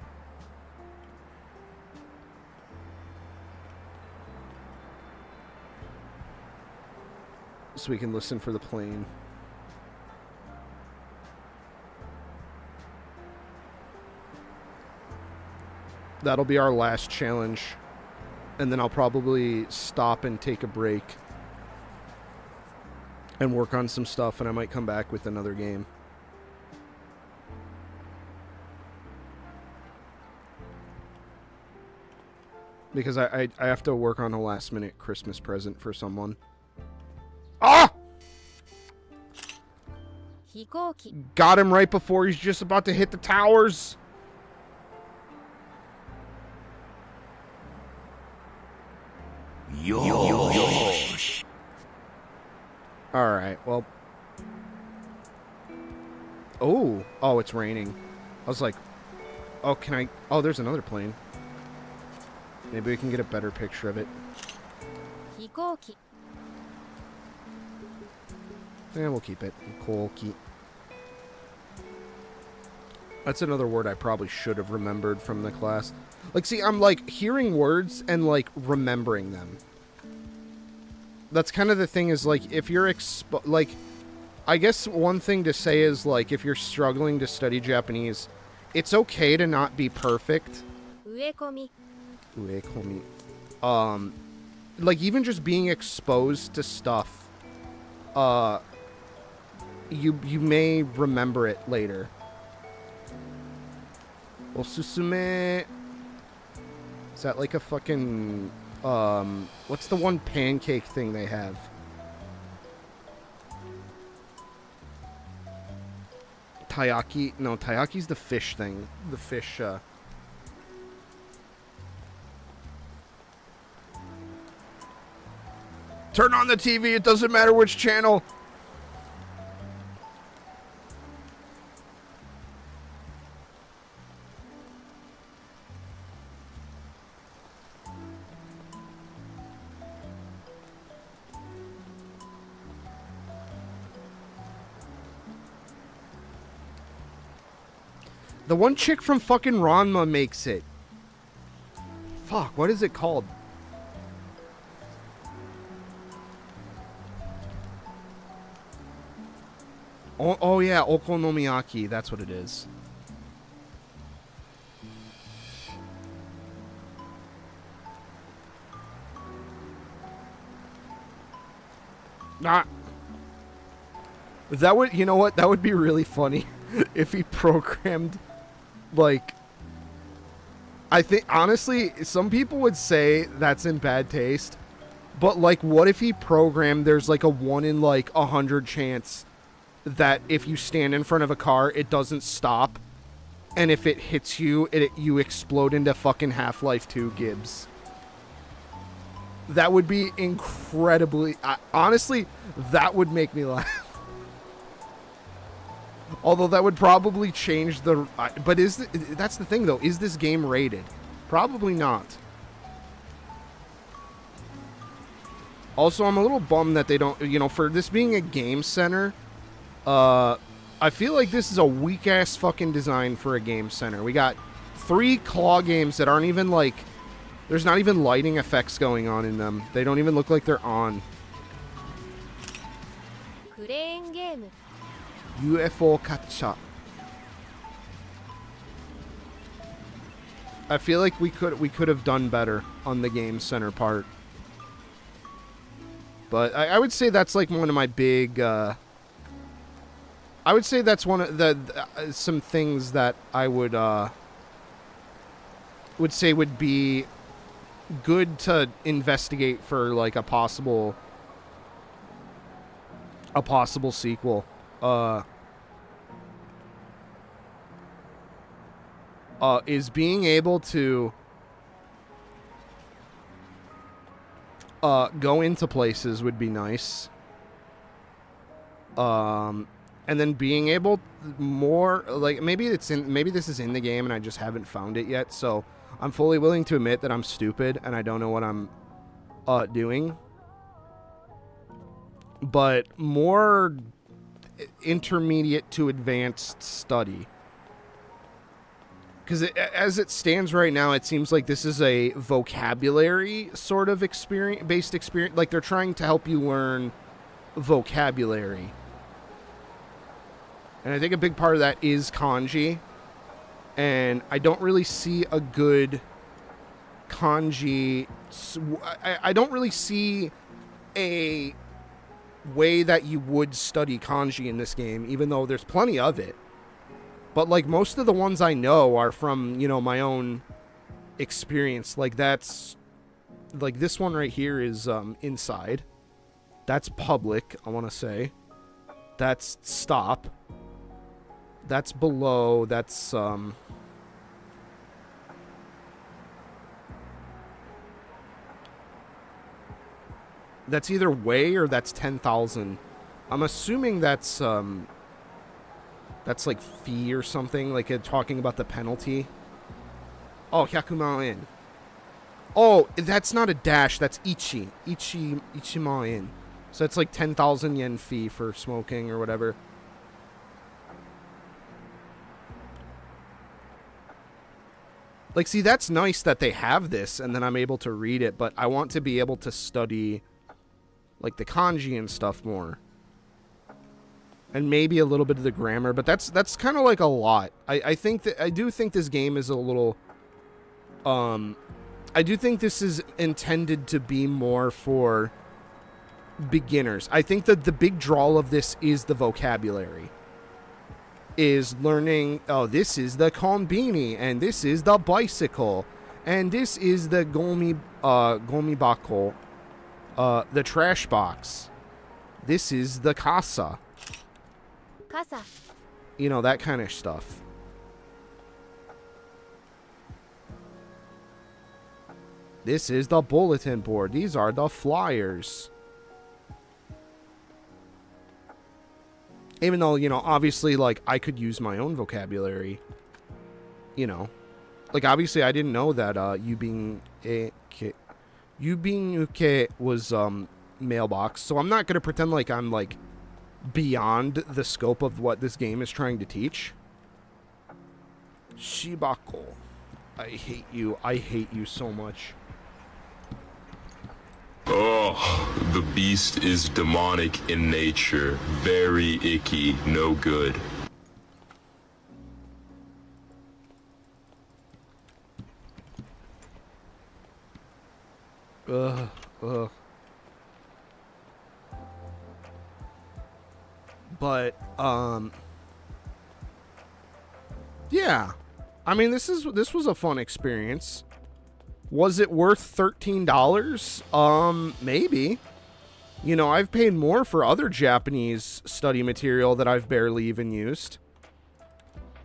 So we can listen for the plane. That'll be our last challenge. And then I'll probably stop and take a break. And work on some stuff, and I might come back with another game. Because I have to work on a last-minute Christmas present for someone. Ah! Hikouki. Got him right before he's just about to hit the towers. Yosh. Alright, well. Oh, it's raining. I was like, oh, can I... Oh, there's another plane. Maybe we can get a better picture of it. 飛行機 Yeah, we'll keep it. Hikoki. That's another word I probably should have remembered from the class. Like, see, I'm, like, hearing words and, like, remembering them. That's kind of the thing is, like, if you're like, I guess one thing to say is, like, if you're struggling to study Japanese, it's okay to not be perfect. 植え込み Uekomi. Like, even just being exposed to stuff, you may remember it later. Osusume. Is that like a fucking, what's the one pancake thing they have? Taiyaki? No, taiyaki's the fish thing. The fish, Turn on the TV, it doesn't matter which channel. The one chick from fucking Ranma makes it. Fuck, what is it called? Oh yeah, okonomiyaki. That's what it is. That would, you know what? That would be really funny if he programmed, like, I think, honestly, some people would say that's in bad taste, but, like, what if he programmed there's, like, a 1 in, like, 100 chance that if you stand in front of a car, it doesn't stop, and if it hits you, you explode into fucking Half-Life 2 Gibbs. That would be incredibly... honestly, that would make me laugh. Although that would probably change the... but that's the thing, though. Is this game rated? Probably not. Also, I'm a little bummed that they don't... You know, for this being a game center, I feel like this is a weak-ass fucking design for a game center. We got 3 claw games that aren't even, like... There's not even lighting effects going on in them. They don't even look like they're on. クレーンゲーム UFO Kacha. I feel like we could have done better on the game center part. But I would say that's like one of my big... I would say that's one of the some things that I would say would be good to investigate for like a possible sequel. Is being able to go into places would be nice. And then being able more, like, maybe this is in the game and I just haven't found it yet, so I'm fully willing to admit that I'm stupid and I don't know what I'm doing. But more intermediate to advanced study. Because as it stands right now, it seems like this is a vocabulary sort of based experience. Like, they're trying to help you learn vocabulary. And I think a big part of that is kanji. And I don't really see a good kanji... I don't really see a way that you would study kanji in this game, even though there's plenty of it. But, like, most of the ones I know are from, you know, my own experience. Like, that's... Like, this one right here is inside. That's public, I want to say. That's stop. That's below. That's, that's either way or that's 10,000. I'm assuming that's, That's like fee or something, like talking about the penalty. Oh, 100万円. Oh, that's not a dash, that's ichi. Ichiman yen. So it's like 10,000 yen fee for smoking or whatever. Like, see, that's nice that they have this and then I'm able to read it, but I want to be able to study, like, the kanji and stuff more. And maybe a little bit of the grammar, but that's kind of like a lot. I do think this game is a little, I do think this is intended to be more for beginners. I think that the big draw of this is the vocabulary. Is learning, oh, this is the konbini, and this is the bicycle, and this is the gomibako, the trash box. This is the casa. Casa. You know, that kind of stuff. This is the bulletin board. These are the flyers. Even though, you know, obviously, like, I could use my own vocabulary. You know. Like, obviously, I didn't know that, Yubin-uke was, mailbox. So I'm not going to pretend like I'm, like, beyond the scope of what this game is trying to teach. Shibako. I hate you. I hate you so much. Oh, the beast is demonic in nature. Very icky, no good. Ugh. But, yeah. I mean, this was a fun experience. Was it worth $13? Maybe. You know, I've paid more for other Japanese study material that I've barely even used.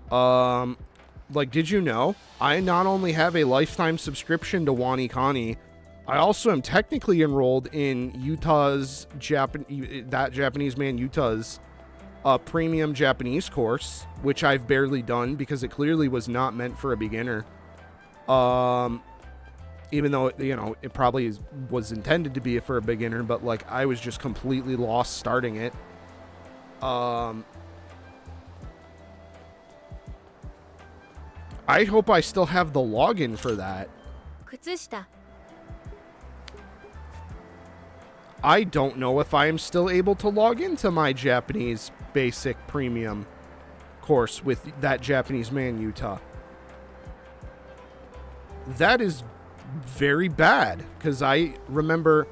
Like, did you know? I not only have a lifetime subscription to WaniKani, I also am technically enrolled in Utah's that Japanese man Utah's premium Japanese course, which I've barely done because it clearly was not meant for a beginner. Even though, you know, it probably was intended to be for a beginner, but, like, I was just completely lost starting it. I hope I still have the login for that. 靴下 I don't know if I am still able to log into my Japanese basic premium course with that Japanese man Utah. That is very bad, because I remember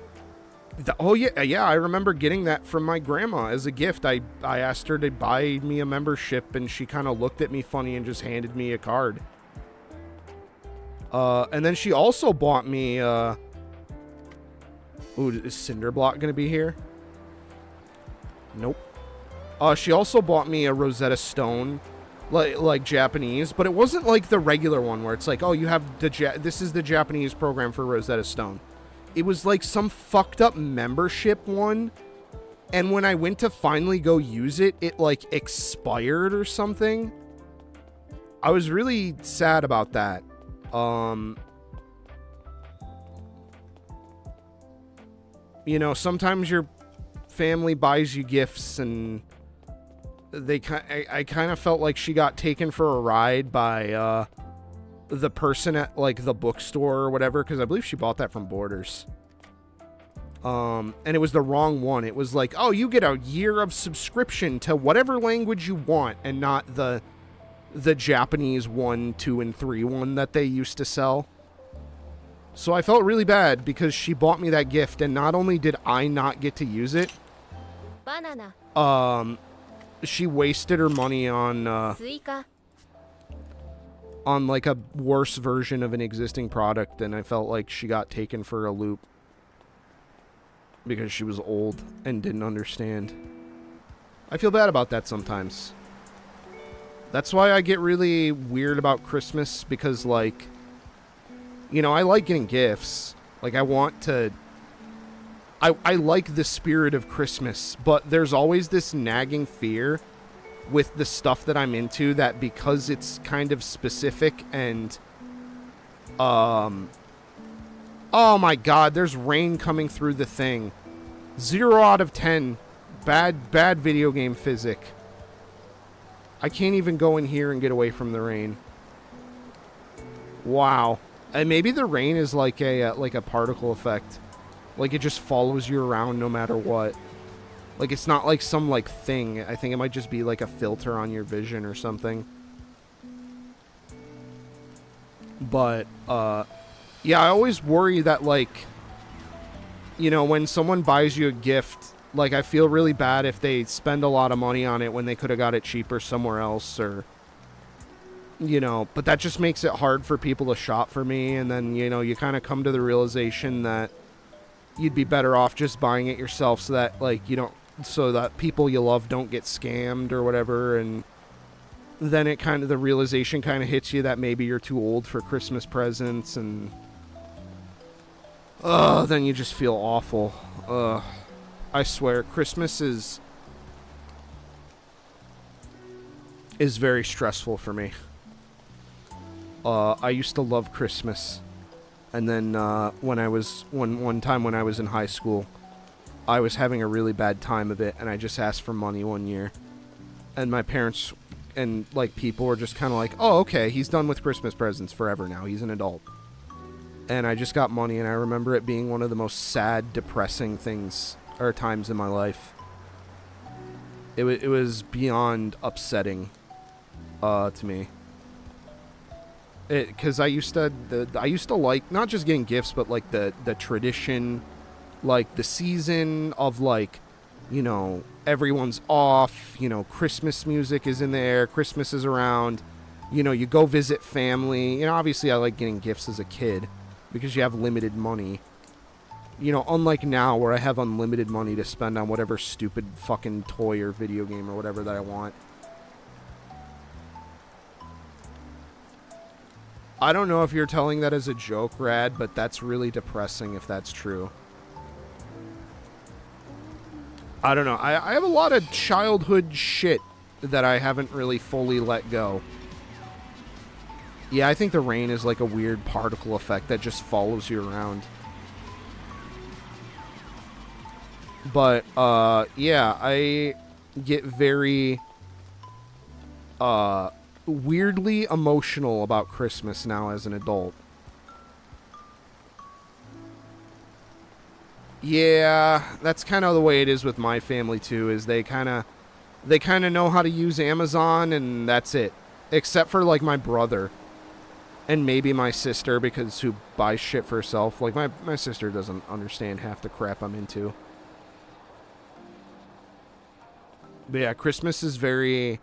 I remember getting that from my grandma as a gift. I asked her to buy me a membership, and she kind of looked at me funny and just handed me a card. And then she also bought me ooh, is Cinderblock gonna be here? Nope. She also bought me a Rosetta Stone, like Japanese, but it wasn't like the regular one where it's like, oh, you have this is the Japanese program for Rosetta Stone. It was like some fucked up membership one, and when I went to finally go use it, it like expired or something. I was really sad about that. You know, sometimes your family buys you gifts, and I kind of felt like she got taken for a ride by the person at like the bookstore or whatever, because I believe she bought that from Borders. And it was the wrong one. It was like, oh, you get a year of subscription to whatever language you want, and not the Japanese 1, 2, and 3 one that they used to sell. So I felt really bad because she bought me that gift, and not only did I not get to use it, banana she wasted her money on スイカ on like a worse version of an existing product, and I felt like she got taken for a loop because she was old and didn't understand. I feel bad about that sometimes. That's why I get really weird about Christmas, because, like, you know, I like getting gifts. Like, I want to... I like the spirit of Christmas, but there's always this nagging fear with the stuff that I'm into, that because it's kind of specific and oh my god, there's rain coming through the thing. 0 out of 10. Bad video game physics. I can't even go in here and get away from the rain. Wow. And maybe the rain is like a particle effect. Like it just follows you around no matter what. Like it's not like some like thing. I think it might just be like a filter on your vision or something. But yeah, I always worry that, like, you know, when someone buys you a gift, like, I feel really bad if they spend a lot of money on it when they could have got it cheaper somewhere else, or, you know, but that just makes it hard for people to shop for me, and then, you know, you kind of come to the realization that you'd be better off just buying it yourself so that, like, you don't, so that people you love don't get scammed or whatever, and then it kind of, the realization kind of hits you that maybe you're too old for Christmas presents, and then you just feel awful. I swear, Christmas is very stressful for me. I used to love Christmas, and then one time when I was in high school, I was having a really bad time of it, and I just asked for money one year, and my parents and like people were just kind of like, oh, okay, he's done with Christmas presents forever now, he's an adult. And I just got money, and I remember it being one of the most sad, depressing things or times in my life. It was beyond upsetting to me. Because I used to like not just getting gifts, but like the tradition, like the season of, like, you know, everyone's off, you know, Christmas music is in the air, Christmas is around, you know, you go visit family. You know, obviously I like getting gifts as a kid because you have limited money. You know, unlike now where I have unlimited money to spend on whatever stupid fucking toy or video game or whatever that I want. I don't know if you're telling that as a joke, Rad, but that's really depressing if that's true. I don't know. I have a lot of childhood shit that I haven't really fully let go. Yeah, I think the rain is like a weird particle effect that just follows you around. But, yeah, I get very, weirdly emotional about Christmas now as an adult. Yeah, that's kind of the way it is with my family too, is they kind of know how to use Amazon, and that's it. Except for, like, my brother. And maybe my sister, because who buys shit for herself. Like, my sister doesn't understand half the crap I'm into. But yeah, Christmas is very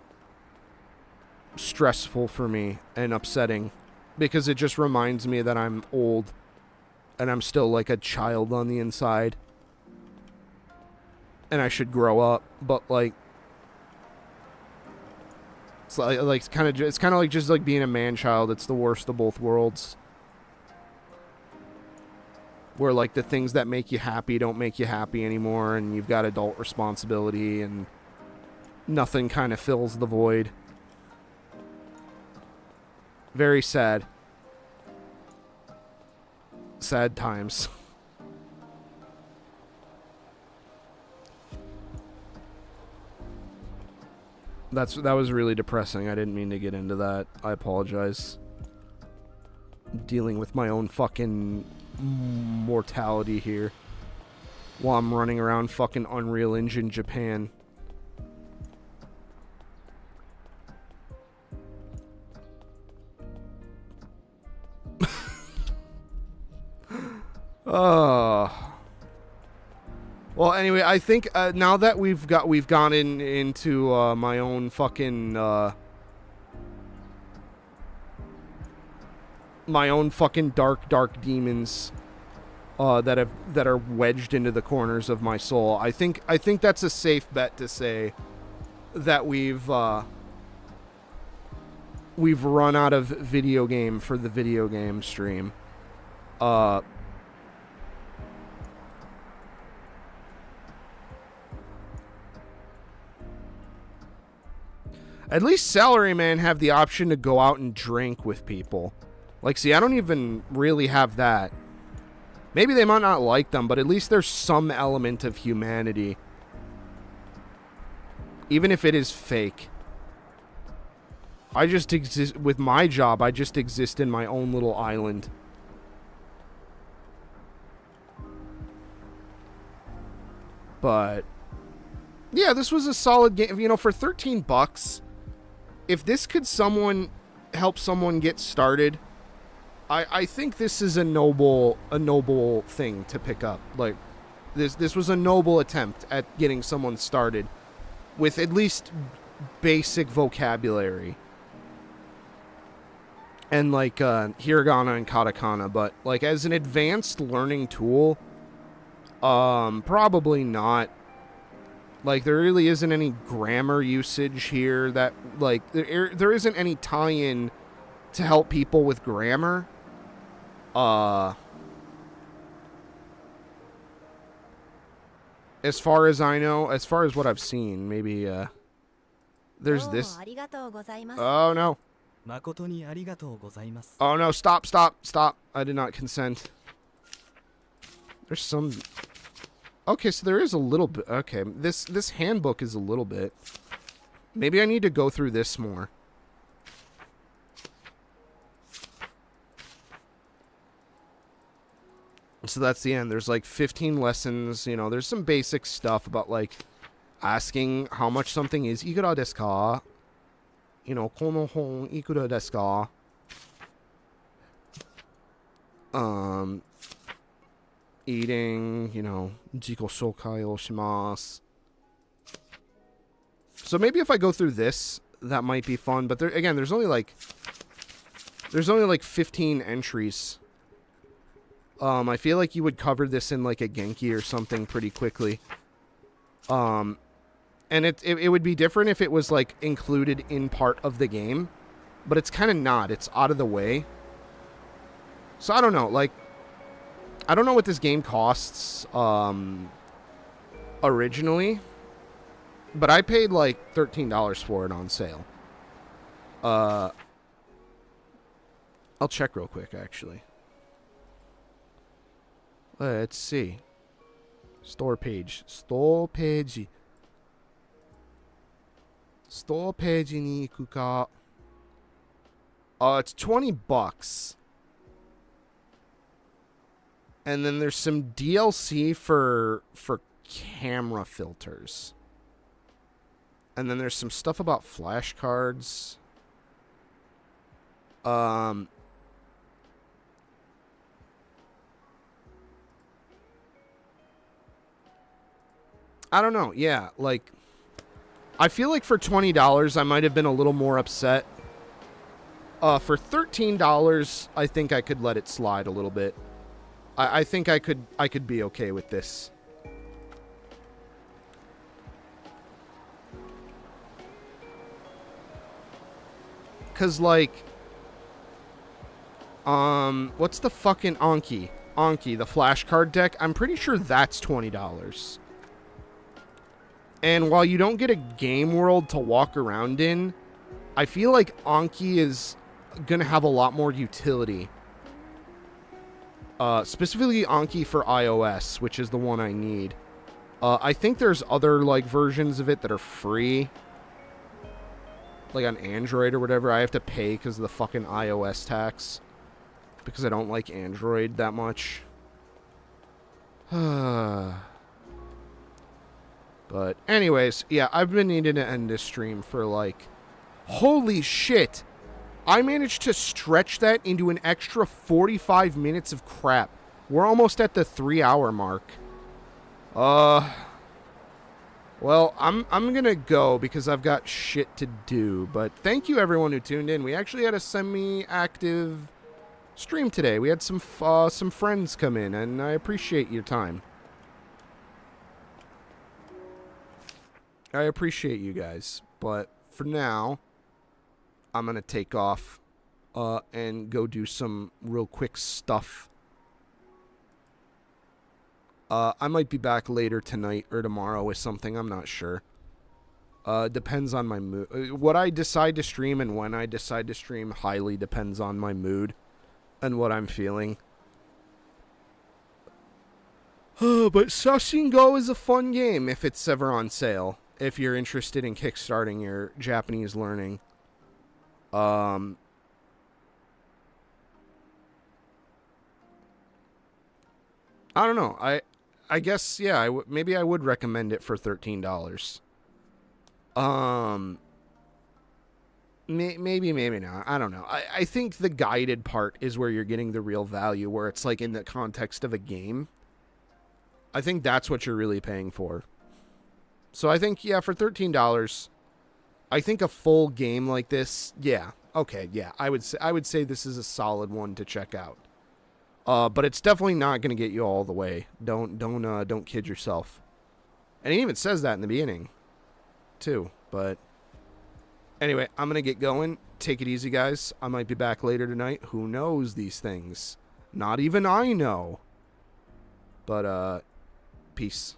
stressful for me and upsetting, because it just reminds me that I'm old and I'm still like a child on the inside, and I should grow up. But like, it's kind of like just like being a man child. It's the worst of both worlds, where like the things that make you happy don't make you happy anymore, and you've got adult responsibility, and nothing kind of fills the void. Very sad. Sad times. That was really depressing. I didn't mean to get into that. I apologize. I'm dealing with my own fucking mortality here while I'm running around fucking Unreal Engine Japan. Well, anyway, I think now that we've gone into my own fucking dark demons that are wedged into the corners of my soul. I think that's a safe bet to say that we've run out of video game for the video game stream. At least salarymen have the option to go out and drink with people. Like, see, I don't even really have that. Maybe they might not like them, but at least there's some element of humanity. Even if it is fake. I just exist, with my job, I just exist in my own little island. But, yeah, this was a solid game. You know, for 13 bucks, if this could help someone get started, I think this is a noble thing to pick up. Like, this was a noble attempt at getting someone started with at least basic vocabulary. And, like, hiragana and katakana. But, like, as an advanced learning tool, probably not. Like, there really isn't any grammar usage here that, like, there isn't any tie-in to help people with grammar. As far as I know, as far as what I've seen, maybe, there's this. Oh, no. Oh, no, stop. I did not consent. There's some... Okay, so there is a little bit... Okay, this handbook is a little bit... Maybe I need to go through this more. So that's the end. There's like 15 lessons. You know, there's some basic stuff about like asking how much something is. Ikura desu ka? You know, kono hon ikura desu ka? Eating, you know, jiko shoukai o shimasu. So maybe if I go through this, that might be fun. But there, again, there's only like 15 entries. I feel like you would cover this in like a Genki or something pretty quickly. And it would be different if it was like included in part of the game, but it's kind of not. It's out of the way. So I don't know, like, I don't know what this game costs originally, but I paid like $13 for it on sale. I'll check real quick, actually. Let's see. Store page. Store page. Store page ni iku ka. It's 20 bucks. And then there's some DLC for camera filters. And then there's some stuff about flashcards. I don't know. Yeah, like, I feel like for $20 I might have been a little more upset. For $13, I think I could let it slide a little bit. I think I could be okay with this. Cause like, what's the fucking Anki? Anki, the flashcard deck. I'm pretty sure that's $20. And while you don't get a game world to walk around in, I feel like Anki is gonna have a lot more utility. Specifically Anki for iOS, which is the one I need. I think there's other, like, versions of it that are free. Like on Android or whatever. I have to pay because of the fucking iOS tax. Because I don't like Android that much. But anyways, yeah, I've been needing to end this stream for, like... Holy shit! I managed to stretch that into an extra 45 minutes of crap. We're almost at the 3-hour mark. Well, I'm gonna go because I've got shit to do. But thank you everyone who tuned in. We actually had a semi-active stream today. We had some friends come in, and I appreciate your time. I appreciate you guys. But for now, I'm gonna take off and go do some real quick stuff. I might be back later tonight or tomorrow with something. I'm not sure. Depends on my mood. What I decide to stream and when I decide to stream highly depends on my mood and what I'm feeling. But Shashingo is a fun game if it's ever on sale. If you're interested in kickstarting your Japanese learning. I don't know. I guess, yeah, maybe I would recommend it for $13. Maybe not. I don't know. I think the guided part is where you're getting the real value, where it's like in the context of a game. I think that's what you're really paying for. So I think, yeah, for $13, I think a full game like this, yeah, okay, yeah, I would say this is a solid one to check out. But it's definitely not going to get you all the way. Don't kid yourself. And it even says that in the beginning, too. But anyway, I'm going to get going. Take it easy, guys. I might be back later tonight. Who knows these things? Not even I know. But, peace.